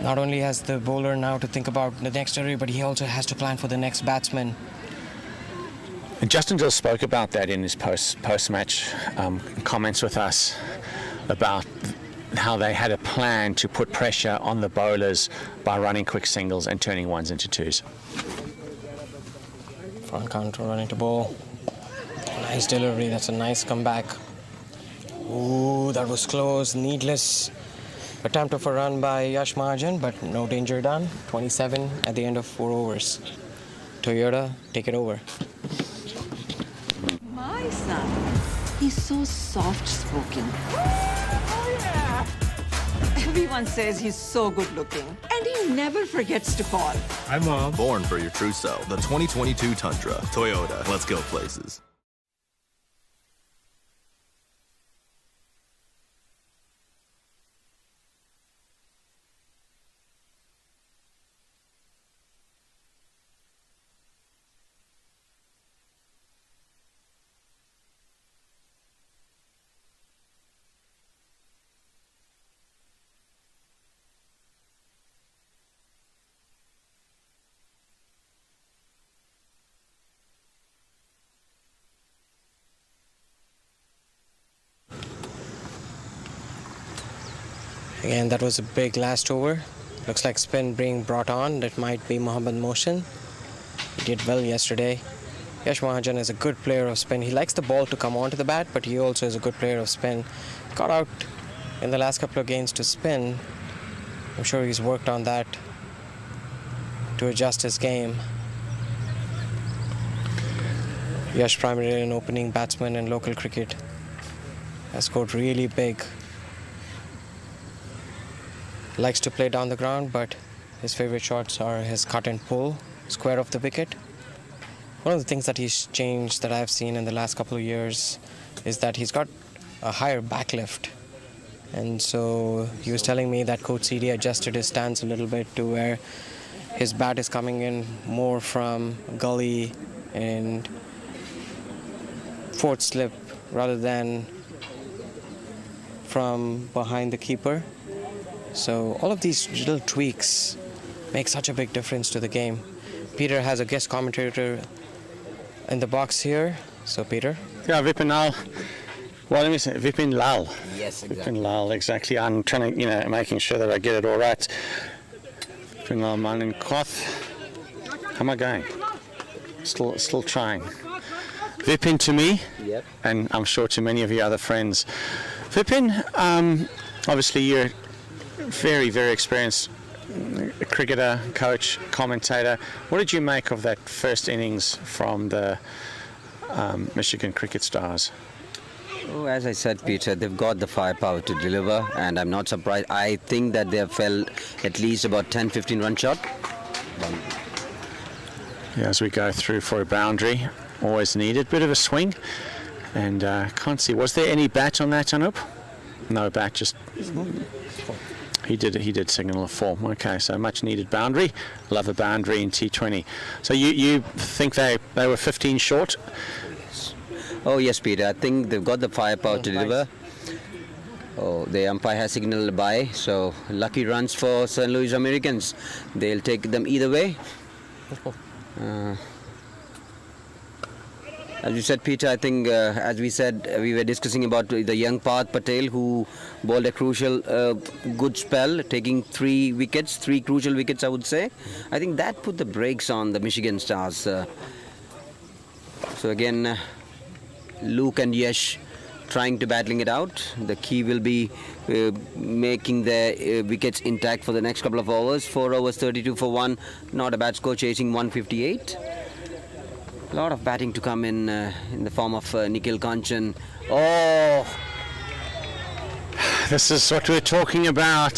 Not only has the bowler now to think about the next delivery, but he also has to plan for the next batsman. And Justin Dill spoke about that in his post-match comments with us about how they had a plan to put pressure on the bowlers by running quick singles and turning ones into twos. Front counter running to bowl. Nice delivery. That's a nice comeback. Ooh, that was close. Needless attempt of a run by Yash Mahajan, but no danger done. 27 at the end of 4 overs. Toyota, take it over. My son, he's so soft-spoken. Oh, yeah. Everyone says he's so good-looking, and he never forgets to call. Hi, Mom. Born for your true self. The 2022 Tundra. Toyota. Let's go places. Again, that was a big last over. Looks like spin being brought on. That might be Mohammad Mohsin. He did well yesterday. Yash Mahajan is a good player of spin. He likes the ball to come onto the bat, but he also is a good player of spin. Got out in the last couple of games to spin. I'm sure he's worked on that to adjust his game. Yash, primarily an opening batsman in local cricket, has scored really big. Likes to play down the ground, but his favorite shots are his cut and pull, square of the wicket. One of the things that he's changed that I've seen in the last couple of years is that he's got a higher backlift. And so he was telling me that Coach CD adjusted his stance a little bit to where his bat is coming in more from gully and fourth slip rather than from behind the keeper. So all of these little tweaks make such a big difference to the game. Peter has a guest commentator in the box here. So Peter. Yeah, Vipin Lal. Well, let me say Vipin Lal. Yes, exactly. Vipin Lal, exactly. I'm trying to, making sure that I get it all right. Vipin Lal, Malin Koth. How am I going? Still trying. Vipin to me. Yep. And I'm sure to many of your other friends. Vipin, obviously you're very, very experienced cricketer, coach, commentator. What did you make of that first innings from the Michigan Cricket Stars? Oh, as I said, Peter, they've got the firepower to deliver, and I'm not surprised. I think that they have fell at least about 10-15 run shot. Yeah, as we go through for a boundary, always needed. Bit of a swing, and can't see. Was there any bat on that, Anup? No bat, just... He did signal a 4. Okay, so much needed boundary. Love a boundary in T20. So you think they were 15 short? Oh yes, Peter. I think they've got the firepower to deliver. Oh, the umpire has signaled a bye. So lucky runs for St. Louis Americans. They'll take them either way. As you said, Peter, I think, as we said, we were discussing about the young Parth Patel, who bowled a crucial, good spell, taking 3 crucial wickets, I would say. I think that put the brakes on the Michigan Stars. So again, Luke and Yash trying to battling it out. The key will be making the wickets intact for the next couple of overs. 4 overs, 32 for 1. Not a bad score, chasing 158. A lot of batting to come in the form of Nikhil Kanchan. Oh! This is what we're talking about.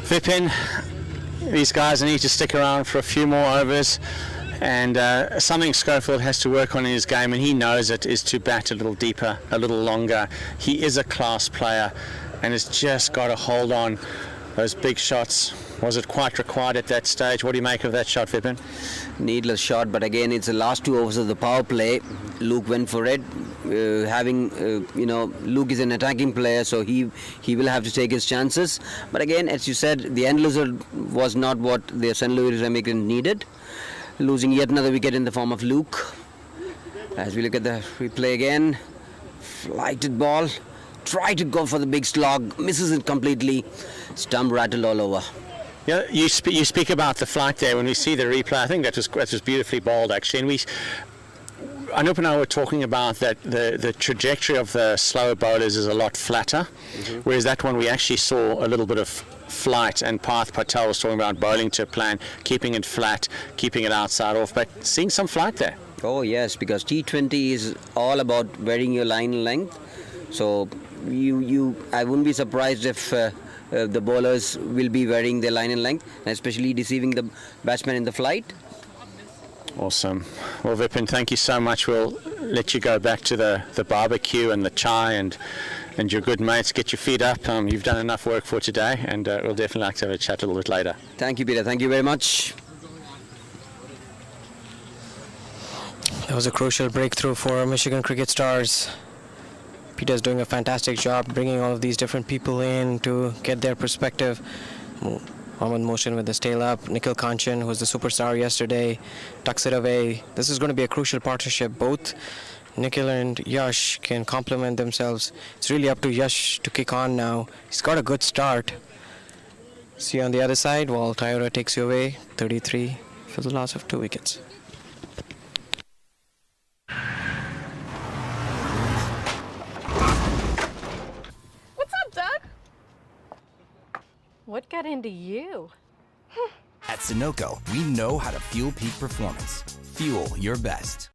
Vipin, these guys need to stick around for a few more overs, and something Schofield has to work on in his game, and he knows it, is to bat a little deeper, a little longer. He is a class player and has just got to hold on those big shots Was it quite required at that stage? What do you make of that shot, Vipin? Needless shot, but again, it's the last 2 overs of the power play. Luke went for it. Luke is an attacking player, so he will have to take his chances. But again, as you said, the end loser was not what the St. Louis Americans needed. Losing yet another wicket in the form of Luke. As we look at the replay again, flighted ball. Try to go for the big slog, misses it completely. Stump rattled all over. Yeah, you speak about the flight there. When we see the replay, I think that was beautifully bowled actually. And Anup and I were talking about that the trajectory of the slower bowlers is a lot flatter, whereas that one we actually saw a little bit of flight, and Parth Patel was talking about bowling to a plan, keeping it flat, keeping it outside off, but seeing some flight there. Oh yes, because T20 is all about varying your line length. So I wouldn't be surprised if the bowlers will be varying their line and length, and especially deceiving the batsman in the flight. Awesome. Well, Vipin, thank you so much. We'll let you go back to the barbecue and the chai and your good mates. Get your feet up. You've done enough work for today, and we'll definitely like to have a chat a little bit later. Thank you, Peter. Thank you very much. That was a crucial breakthrough for Michigan Cricket Stars. Peter's doing a fantastic job bringing all of these different people in to get their perspective. Mohammad Mohsin with the tail up. Nikhil Kanchan, who was the superstar yesterday, tucks it away. This is going to be a crucial partnership. Both Nikhil and Yash can complement themselves. It's really up to Yash to kick on now. He's got a good start. See you on the other side while Toyota takes you away. 33 for the loss of 2 wickets. What got into you? At Sunoco, we know how to fuel peak performance. Fuel your best.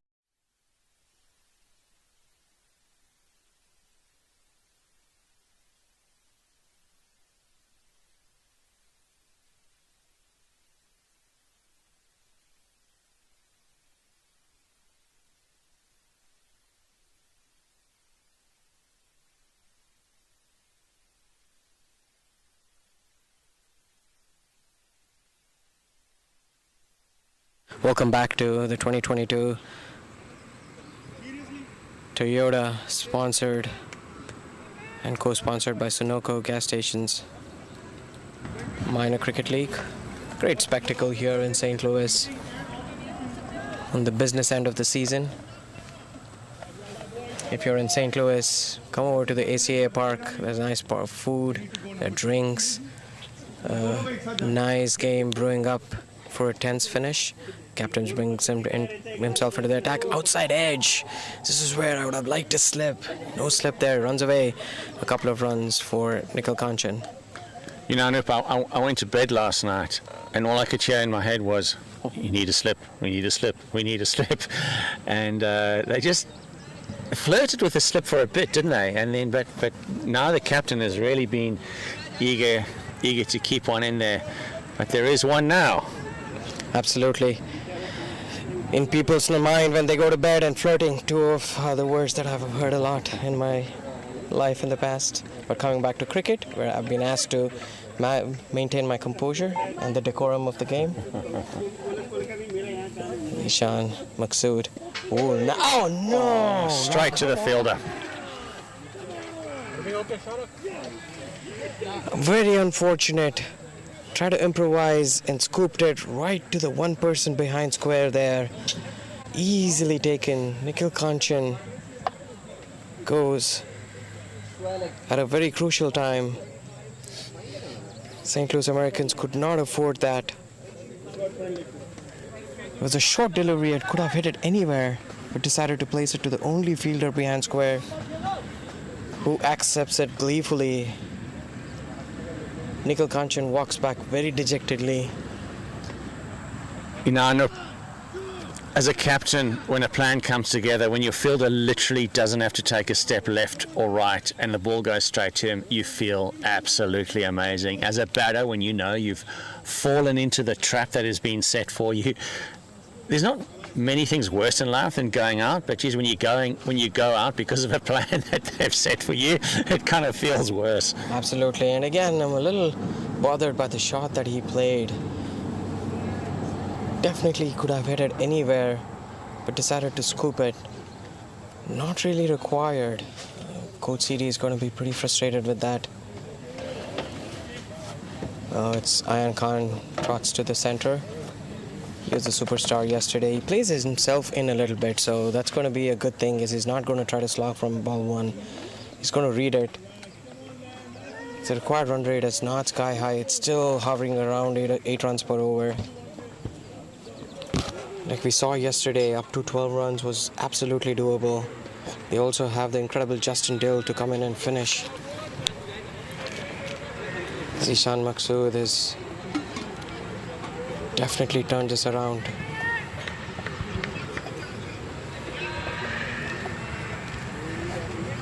Welcome back to the 2022 Toyota sponsored and co-sponsored by Sunoco gas stations minor cricket league. Great spectacle here in St. Louis on the business end of the season. If you're in St. Louis, come over to the ACA Park. There's a nice bar of food, there are drinks, nice game brewing up for a tense finish. Captain brings himself into the attack. Outside edge. This is where I would have liked to slip. No slip there. Runs away. A couple of runs for Nikhil Kanchan. You know, Anup, I went to bed last night, and all I could hear in my head was, "You need a slip. We need a slip. We need a slip," and they just flirted with the slip for a bit, didn't they? And then, but now the captain has really been eager to keep one in there. But there is one now. Absolutely. In people's mind when they go to bed, and flirting, two of the words that I've heard a lot in my life in the past. But coming back to cricket, where I've been asked to maintain my composure and the decorum of the game. Ishan Maqsood. Oh no! Straight to the fielder. Very unfortunate. Tried to improvise and scooped it right to the one person behind square there. Easily taken. Nikhil Kanchan goes at a very crucial time. St. Louis Americans could not afford that. It was a short delivery and could have hit it anywhere, but decided to place it to the only fielder behind square, who accepts it gleefully. Nikhil Kanchan walks back very dejectedly. You know, as a captain, when a plan comes together, when your fielder literally doesn't have to take a step left or right and the ball goes straight to him, you feel absolutely amazing. As a batter, when you know you've fallen into the trap that has been set for you, there's not many things worse in life than going out, but geez, when you go out because of a plan that they've set for you, it kind of feels worse. Absolutely. And again, I'm a little bothered by the shot that he played. Definitely could have hit it anywhere, but decided to scoop it. Not really required. Coach CD is going to be pretty frustrated with that. It's Ayan Khan trots to the center. He was a superstar yesterday. He plays himself in a little bit, so that's going to be a good thing, as he's not going to try to slog from ball one. He's going to read it. The required run rate is not sky high. It's still hovering around 8 runs per over. Like we saw yesterday, up to 12 runs was absolutely doable. They also have the incredible Justin Dill to come in and finish. Zishan Maqsood has definitely turned this around.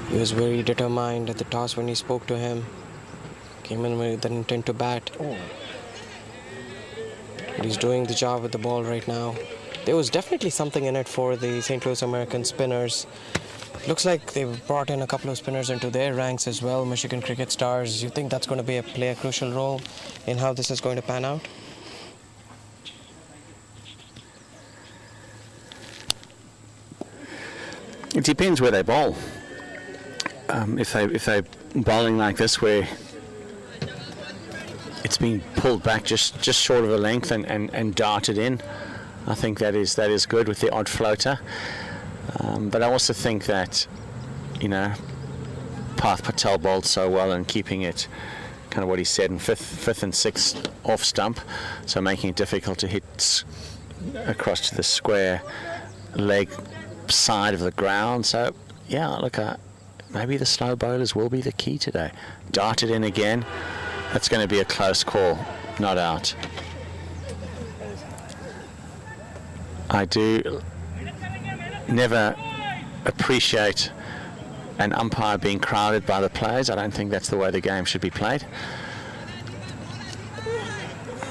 He was very determined at the toss when he spoke to him. Came in with an intent to bat. But he's doing the job with the ball right now. There was definitely something in it for the St. Louis American spinners. Looks like they've brought in a couple of spinners into their ranks as well, Michigan Cricket Stars. You think that's going to play a crucial role in how this is going to pan out? It depends where they bowl. If they're bowling like this, where it's been pulled back just short of a length and darted in, I think that is good with the odd floater. But I also think that, Parth Patel bowled so well and keeping it kind of what he said in fifth and sixth off stump, so making it difficult to hit across to the square leg side of the ground. So yeah, look, maybe the slow bowlers will be the key today. Darted in again. That's going to be a close call, not out. I do never appreciate an umpire being crowded by the players. I don't think that's the way the game should be played,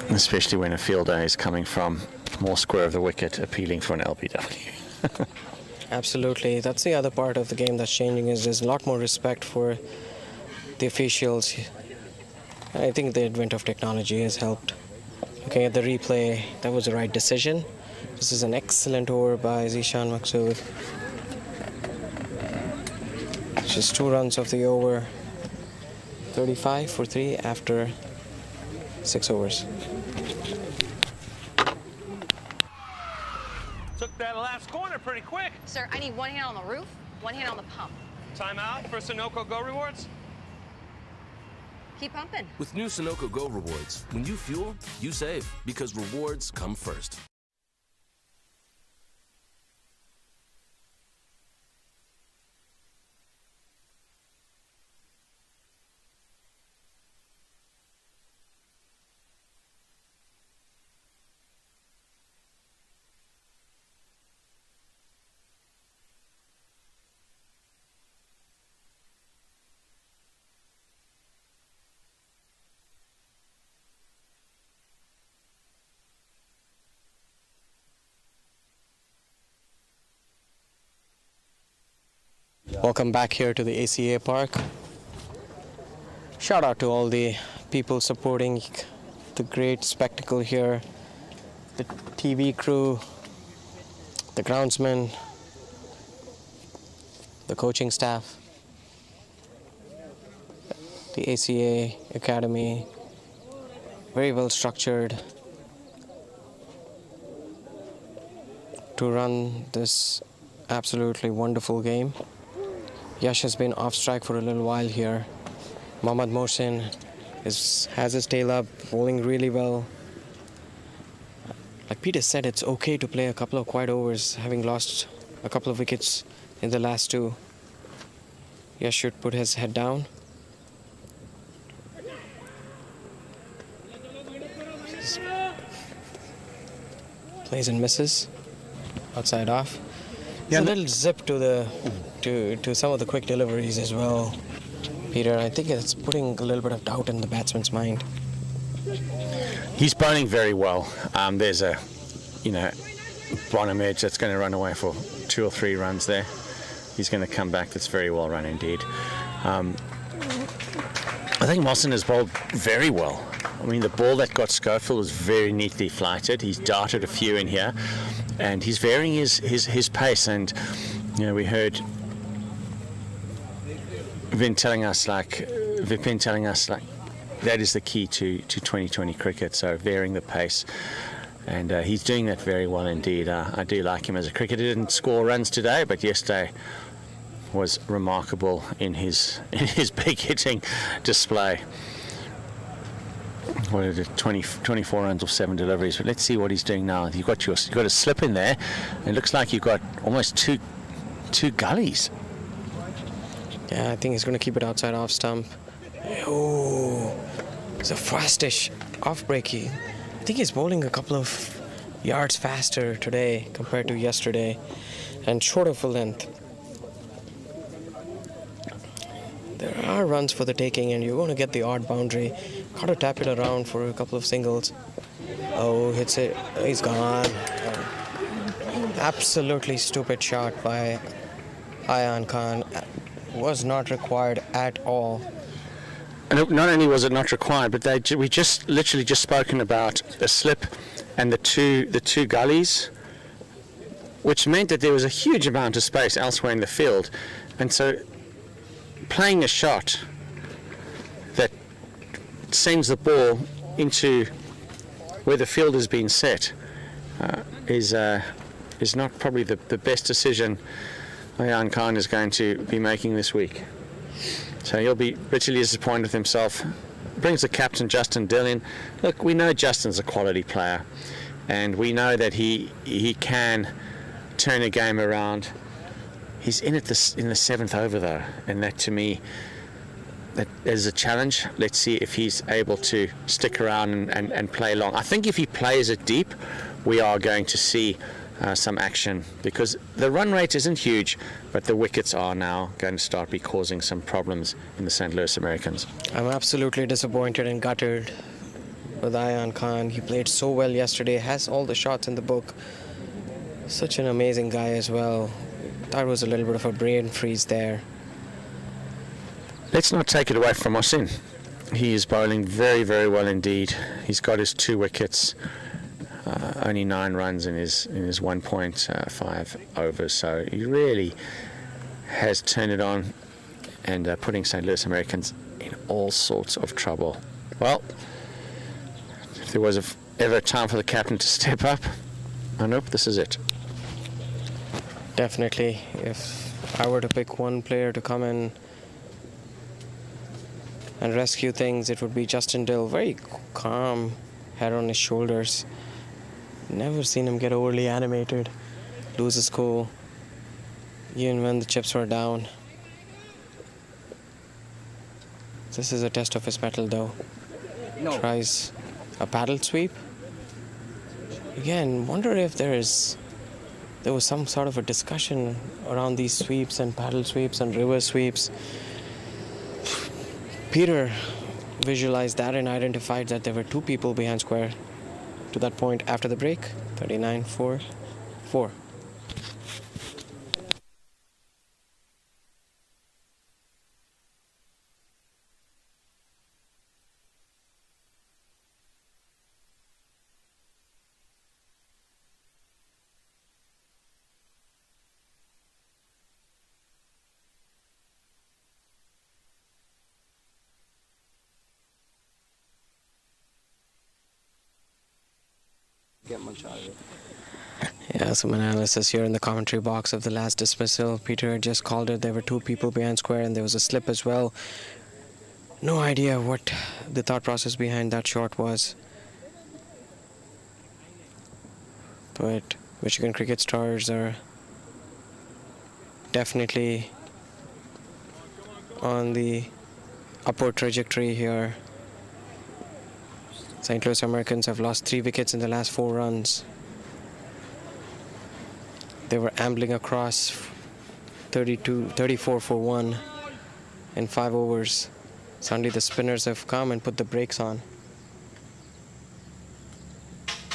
especially when a fielder is coming from more square of the wicket appealing for an LBW. Absolutely. That's the other part of the game that's changing, is there's a lot more respect for the officials. I think the advent of technology has helped. Looking at the replay, that was the right decision. This is an excellent over by Zishan Maqsood. Just 2 runs of the over. 35 for 3 after 6 overs. Took that last corner pretty quick. Sir, I need 1 hand on the roof, 1 hand on the pump. Timeout for Sunoco Go Rewards. Keep pumping. With new Sunoco Go Rewards, when you fuel, you save, because rewards come first. Welcome back here to the ACA Park. Shout out to all the people supporting the great spectacle here. The TV crew, the groundsmen, the coaching staff, the ACA Academy, very well structured to run this absolutely wonderful game. Yash has been off strike for a little while here. Mohammad Mohsin has his tail up, bowling really well. Like Peter said, it's okay to play a couple of quiet overs, having lost a couple of wickets in the last 2. Yash should put his head down. Plays and misses. Outside off. There's a little zip to the to some of the quick deliveries as well, Peter. I think it's putting a little bit of doubt in the batsman's mind. He's bowling very well. There's a, bottom edge that's going to run away for 2 or 3 runs there. He's going to come back. That's very well run indeed. I think Mawson has bowled very well. I mean, the ball that got Schofield was very neatly flighted. He's darted a few in here, and he's varying his pace. And you know, we heard Vipin telling us like that is the key to 2020 cricket. So varying the pace, and he's doing that very well indeed. I do like him as a cricketer. He didn't score runs today, but yesterday was remarkable in his big hitting display. What is it, 24 runs or 7 deliveries? But let's see what he's doing now. You've got a slip in there. It looks like you've got almost two gullies. Yeah, I think he's going to keep it outside off stump. Oh, it's a fastish off breaky. I think he's bowling a couple of yards faster today compared to yesterday, and short of a length. There are runs for the taking, and you're going to get the odd boundary. Got to tap it around for a couple of singles. Oh, hits it. He's gone. Absolutely stupid shot by Ayan Khan. Was not required at all. And not only was it not required, but we just literally just spoken about a slip and the two gullies, which meant that there was a huge amount of space elsewhere in the field, and so playing a shot that sends the ball into where the field has been set is not probably the best decision Ayan Khan is going to be making this week. So he'll be bitterly disappointed with himself. Brings the captain Justin Dill in. Look, we know Justin's a quality player, and we know that he can turn a game around. He's in it in the 7th over though, and that to me, that is a challenge. Let's see if he's able to stick around and play long. I think if he plays it deep, we are going to see some action, because the run rate isn't huge, but the wickets are now going to start be causing some problems in the St. Louis Americans. I'm absolutely disappointed and gutted with Ayan Khan. He played so well yesterday, has all the shots in the book. Such an amazing guy as well. That was a little bit of a brain freeze there. Let's not take it away from Mawson. He is bowling very, very well indeed. He's got his 2 wickets, only 9 runs in his 1.5 overs. So he really has turned it on and putting St. Louis Americans in all sorts of trouble. Well, if there was ever a time for the captain to step up, I hope this is it. Definitely. If I were to pick one player to come in and rescue things, it would be Justin Dill. Very calm, head on his shoulders. Never seen him get overly animated, lose his cool, even when the chips were down. This is a test of his mettle though. No. Tries a paddle sweep. Again, wonder if there was some sort of a discussion around these sweeps and paddle sweeps and reverse sweeps. Peter visualized that and identified that there were 2 people behind square to that point after the break. 39-4. Yeah, some analysis here in the commentary box of the last dismissal. Peter had just called it. There were 2 people behind square and there was a slip as well. No idea what the thought process behind that shot was. But Michigan cricket stars are definitely on the upward trajectory here. St. Louis Americans have lost 3 wickets in the last 4 runs. They were ambling across 34 for 1 in 5 overs. Suddenly the spinners have come and put the brakes on.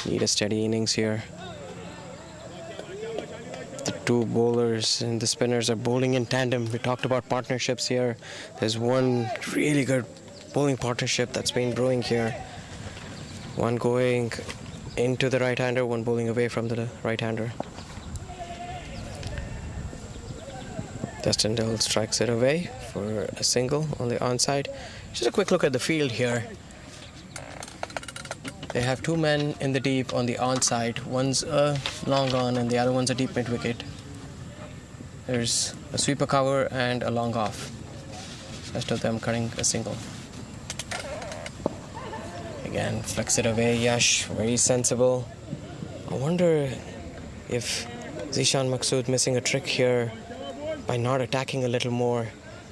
Need a steady innings here. two bowlers and the spinners are bowling in tandem. We talked about partnerships here. There's one really good bowling partnership that's been brewing here. One going into the right-hander, one bowling away from the right-hander. Justin Dill strikes it away for a single on the onside. Just a quick look at the field here. They have two men in the deep on the onside. One's a long on and the other one's a deep mid-wicket. There's a sweeper cover and a long off. Rest of them cutting a single. Again, flicks it away, Yash, very sensible. I wonder if Zishan Maqsood missing a trick here by not attacking a little more,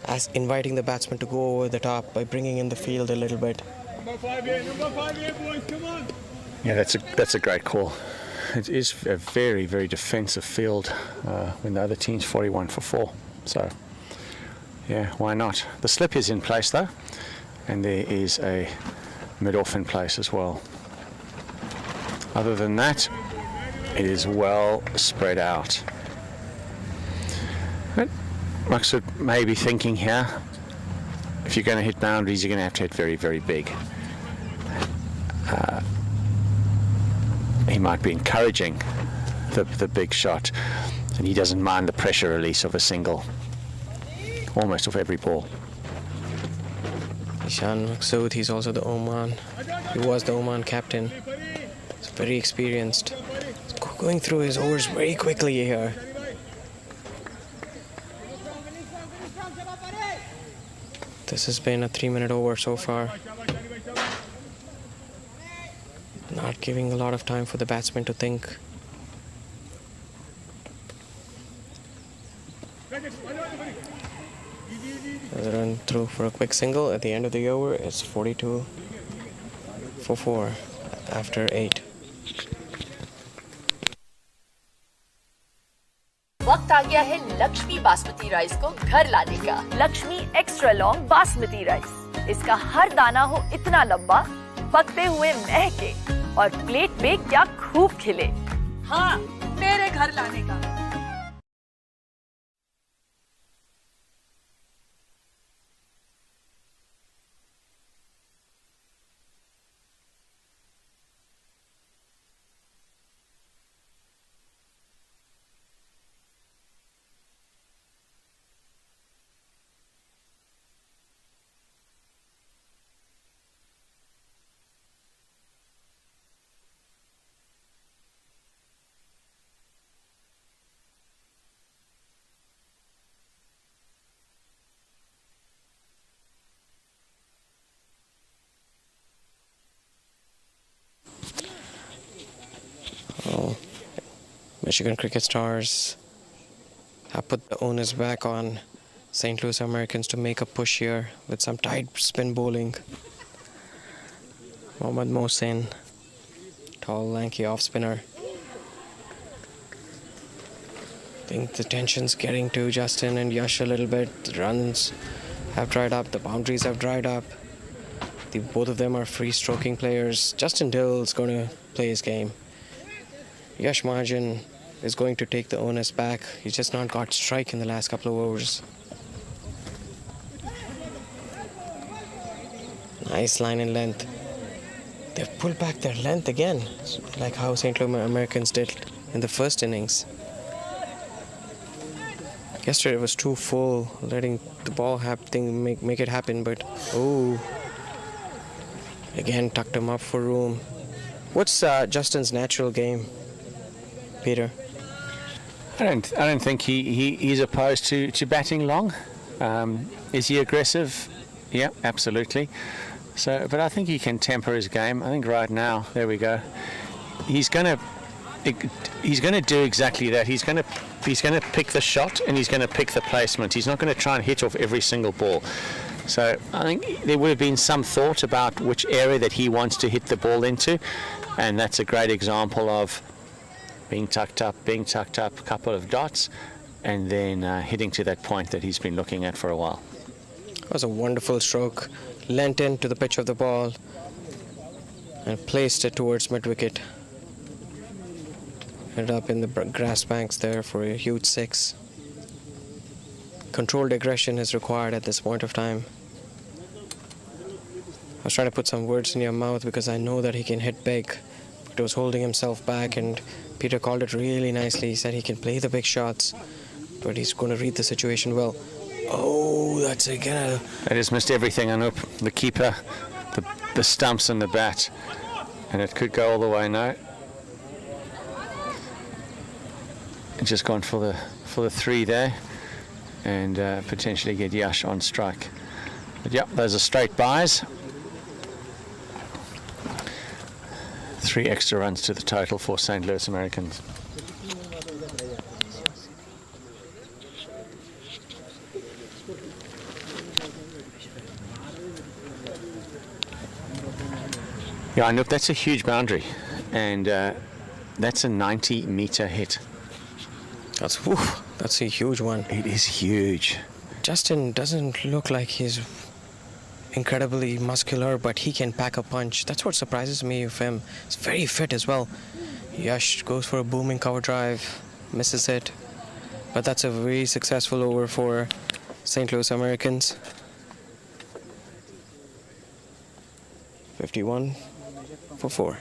as inviting the batsman to go over the top by bringing in the field a little bit. Number 5 here, boys, come on. Yeah, that's a great call. It is a very, very defensive field when the other team's 41 for 4. So, yeah, why not? The slip is in place though, and there is a mid-off in place as well. Other than that, it is well spread out. But Maqsood may be thinking here, if you're going to hit boundaries, you're going to have to hit very, very big. He might be encouraging the big shot, and he doesn't mind the pressure release of a single, almost off every ball. Zishan Maqsood, he's also the Oman. He was the Oman captain. He's very experienced. He's going through his overs very quickly here. This has been a 3-minute over so far. Not giving a lot of time for the batsman to think. There's a run through for a quick single. At the end of the over, it's 42 for 4 after 8. वक्त आ गया है Lakshmi basmati rice को घर लाने का। Lakshmi extra long basmati rice, इसका हर दाना हो इतना लंबा, पकते हुए महके और प्लेट पे क्या खूब खिले। हाँ, मेरे घर लाने का। Michigan Cricket Stars have put the onus back on St. Louis Americans to make a push here with some tight spin bowling. Mohammad Mohsin, tall, lanky off spinner. I think the tension's getting to Justin and Yash a little bit. The runs have dried up, the boundaries have dried up. Both of them are free stroking players. Justin Dill's going to play his game. Yash Mahajan is going to take the onus back. He's just not got strike in the last couple of overs. Nice line and length. They've pulled back their length again, like how St. Louis Americans did in the first innings. Yesterday it was too full, letting the ball make it happen, but again tucked him up for room. What's Justin's natural game, Peter? I don't think he's opposed to batting long. Is he aggressive? Yeah, absolutely. So, but I think he can temper his game. I think right now, there we go. He's going to do exactly that. He's going to pick the shot and he's going to pick the placement. He's not going to try and hit off every single ball. So I think there would have been some thought about which area that he wants to hit the ball into, and that's a great example of being tucked up, a couple of dots, and then hitting to that point that he's been looking at for a while. It was a wonderful stroke. Leant into the pitch of the ball and placed it towards mid-wicket. Ended up in the grass banks there for a huge 6. Controlled aggression is required at this point of time. I was trying to put some words in your mouth because I know that he can hit big. But he was holding himself back, and Peter called it really nicely. He said he can play the big shots, but he's going to read the situation well. Oh, that's again. It has missed everything, Anup. The keeper, the stumps and the bat. And it could go all the way now. Just gone for the 3 there, and potentially get Yash on strike. But yep, those are straight buys. 3 extra runs to the total for St. Louis Americans. Yeah, I know that's a huge boundary, and that's a 90-meter hit. That's a huge one. It is huge. Justin doesn't look like he's incredibly muscular, but he can pack a punch. That's what surprises me of him. He's very fit as well. Yash goes for a booming cover drive, misses it. But that's a very successful over for St. Louis Americans. 51 for 4.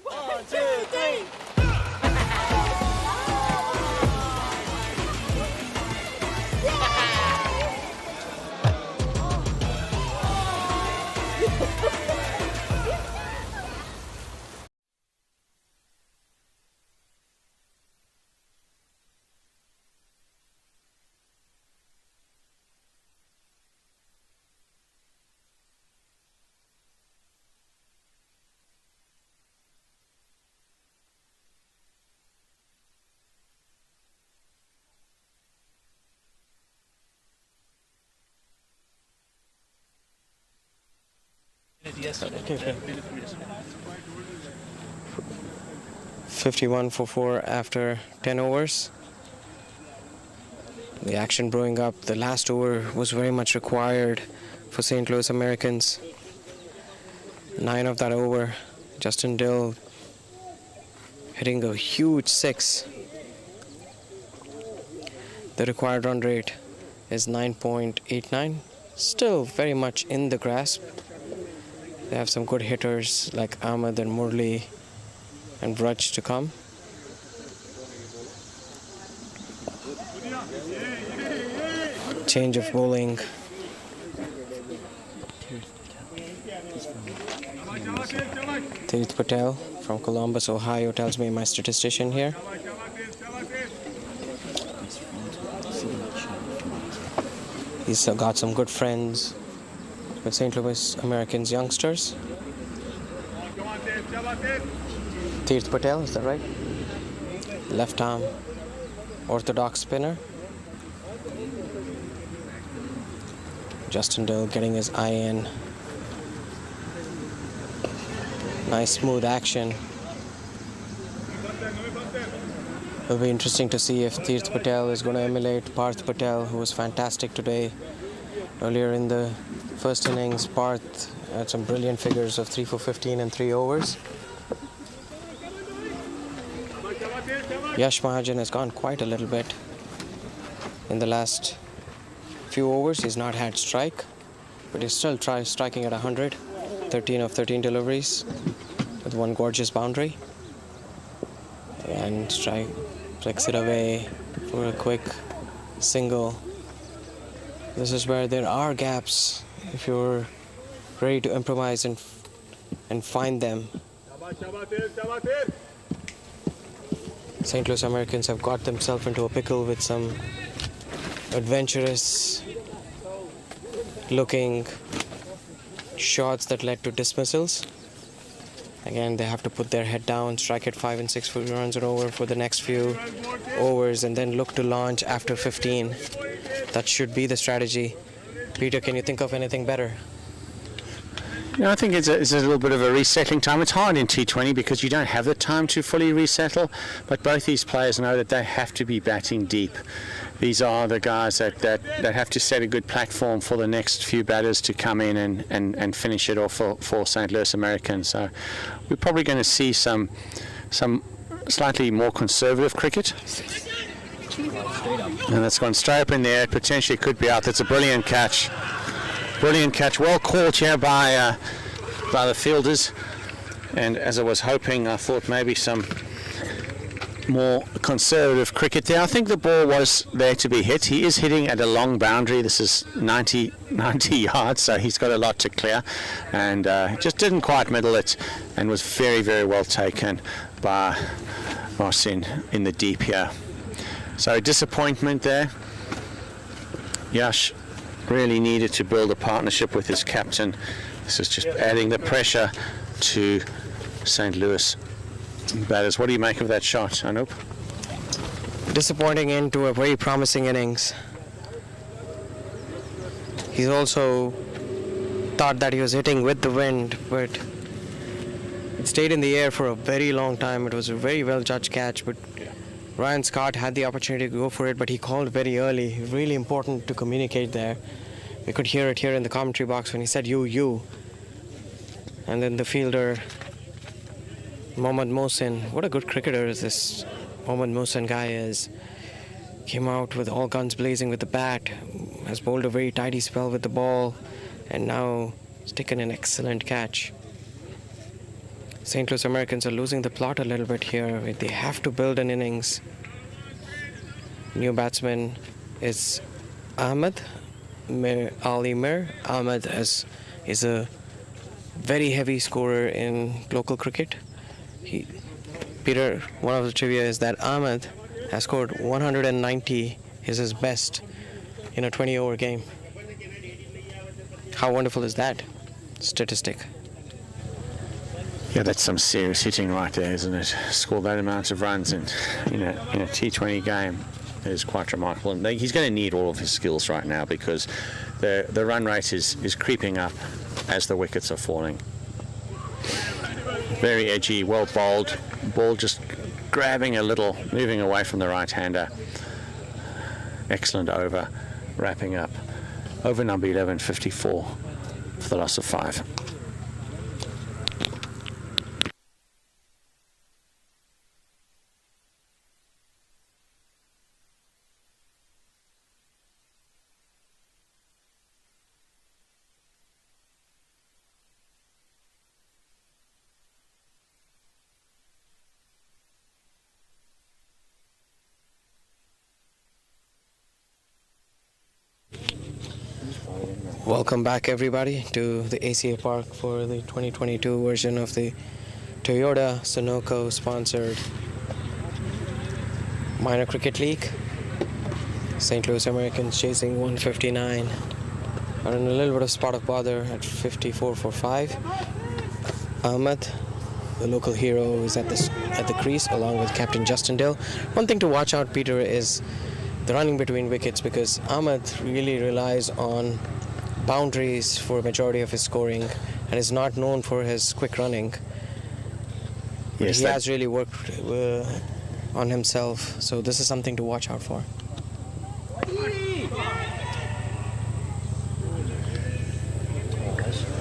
1, 2, 3. Yes. 51 for 4 after 10 overs. The action brewing up. The last over was very much required for St. Louis Americans. 9 of that over. Justin Dill hitting a huge 6. The required run rate is 9.89. Still very much in the grasp. They have some good hitters like Ahmed and Murli and Braj to come. Change of bowling. Tirth Patel from Columbus, Ohio, tells me, my statistician here. He's got some good friends with St. Louis Americans youngsters. Tirth Patel, is that right? Left arm, orthodox spinner. Justin Dill getting his eye in. Nice smooth action. It'll be interesting to see if Tirth Patel is going to emulate Parth Patel, who was fantastic today. Earlier in the first innings, Parth had some brilliant figures of 3 for 15 and 3 overs. Yash Mahajan has gone quite a little bit. In the last few overs, he's not had strike, but he's still striking at 100. 13 of 13 deliveries with one gorgeous boundary. And flicks it away for a quick single. This is where there are gaps if you're ready to improvise and find them. St. Louis Americans have got themselves into a pickle with some adventurous looking shots that led to dismissals. Again, they have to put their head down, strike at 5 and 6 runs and over for the next few overs, and then look to launch after 15. That should be the strategy. Peter, can you think of anything better? I think it's a little bit of a resettling time. It's hard in T20 because you don't have the time to fully resettle, but both these players know that they have to be batting deep. These are the guys that have to set a good platform for the next few batters to come in and finish it off for St. Louis Americans. So we're probably going to see some slightly more conservative cricket. And that's gone straight up in the air. It potentially could be out. That's a brilliant catch. Brilliant catch. Well caught here by the fielders. And as I was hoping, I thought maybe some more conservative cricket there. I think the ball was there to be hit. He is hitting at a long boundary. This is 90 yards, so he's got a lot to clear, and just didn't quite middle it, and was very, very well taken by Marcin in the deep here. So disappointment there. Yash really needed to build a partnership with his captain. This is just adding the pressure to St. Louis batters. What do you make of that shot, Anup? Disappointing end to a very promising innings. He's also thought that he was hitting with the wind, but it stayed in the air for a very long time. It was a very well judged catch, but Ryan Scott had the opportunity to go for it, but he called very early. Really important to communicate there. We could hear it here in the commentary box when he said you. And then the fielder, Mohammad Mohsin, what a good cricketer is this Mohammad Mohsin guy is. Came out with all guns blazing with the bat, has bowled a very tidy spell with the ball, and now has taken an excellent catch. St. Louis Americans are losing the plot a little bit here. They have to build an innings. New batsman is Ahmed Ali Mir. Ahmed is a very heavy scorer in local cricket. Peter, one of the trivia is that Ahmed has scored 190, is his best in a 20-over game. How wonderful is that statistic? Yeah, that's some serious hitting right there, isn't it? Score that amount of runs in a T20 game is quite remarkable. And he's going to need all of his skills right now because the run rate is creeping up as the wickets are falling. Very edgy, well bowled. Ball just grabbing a little, moving away from the right-hander. Excellent over, wrapping up. Over number 11, 54 for the loss of 5. Welcome back, everybody, to the ACA Park for the 2022 version of the Toyota Sunoco sponsored Minor Cricket League. St. Louis Americans chasing 159. Are in a little bit of spot of bother at 54 for 5. Ahmed, the local hero, is at the crease along with Captain Justin Dill. One thing to watch out, Peter, is the running between wickets, because Ahmed really relies on boundaries for a majority of his scoring and is not known for his quick running. Yes, he has really worked on himself, so this is something to watch out for.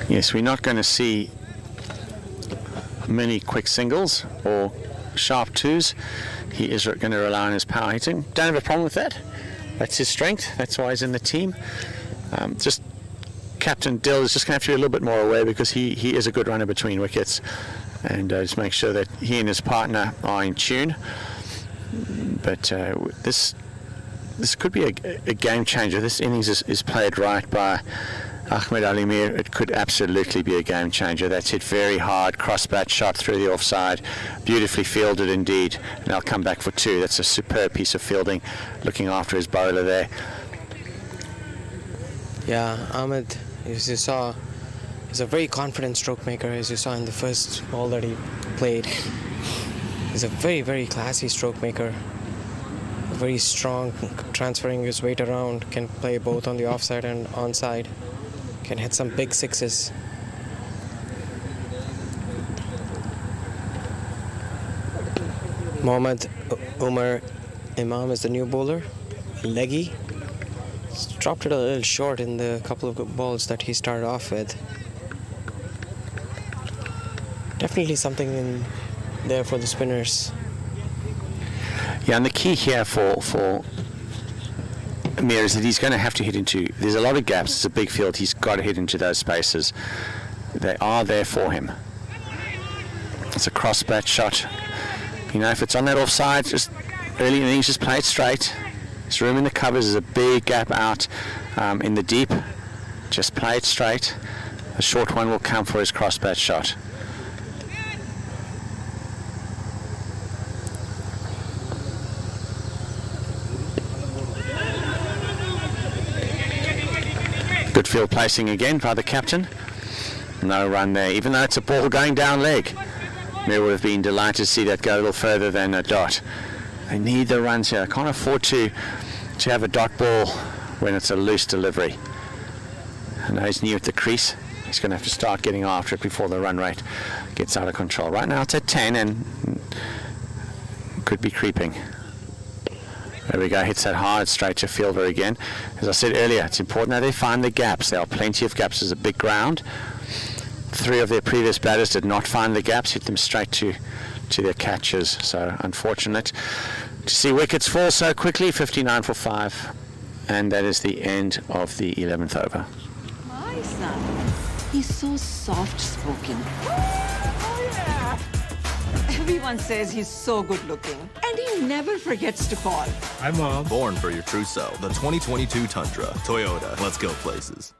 Yes, we're not going to see many quick singles or sharp twos. He is going to rely on his power hitting. Don't have a problem with that. That's his strength. That's why he's in the team. Just Captain Dill is just going to have to be a little bit more aware because he is a good runner between wickets, and just make sure that he and his partner are in tune. But this could be a game changer. This innings is played right by Ahmed Ali Mir. It could absolutely be a game changer. That's hit very hard, cross-bat shot through the offside, beautifully fielded indeed, and I'll come back for 2. That's a superb piece of fielding, looking after his bowler there. Yeah, Ahmed, as you saw, is a very confident stroke maker, as you saw in the first ball that he played. He's a very, very classy stroke maker. Very strong, transferring his weight around, can play both on the offside and onside. Can hit some big sixes. Mohammad Umar Imam is the new bowler. Leggy. He's dropped it a little short in the couple of balls that he started off with. Definitely something in there for the spinners. Yeah, and the key here for Amir is that he's going to have to hit into, there's a lot of gaps, it's a big field, he's got to hit into those spaces. They are there for him. It's a cross-bat shot. You know, if it's on that offside, just early innings, just play it straight. There's room in the covers, there's a big gap out in the deep. Just play it straight. The short one will come for his cross-bat shot. Good field placing again by the captain. No run there, even though it's a ball going down leg. Mir would have been delighted to see that go a little further than a dot. They need the runs here. Can't afford to have a dot ball when it's a loose delivery. And now he's new at the crease. He's going to have to start getting after it before the run rate gets out of control. Right now it's at 10 and could be creeping. There we go, hits that hard straight to fielder again. As I said earlier, it's important that they find the gaps. There are plenty of gaps. There's a big ground. 3 of their previous batters did not find the gaps, hit them straight to their catches. So unfortunate to see wickets fall so quickly. 59 for 5, and that is the end of the 11th over. My son, he's so soft-spoken. Everyone says he's so good-looking, and he never forgets to call. Hi, Mom. Born for your true self. The 2022 Tundra. Toyota. Let's go places.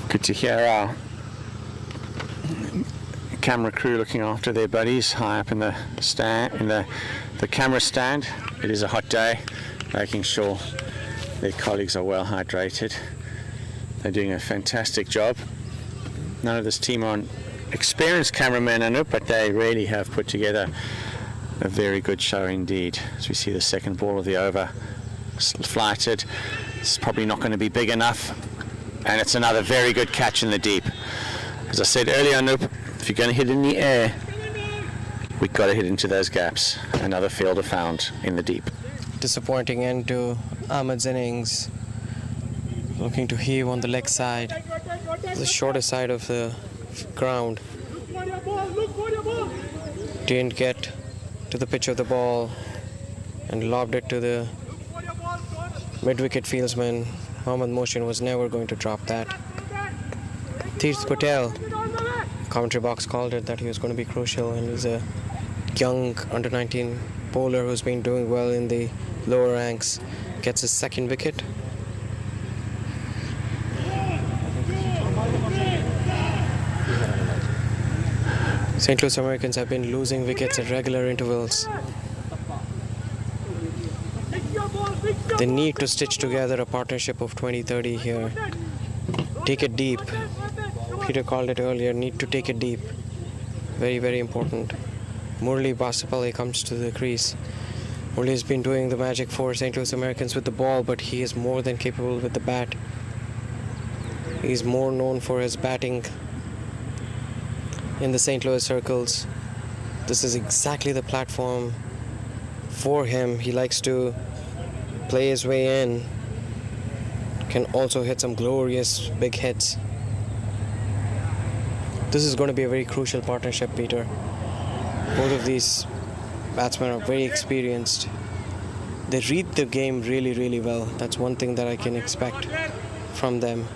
Good to hear our camera crew looking after their buddies high up in the stand, in the camera stand. It is a hot day, making sure their colleagues are well hydrated. They're doing a fantastic job. None of this team are experienced cameramen, Anup, but they really have put together a very good show indeed. As we see the second ball of the over flighted, it's probably not going to be big enough. And it's another very good catch in the deep. As I said earlier, Anup, if you're going to hit in the air, we've got to hit into those gaps. Another fielder found in the deep. Disappointing end to Ahmed's innings. Looking to heave on the leg side, the shorter side of the ground. Didn't get to the pitch of the ball and lobbed it to the mid-wicket fieldsman. Mohammad Mohsin was never going to drop that. Tirth Patel, commentary box called it that he was going to be crucial, and he's a young under-19 bowler who's been doing well in the lower ranks. Gets his second wicket. St. Louis Americans have been losing wickets at regular intervals. They need to stitch together a partnership of 20-30 here. Take it deep. Peter called it earlier, need to take it deep. Very, very important. Murli Basapalli comes to the crease. Murli has been doing the magic for St. Louis Americans with the ball, but he is more than capable with the bat. He's more known for his batting in the St. Louis circles. This is exactly the platform for him. He likes to play his way in, can also hit some glorious big hits. This is going to be a very crucial partnership, Peter. Both of these batsmen are very experienced. They read the game really, really well. That's one thing that I can expect from them.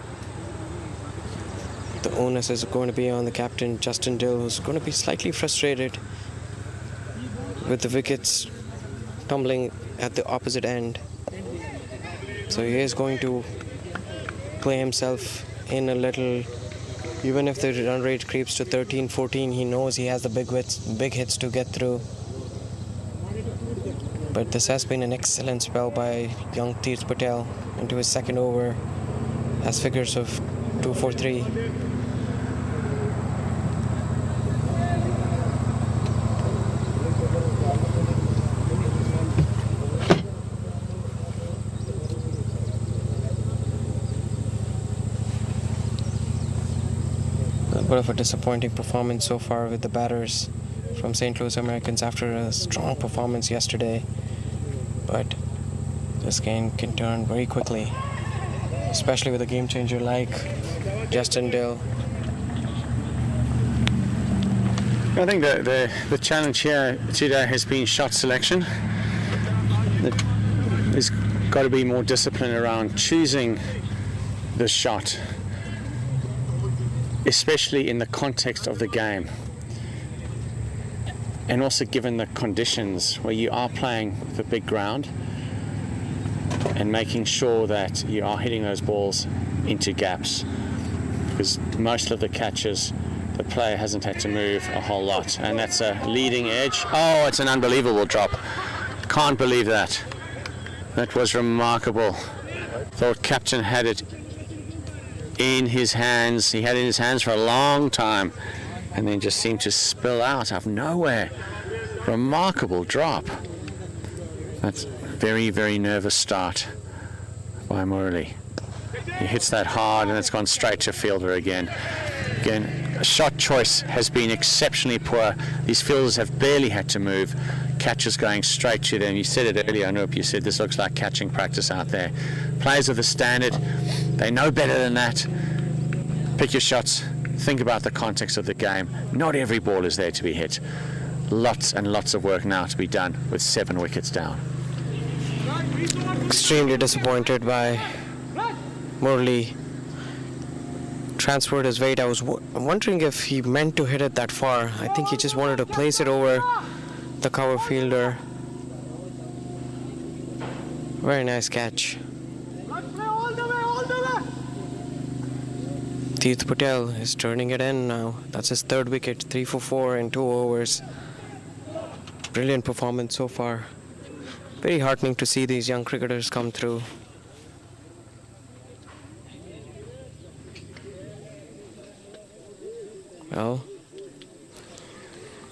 The onus is going to be on the captain, Justin Dill, who's going to be slightly frustrated with the wickets tumbling at the opposite end. So he is going to play himself in a little. Even if the run rate creeps to 13, 14, he knows he has the big hits to get through. But this has been an excellent spell by young Tirth Patel into his second over, has figures of 243. A bit of a disappointing performance so far with the batters from St. Louis Americans after a strong performance yesterday. But this game can turn very quickly, especially with a game changer like Justin Dill. I think the challenge here today has been shot selection. There's got to be more discipline around choosing the shot, especially in the context of the game. And also given the conditions where you are playing the big ground and making sure that you are hitting those balls into gaps. Because most of the catches, the player hasn't had to move a whole lot. And that's a leading edge. Oh, it's an unbelievable drop. Can't believe that. That was remarkable. Thought Captain had it in his hands. He had it in his hands for a long time, and then just seemed to spill out of nowhere. Remarkable drop. That's very, very nervous start by Murali. He hits that hard and it's gone straight to fielder again. Again, shot choice has been exceptionally poor. These fielders have barely had to move. Catches going straight to them. You said it earlier, Anup, you said this looks like catching practice out there. Players of the standard, they know better than that. Pick your shots. Think about the context of the game. Not every ball is there to be hit. Lots and lots of work now to be done with 7 wickets down. Extremely disappointed by Murali. Transferred his weight. I was wondering if he meant to hit it that far. I think he just wanted to place it over the cover fielder. Very nice catch. Tirth Patel is turning it in now. That's his 3rd wicket, 3 for 4 in 2 overs. Brilliant performance so far. Very heartening to see these young cricketers come through. Well,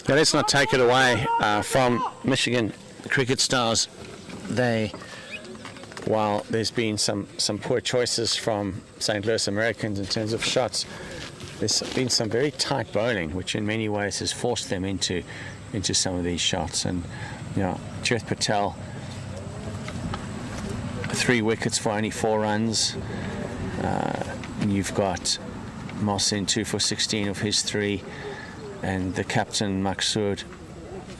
now let's not take it away from Michigan cricket stars. While there's been some poor choices from St. Louis Americans in terms of shots, there's been some very tight bowling, which in many ways has forced them into some of these shots. And Tirth Patel, 3 wickets for only 4 runs. And you've got Mohsin 2 for 16 of his 3, and the captain Maqsood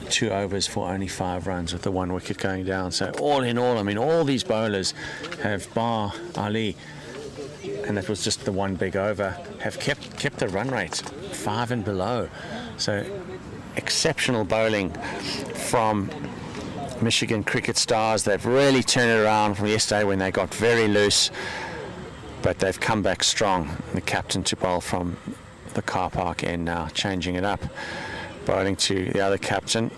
2 overs for only 5 runs with the 1 wicket going down. So all in all, I mean, all these bowlers have, bar Ali, and that was just the 1 big over, have kept the run rate 5 and below. So exceptional bowling from Michigan cricket stars. They've really turned it around from yesterday when they got very loose, but they've come back strong. The captain to bowl from the car park end now, changing it up. Bowling to the other captain,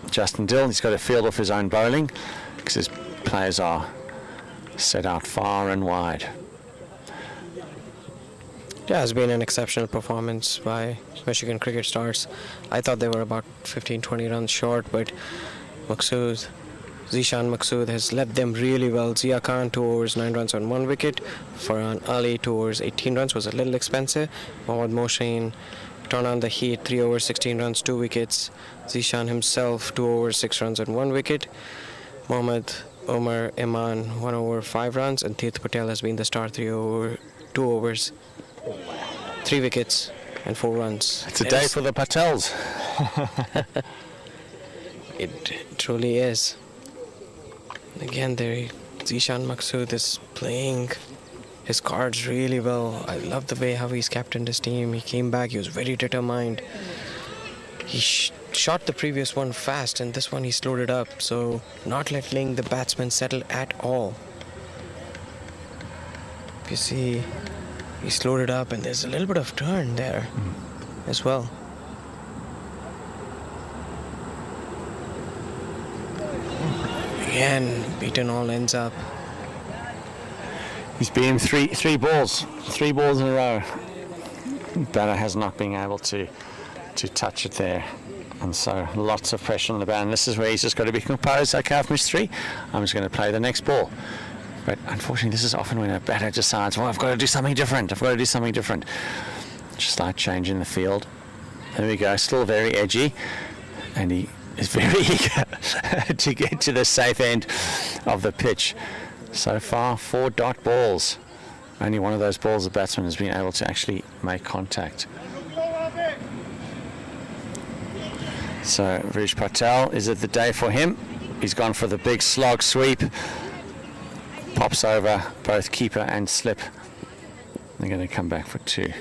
Justin Dill. He's got a field off his own bowling because his players are set out far and wide. Yeah, it's been an exceptional performance by Michigan cricket stars. I thought they were about 15-20 runs short, but Zishan Maqsood has led them really well. Ayan Khan 2 overs 9 runs on 1 wicket. Farhan Ali 2 overs 18 runs, was a little expensive. Mohammad Mohsin turned on the heat, 3 overs 16 runs 2 wickets. Zishan himself 2 overs 6 runs on 1 wicket. Mohammad Omar Iman 1 over 5 runs, and Tirth Patel has been the star, 2 overs 3 wickets and 4 runs. It's a day for the Patels. It truly is. Again, Zishan Maqsood is playing his cards really well. I love the way how he's captained his team. He came back, he was very determined. He shot the previous one fast, and this one he slowed it up, so not letting the batsman settle at all. You see, he slowed it up, and there's a little bit of turn there as well. Again, beaten all ends up. He's beaten three balls in a row. Batter has not been able to touch it there. And so lots of pressure on the bat. And this is where he's just got to be composed. Okay, I've missed 3. I'm just going to play the next ball. But unfortunately, this is often when a batter decides, well, I've got to do something different. Just like change in the field. There we go, still very edgy. And he is very eager to get to the safe end of the pitch. So far, 4 dot balls. Only one of those balls the batsman has been able to actually make contact. So Vrish Patel, is it the day for him? He's gone for the big slog sweep. Pops over both keeper and slip. They're going to come back for 2.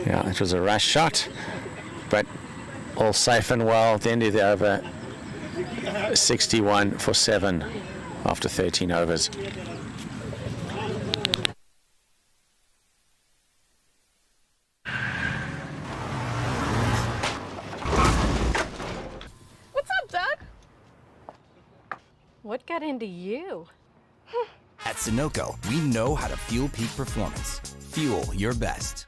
Yeah, it was a rash shot, but all safe and well at the end of the over. 61 for 7 after 13 overs. What's up, Doug? What got into you? At Sunoco, we know how to fuel peak performance. Fuel your best.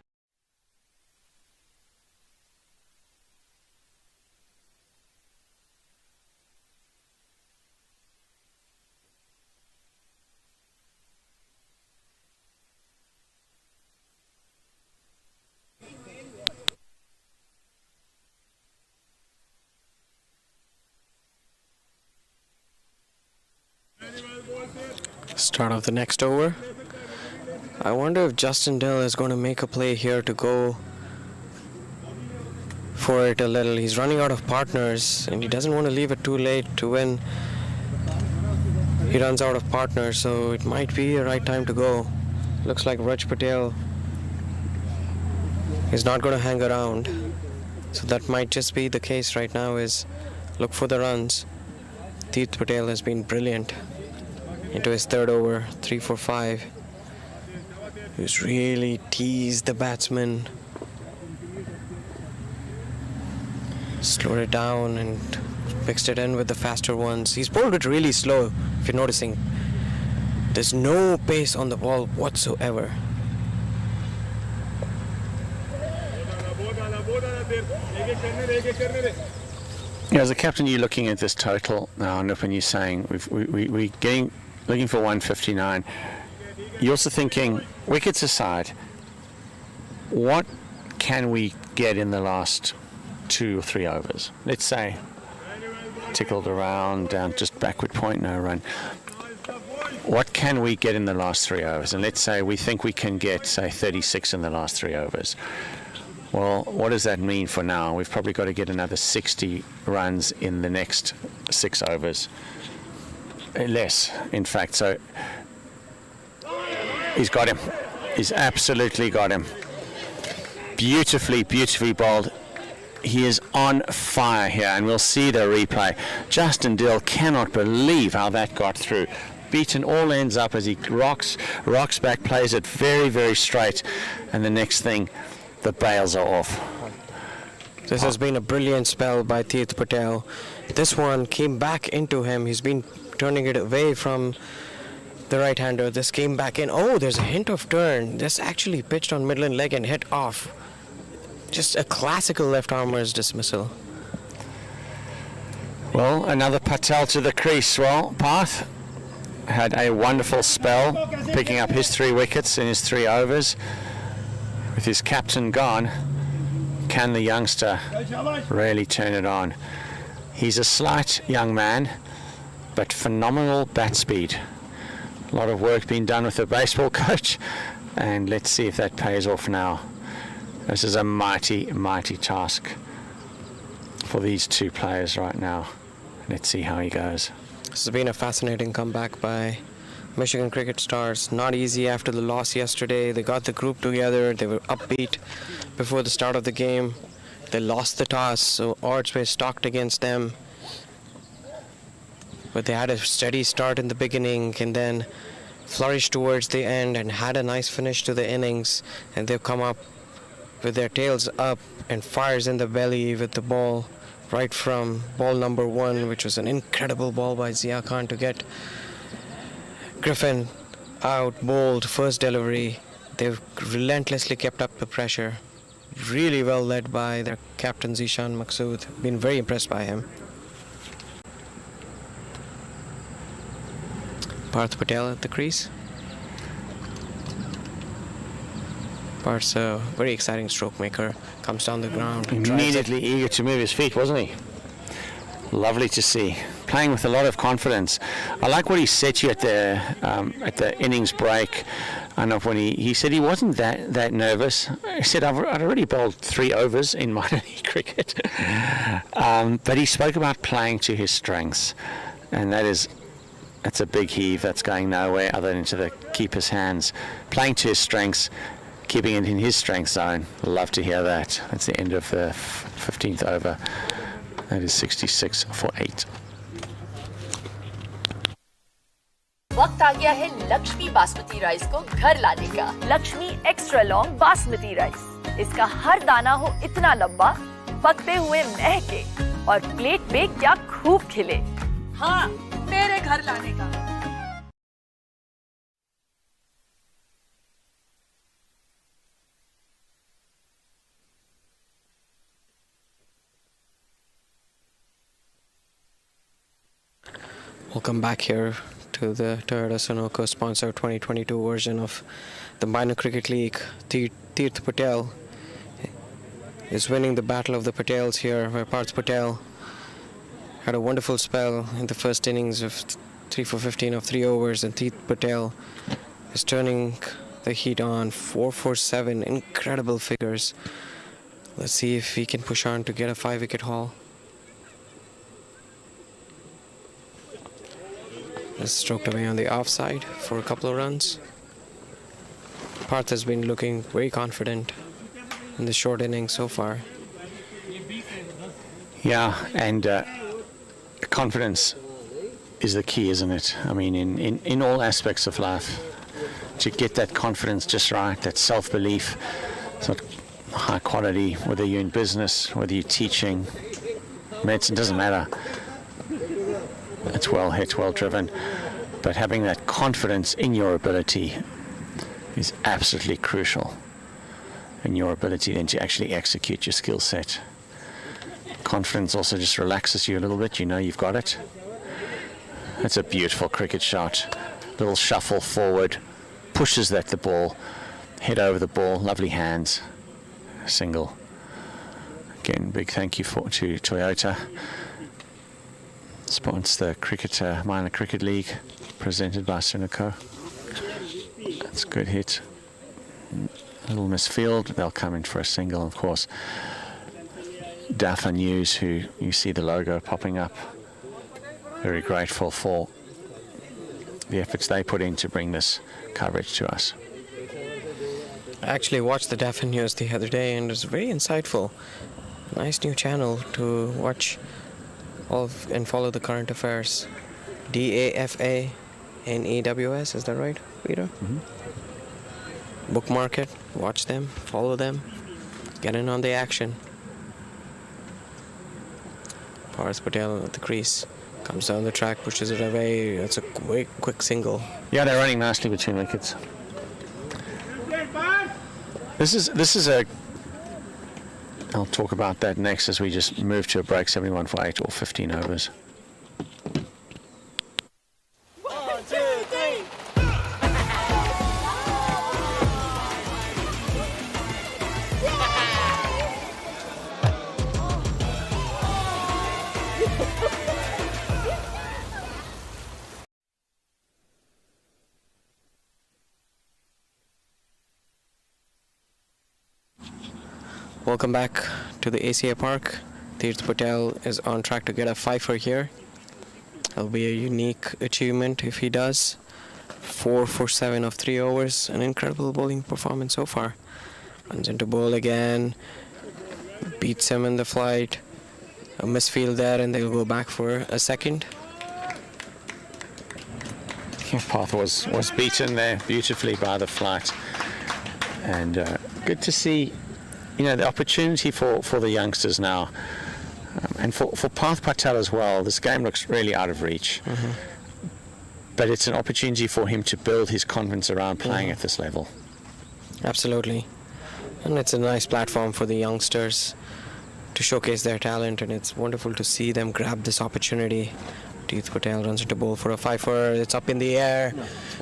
Start of the next over. I wonder if Justin Dill is going to make a play here to go for it a little. He's running out of partners and he doesn't want to leave it too late to win. He runs out of partners, so it might be a right time to go. Looks like Raj Patel is not going to hang around. So that might just be the case right now, is look for the runs. Tirth Patel has been brilliant into his 3rd over, 3 for 5. He's really teased the batsman, slowed it down and mixed it in with the faster ones. He's bowled it really slow, if you're noticing. There's no pace on the ball whatsoever. As a captain, you're looking at this total now, Nip, and you're saying we're looking for 159. You're also thinking, wickets aside, what can we get in the last 2 or 3 overs? Let's say tickled around, down just backward point, no run. What can we get in the last 3 overs? And let's say we think we can get, say, 36 in the last 3 overs. Well, what does that mean for now? We've probably got to get another 60 runs in the next 6 overs. Less, in fact. So he's got him. He's absolutely got him. Beautifully bowled. He is on fire here, and we'll see the replay. Justin Dill cannot believe how that got through. Beaten all ends up as he rocks back, plays it very, very straight, and the next thing, the bails are off. This has been a brilliant spell by Tirth Patel. This one came back into him. He's been turning it away from the right-hander. This came back in. Oh, there's a hint of turn. This actually pitched on middle and leg and hit off. Just a classical left-armer's dismissal. Well, another Patel to the crease. Well, Parth had a wonderful spell, picking up his 3 wickets in his 3 overs. With his captain gone, can the youngster really turn it on? He's a slight young man, but phenomenal bat speed. A lot of work being done with the baseball coach, and let's see if that pays off now. This is a mighty task for these 2 players right now. Let's see how he goes. This has been a fascinating comeback by Michigan Cricket Stars. Not easy after the loss yesterday. They got the group together. They were upbeat before the start of the game. They lost the toss, so odds were stacked against them. But they had a steady start in the beginning and then flourished towards the end and had a nice finish to the innings. And they've come up with their tails up and fires in the belly with the ball right from ball number 1, which was an incredible ball by Ayan Khan to get Griffin out, bowled, first delivery. They've relentlessly kept up the pressure. Really well led by their captain Zishan Maqsood. Been very impressed by him. Parth Patel at the crease. Parth's a very exciting stroke maker. Comes down the ground. Immediately eager to move his feet, wasn't he? Lovely to see. Playing with a lot of confidence. I like what he said to you at the innings break. I know when he said he wasn't that nervous. He said, I'd already bowled 3 overs in minor league cricket. But he spoke about playing to his strengths. And that's a big heave that's going nowhere other than into the keeper's hands. Playing to his strengths, keeping it in his strength zone. Love to hear that. That's the end of the 15th over. That is 66 for 8. वक्त आ गया है Lakshmi basmati rice को घर लाने का। Lakshmi extra long basmati rice. इसका हर दाना हो इतना लंबा, पकते हुए महके और प्लेट पे क्या खूब खिले। हाँ, मेरे घर लाने का। Welcome back here to the Toyota Sunoco sponsored 2022 version of the Minor Cricket League. Tirth Patel is winning the battle of the Patels here, where Parth Patel had a wonderful spell in the first innings of 3 for 15 of 3 overs, and Tirth Patel is turning the heat on. 4 for 7, incredible figures. Let's see if he can push on to get a 5-wicket haul. Stroked away on the offside for a couple of runs. Parth has been looking very confident in the short innings so far. Yeah, and confidence is the key, isn't it? I mean, in all aspects of life, to get that confidence just right, that self-belief, it's not high quality, whether you're in business, whether you're teaching, medicine, doesn't matter. It's well hit, well driven, but having that confidence in your ability is absolutely crucial, in your ability then to actually execute your skill set. Confidence also just relaxes you a little bit. You know you've got it. That's a beautiful cricket shot. Little shuffle forward, pushes the ball, head over the ball, lovely hands, single. Again, big thank you to Toyota. Sponsor the Minor Cricket League, presented by Sunoco. That's a good hit. A little misfield, they'll come in for a single, of course. Dafa News, who you see the logo popping up, very grateful for the efforts they put in to bring this coverage to us. I actually watched the Dafa News the other day, and it was very insightful. Nice new channel to watch and follow the current affairs. DAFANEWS, is that right, Peter? Mm-hmm. Bookmark it, watch them, follow them, get in on the action. Parth Patel at the crease, comes down the track, pushes it away. That's a very quick single. Yeah, they're running nicely between wickets. This is a. I'll talk about that next as we just move to a break. 71 for 8 or 15 overs. 1, 2, 3. Welcome back to the ACA Park. Tirth Patel is on track to get a 5-fer here. It'll be a unique achievement if he does. 4 for 7 of 3 overs. An incredible bowling performance so far. Runs into bowl again. Beats him in the flight. A misfield there, and they'll go back for a second. Parth was beaten there beautifully by the flight. And good to see, the opportunity for the youngsters now. And for Parth Patel as well, this game looks really out of reach. But it's an opportunity for him to build his confidence around playing at this level. Absolutely. And it's a nice platform for the youngsters to showcase their talent, and it's wonderful to see them grab this opportunity. Teeth Patel runs into ball for a 5-4. It's up in the air,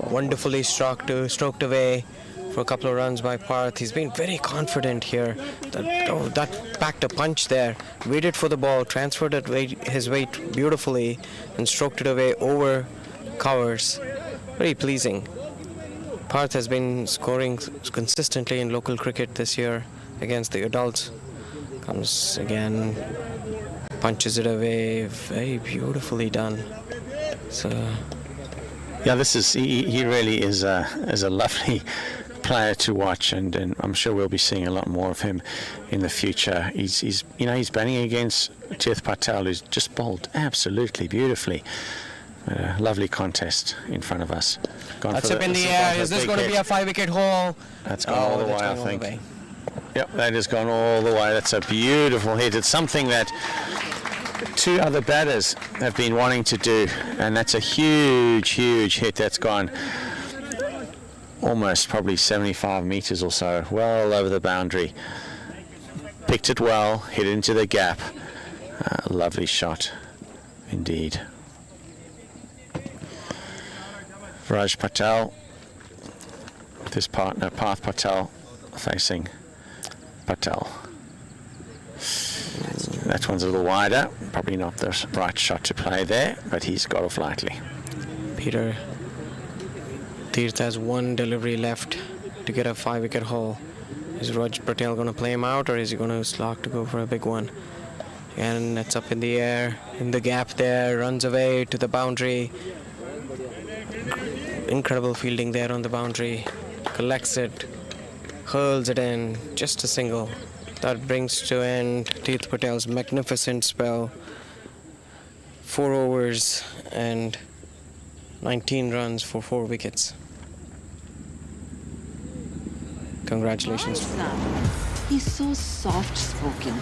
wonderfully stroked away for a couple of runs by Parth. He's been very confident here. That packed a punch there. Waited for the ball, transferred his weight beautifully, and stroked it away over covers. Very pleasing. Parth has been scoring consistently in local cricket this year against the adults. Comes again, punches it away, very beautifully done. So, yeah, he really is a lovely player to watch, and I'm sure we'll be seeing a lot more of him in the future. He's batting against Teeth Patel, who's just bowled absolutely beautifully. A lovely contest in front of us. That's up in the air. Is this going to be a 5-wicket haul? That's gone all the way, I think. Yep, that has gone all the way. That's a beautiful hit. It's something that 2 other batters have been wanting to do, and that's a huge hit that's gone almost probably 75 meters or so, well over the boundary. Picked it well, hit it into the gap. Lovely shot indeed. Raj Patel with his partner Parth Patel facing Patel. That one's a little wider, probably not the right shot to play there, but he's got off lightly. Peter, Teeth has 1 delivery left to get a 5-wicket haul. Is Raj Patel going to play him out, or is he going to slog to go for a big one? And that's up in the air, in the gap there, runs away to the boundary. Incredible fielding there on the boundary. Collects it, hurls it in, just a single. That brings to end Teeth Patel's magnificent spell. 4 overs and 19 runs for 4 wickets. Congratulations. He's so soft-spoken.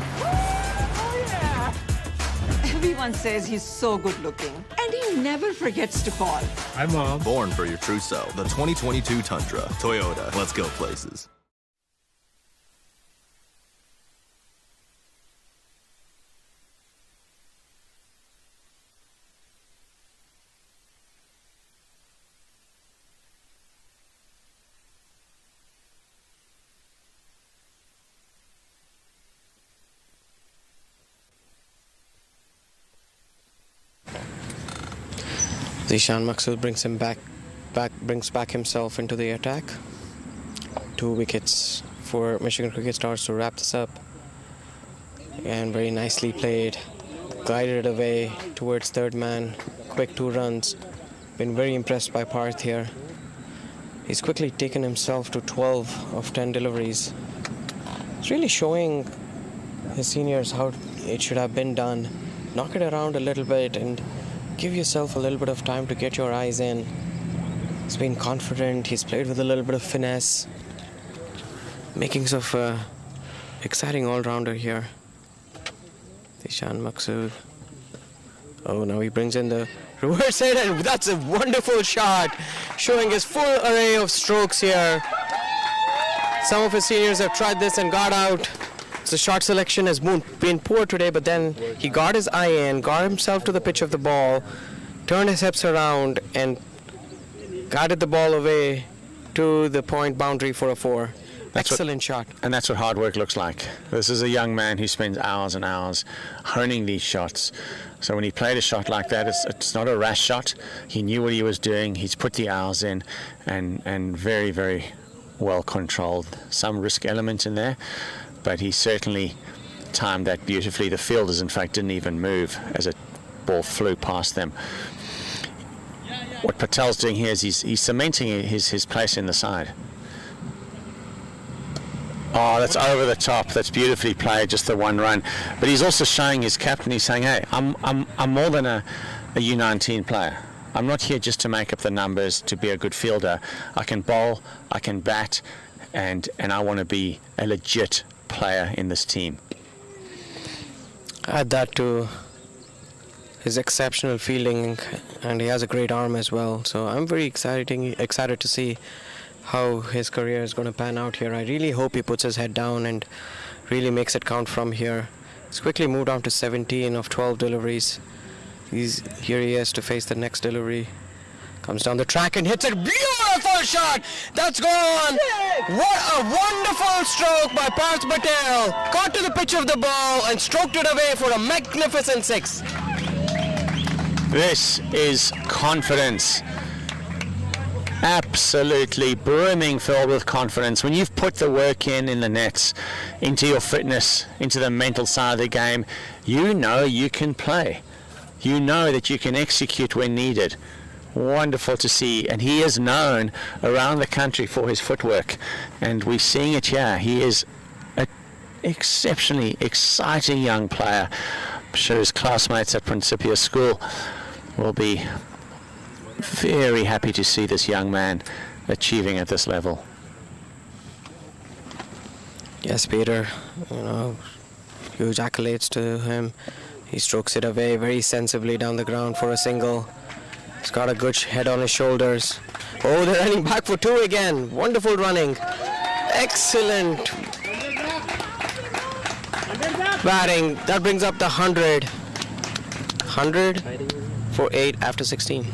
Everyone says he's so good-looking, and he never forgets to call. Hi, Mom. Born for your true self. The 2022 Tundra. Toyota. Let's go places. Zishan Maksud brings back himself into the attack. 2 wickets for Michigan Cricket Stars to wrap this up. And very nicely played. Guided it away towards third man. Quick 2 runs. Been very impressed by Parth here. He's quickly taken himself to 12 of 10 deliveries. It's really showing his seniors how it should have been done. Knock it around a little bit and give yourself a little bit of time to get your eyes in. He's been confident. He's played with a little bit of finesse. Makings of exciting all-rounder here. Zishan Maksud. Oh, now he brings in the reverse hit, and that's a wonderful shot, showing his full array of strokes here. Some of his seniors have tried this and got out. The shot selection has been poor today, but then he got his eye in, got himself to the pitch of the ball, turned his hips around, and guided the ball away to the point boundary for a 4. Excellent shot. And that's what hard work looks like. This is a young man who spends hours and hours honing these shots. So when he played a shot like that, it's not a rash shot. He knew what he was doing. He's put the hours in, and very, very well controlled. Some risk element in there, but he certainly timed that beautifully. The fielders, in fact, didn't even move as a ball flew past them. What Patel's doing here is he's cementing his place in the side. Oh, that's over the top. That's beautifully played, just the 1 run. But he's also showing his captain, he's saying, hey, I'm more than a U19 player. I'm not here just to make up the numbers, to be a good fielder. I can bowl, I can bat, and I want to be a legit player in this team. Add that to his exceptional fielding, and he has a great arm as well. So I'm very excited to see how his career is going to pan out here. I really hope he puts his head down and really makes it count from here. He's quickly moved on to 17 of 12 deliveries. Here he is to face the next delivery. Comes down the track and hits a beautiful shot. That's gone. What a wonderful stroke by Parth Patel. Caught to the pitch of the ball and stroked it away for a magnificent 6. This is confidence. Absolutely brimming filled with confidence. When you've put the work in the nets, into your fitness, into the mental side of the game, you know you can play. You know that you can execute when needed. Wonderful to see, and he is known around the country for his footwork, and we're seeing it here. He is an exceptionally exciting young player. I'm sure his classmates at Principia School will be very happy to see this young man achieving at this level. Yes, Peter, huge accolades to him. He strokes it away very sensibly down the ground for a single. He's got a good head on his shoulders. Oh, they're running back for 2 again. Wonderful running. Excellent batting. That brings up the 100. 100 for 8 after 16.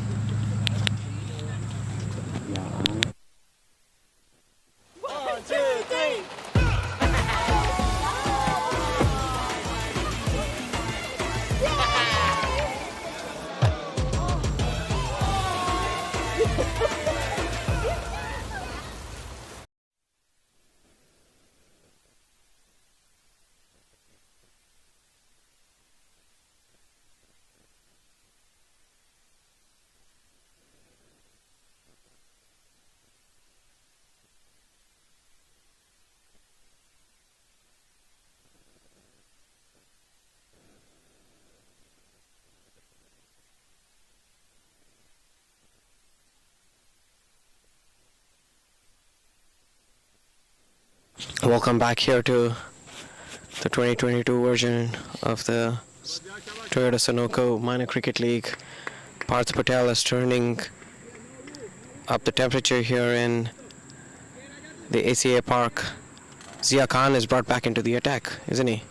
Welcome back here to the 2022 version of the Toyota Sunoco Minor Cricket League. Parth Patel is turning up the temperature here in the ACA Park. Ayan Khan is brought back into the attack, isn't he?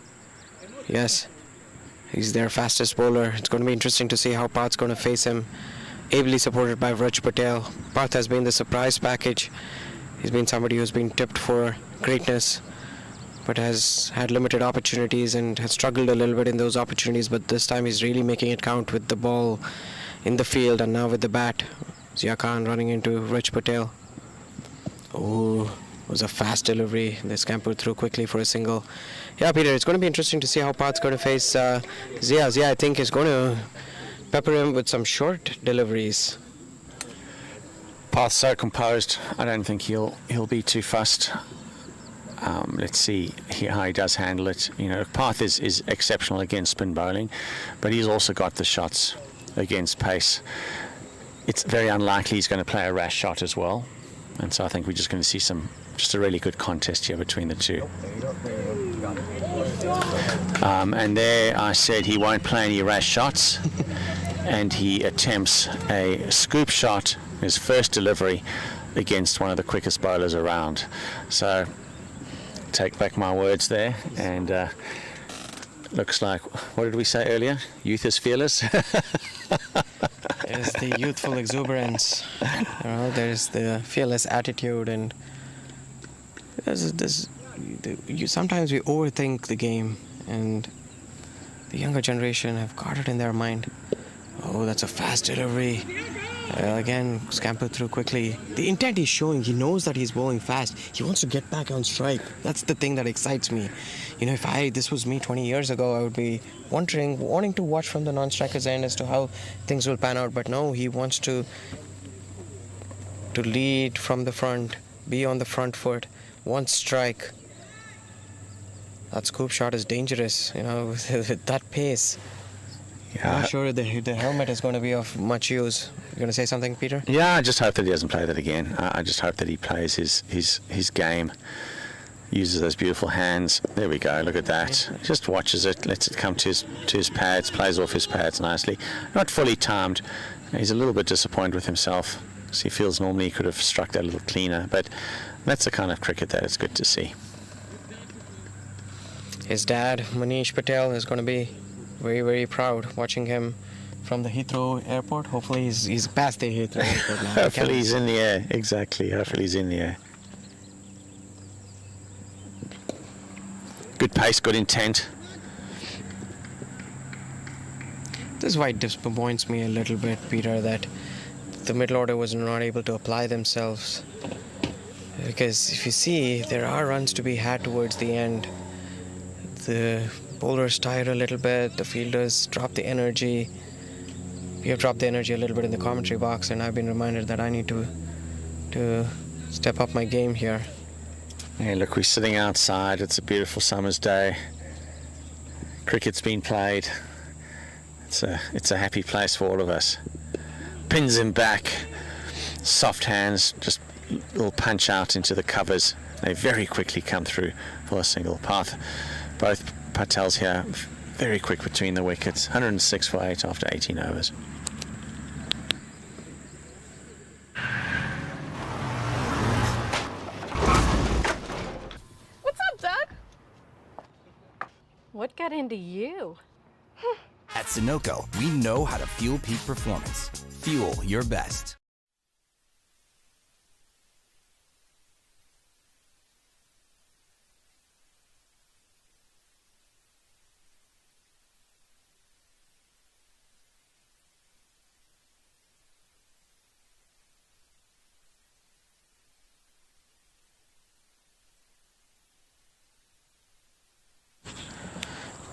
Yes, he's their fastest bowler. It's going to be interesting to see how Parth's going to face him. Ably supported by Vraj Patel. Parth has been the surprise package. He's been somebody who's been tipped for greatness, but has had limited opportunities and has struggled a little bit in those opportunities, but this time he's really making it count with the ball in the field and now with the bat. Ayan Khan running into Vraj Patel. Oh, it was a fast delivery. They scampered through quickly for a single. Yeah, Peter, it's going to be interesting to see how Parth's going to face Zia. Zia, I think, is going to pepper him with some short deliveries. Parth's so composed. I don't think he'll be too fussed. Let's see how he does handle it. Parth is exceptional against spin bowling, but he's also got the shots against pace. It's very unlikely he's going to play a rash shot as well, and so I think we're just going to see just a really good contest here between the two. And there I said he won't play any rash shots, and he attempts a scoop shot, his first delivery, against one of the quickest bowlers around. So take back my words there, and looks like, what did we say earlier? Youth is fearless. There's the youthful exuberance, there's the fearless attitude, and sometimes we overthink the game, and the younger generation have got it in their mind. Oh, that's a fast delivery. Again, scampered through quickly. The intent he's showing, he knows that he's bowling fast. He wants to get back on strike. That's the thing that excites me. If this was me 20 years ago, I would be wanting to watch from the non-striker's end as to how things will pan out. But no, he wants to lead from the front, be on the front foot, one strike. That scoop shot is dangerous, with that pace. Yeah. I'm not sure the helmet is going to be of much use. You going to say something, Peter? Yeah, I just hope that he doesn't play that again. I just hope that he plays his game. Uses those beautiful hands. There we go, look at that. Just watches it, lets it come to his pads, plays off his pads nicely. Not fully timed. He's a little bit disappointed with himself, because he feels normally he could have struck that a little cleaner, but that's the kind of cricket that it's good to see. His dad, Manish Patel, is going to be very, very proud watching him from the Heathrow airport. Hopefully he's past the Heathrow airport now. Hopefully he's in the air, exactly. Hopefully he's in the air. Good pace, good intent. This is why it disappoints me a little bit, Peter, that the middle order was not able to apply themselves. Because if you see, there are runs to be had towards the end. The bowlers tired a little bit, the fielders dropped the energy. We have dropped the energy a little bit in the commentary box, and I've been reminded that I need to step up my game here. Hey, look, we're sitting outside. It's a beautiful summer's day. Cricket's been played. It's a happy place for all of us. Pins him back, soft hands, just a little punch out into the covers. They very quickly come through for a single path. Both Patels here, very quick between the wickets. 106 for 8 after 18 overs. What's up, Doug? What got into you? At Sunoco, we know how to fuel peak performance. Fuel your best.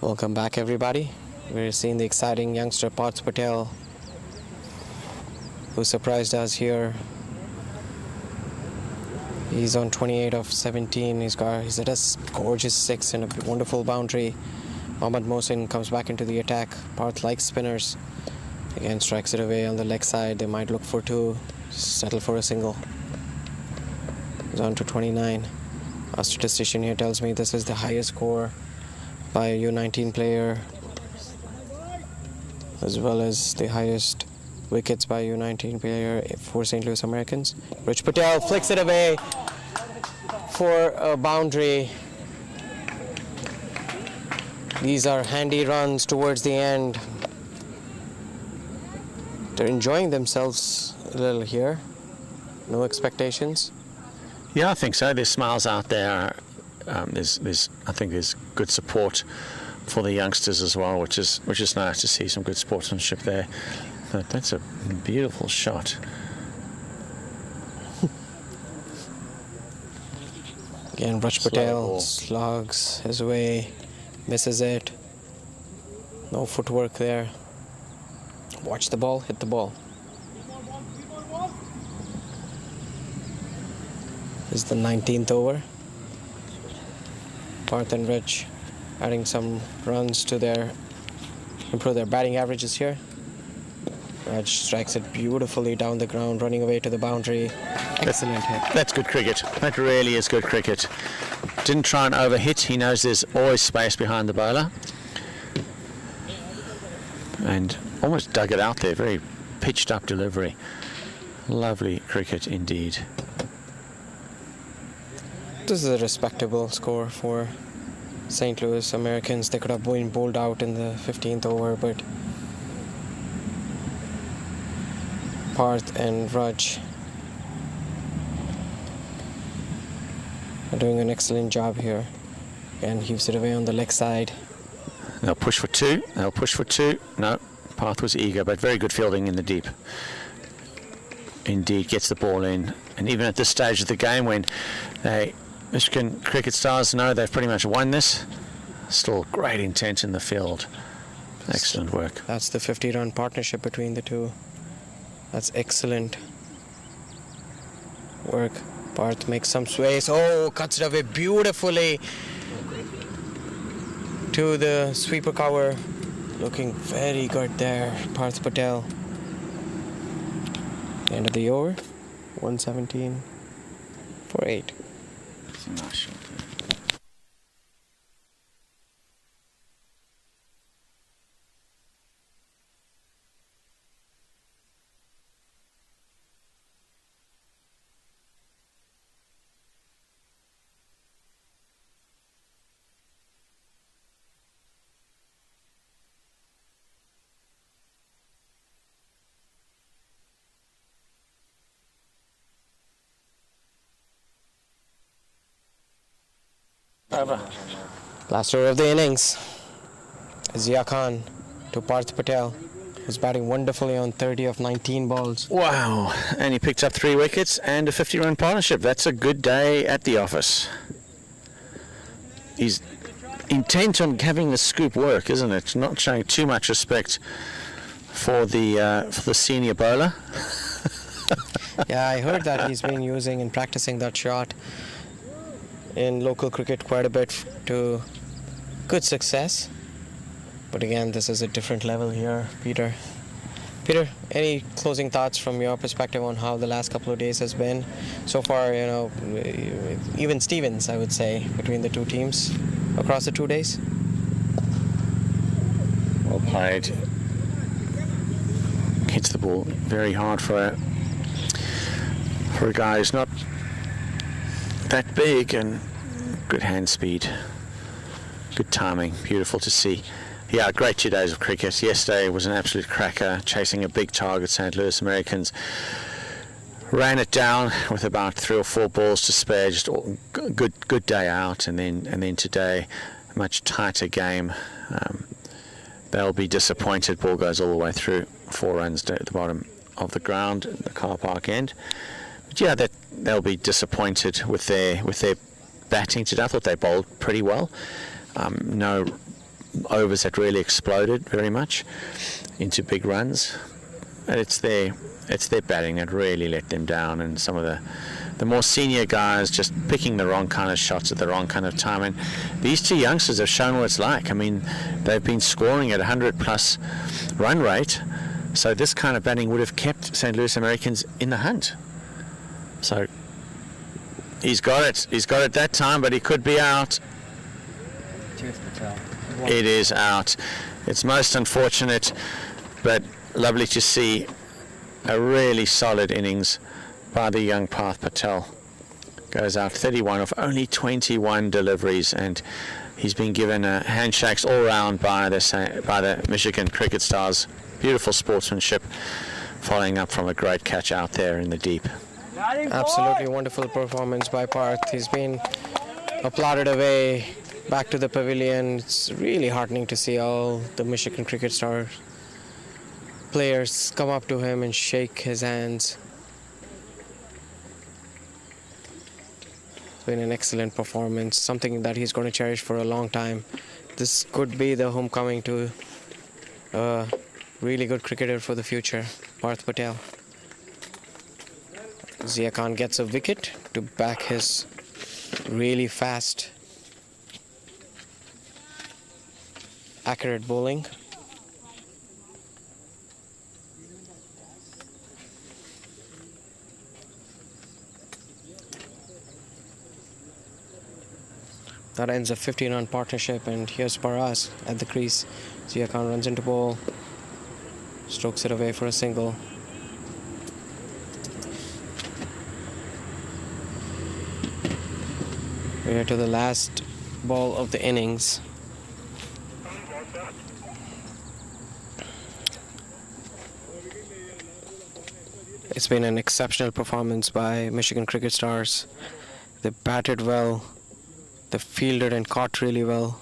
Welcome back, everybody. We're seeing the exciting youngster Parth Patel, who surprised us here. He's on 28 of 17. He's at a gorgeous 6 and a wonderful boundary. Mohammad Mohsin comes back into the attack. Parth likes spinners. Again, strikes it away on the leg side. They might look for 2, settle for a single. He's on to 29. Our statistician here tells me this is the highest score by a U19 player, as well as the highest wickets by a U19 player for St. Louis Americans. Rich Patel flicks it away for a boundary. These are handy runs towards the end. They're enjoying themselves a little here. No expectations. Yeah, I think so. There's smiles out there. I think there's good support for the youngsters as well, which is nice to see. Some good sportsmanship there. But that's a beautiful shot. Again, Raj Patel slogs his way, misses it. No footwork there. Watch the ball, hit the ball. This is the 19th over. Parth and Rich adding some runs to improve their batting averages here. Raj strikes it beautifully down the ground, running away to the boundary. Excellent hit. That's good cricket. That really is good cricket. Didn't try and overhit. He knows there's always space behind the bowler. And almost dug it out there. Very pitched up delivery. Lovely cricket indeed. This is a respectable score for St. Louis Americans. They could have been bowled out in the 15th over, but Parth and Raj are doing an excellent job here. And heaves it away on the leg side. They'll push for 2. They'll push for 2. No, Parth was eager, but very good fielding in the deep. Indeed, gets the ball in. And even at this stage of the game, when Michigan cricket stars know they've pretty much won this, still great intent in the field. Excellent work. That's the 50-run partnership between the two. That's excellent work. Parth makes some sways. Oh, cuts it away beautifully to the sweeper cover. Looking very good there, Parth Patel. End of the over. 117 for 8. It's a nice shot there. Over. Last over of the innings. Ayan Khan to Parth Patel, who's batting wonderfully on 30 of 19 balls. Wow, and he picked up 3 wickets and a 50-run partnership. That's a good day at the office. He's intent on having the scoop work, isn't it? Not showing too much respect for the senior bowler. Yeah, I heard that he's been using and practicing that shot in local cricket quite a bit to good success. But again, this is a different level here, Peter. Peter, any closing thoughts from your perspective on how the last couple of days has been? So far, you know, even Stevens, I would say, between the two teams across the 2 days. Well played. Hits the ball very hard for a guy who's not that big, and good hand speed. Good timing. Beautiful to see. Yeah, great 2 days of cricket. Yesterday was an absolute cracker, chasing a big target. St. Louis Americans ran it down with about 3 or 4 balls to spare. Just good day out, and then today, a much tighter game. They'll be disappointed. Ball goes all the way through. 4 runs at the bottom of the ground, the car park end. But yeah, they'll be disappointed with their batting today. I thought they bowled pretty well. No overs that really exploded very much into big runs. And it's their batting that really let them down, and some of the more senior guys just picking the wrong kind of shots at the wrong kind of time. And these 2 youngsters have shown what it's like. I mean, they've been scoring at 100+ run rate, so this kind of batting would have kept St. Louis Americans in the hunt. So he's got it that time, but he could be out. It is out. It's most unfortunate, but lovely to see a really solid innings by the young Parth Patel. Goes out 31 of only 21 deliveries, and he's been given handshakes all round by the Michigan Cricket Stars. Beautiful sportsmanship, following up from a great catch out there in the deep. Absolutely wonderful performance by Parth. He's been applauded away back to the pavilion. It's really heartening to see all the Michigan Cricket Star players come up to him and shake his hands. It's been an excellent performance, something that he's going to cherish for a long time. This could be the homecoming to a really good cricketer for the future, Parth Patel. Ayan Khan gets a wicket to back his really fast, accurate bowling. That ends a 15-run partnership, and here's Paras at the crease. Ayan Khan runs into ball, strokes it away for a single. We're here to the last ball of the innings. It's been an exceptional performance by Michigan Cricket Stars. They batted well, they fielded and caught really well,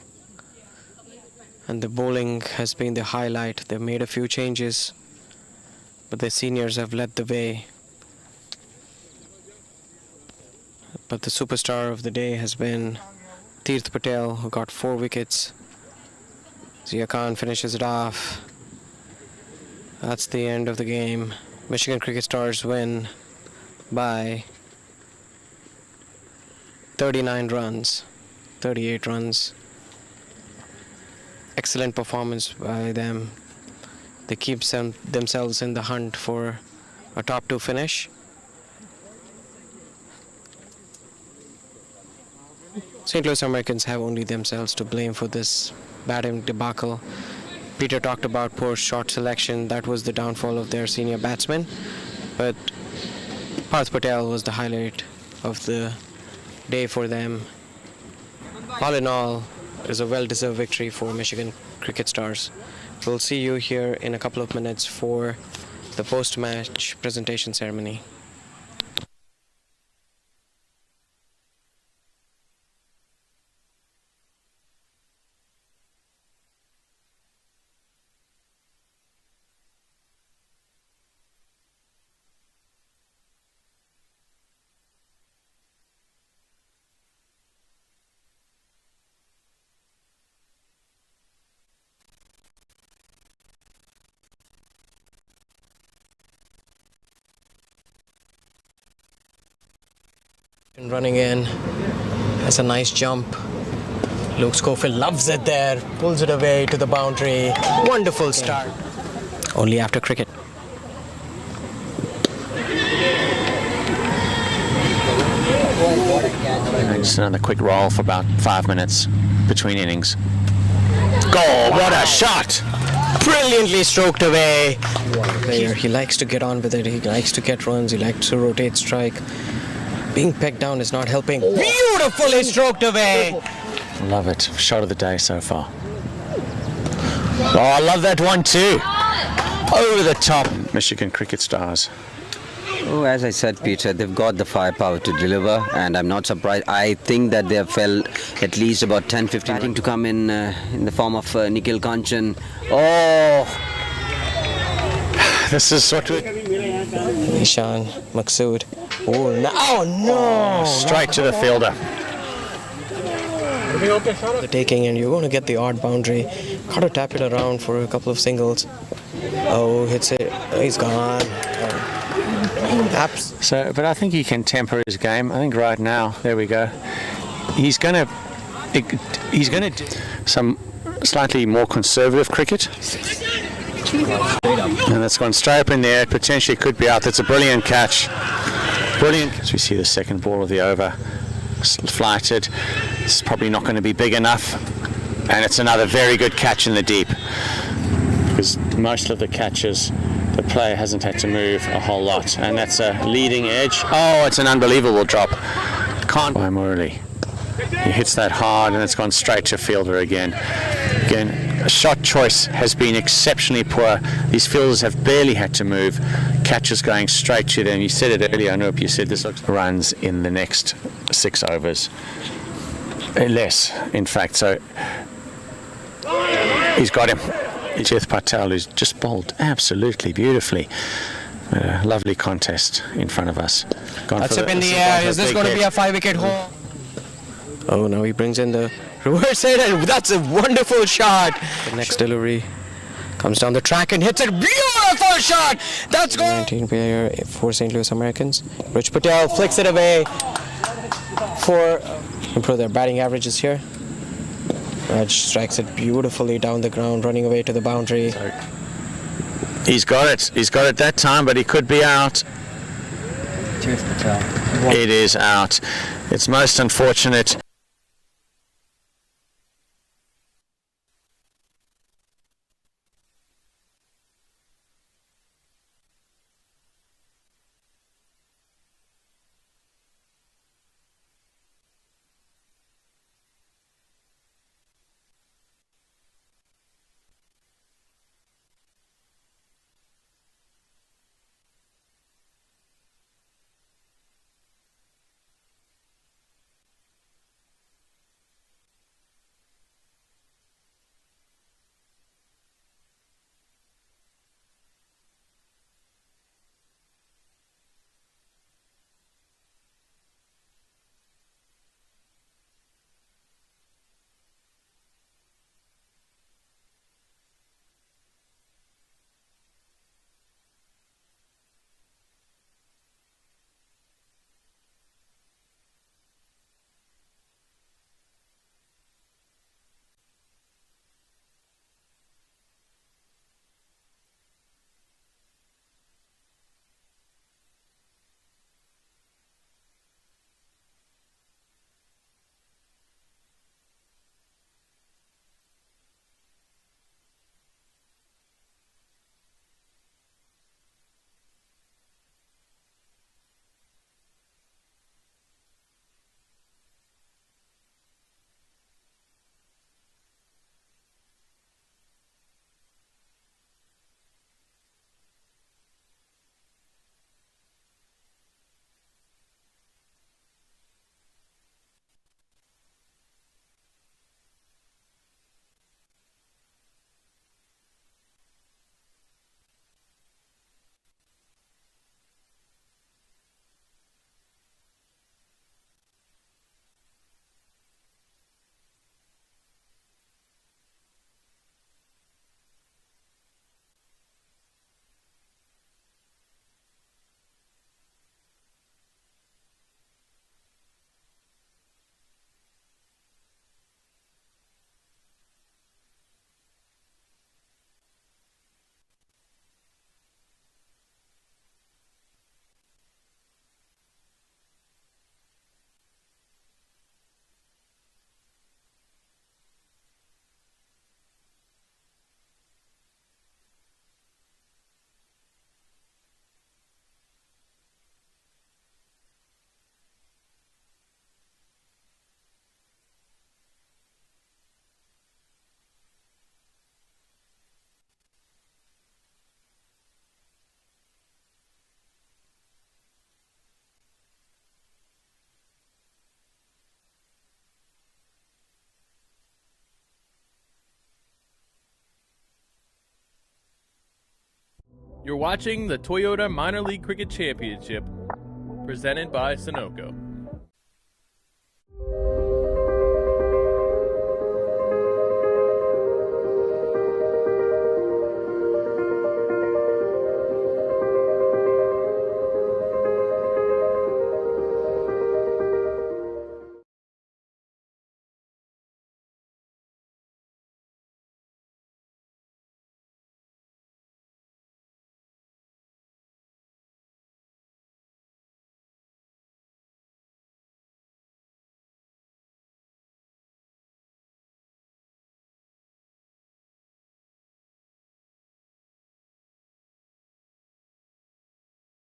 and the bowling has been the highlight. They've made a few changes, but the seniors have led the way. But the superstar of the day has been Parth Patel, who got 4 wickets. Ayan Khan finishes it off. That's the end of the game. Michigan Cricket Stars win by 39 runs, 38 runs. Excellent performance by them. They keep themselves in the hunt for a top 2 finish. St. Louis Americans have only themselves to blame for this batting debacle. Peter talked about poor shot selection. That was the downfall of their senior batsman. But Parth Patel was the highlight of the day for them. All in all, it was a well-deserved victory for Michigan Cricket Stars. We'll see you here in a couple of minutes for the post-match presentation ceremony. Running in. That's a nice jump. Luke Schofield loves it there. Pulls it away to the boundary. Wonderful start. Only after cricket. Just another quick roll for about 5 minutes between innings. Goal! What a shot! Brilliantly stroked away. Player, he likes to get on with it. He likes to get runs. He likes to rotate strike. Being pegged down is not helping. Beautifully stroked away. Love it. Shot of the day so far. Oh, I love that one too. Over the top. Michigan cricket stars. Oh, as I said, Peter, they've got the firepower to deliver, and I'm not surprised. I think that they have felt at least about 10-15 batting to come in the form of Nikhil Kanchan. Oh! This is what we... Ishan, Maqsood. Oh, no! Straight to the fielder. The taking, and you're going to get the odd boundary. Got to tap it around for a couple of singles. Oh, hits it. He's gone. So, but I think he can temper his game. I think right now, there we go. He's going to do some slightly more conservative cricket. And that's gone straight up in the air. It potentially could be out. That's a brilliant catch. Brilliant. As we see the second ball of the over flighted. It's probably not going to be big enough. And it's another very good catch in the deep. Because most of the catches, the player hasn't had to move a whole lot. And that's a leading edge. Oh, it's an unbelievable drop. Can't by Murali. He hits that hard and it's gone straight to fielder again. A shot choice has been exceptionally poor. These fielders have barely had to move. Catches going straight to them. You said it earlier, Anup, you said this looks runs in the next 6 overs. Less, in fact. So he's got him. Jith Patel, who's just bowled absolutely beautifully. A lovely contest in front of us. That's up in the air. Is this going to be a 5-wicket haul? Oh, now he brings in the reverse hit, and that's a wonderful shot. The next delivery comes down the track and hits a beautiful shot. That's going. 19 player for St. Louis Americans. Rich Patel flicks it away for improve their batting averages here. Raj strikes it beautifully down the ground, running away to the boundary. He's got it. He's got it that time, but he could be out. It is out. It's most unfortunate. You're watching the Toyota Minor League Cricket Championship, presented by Sunoco.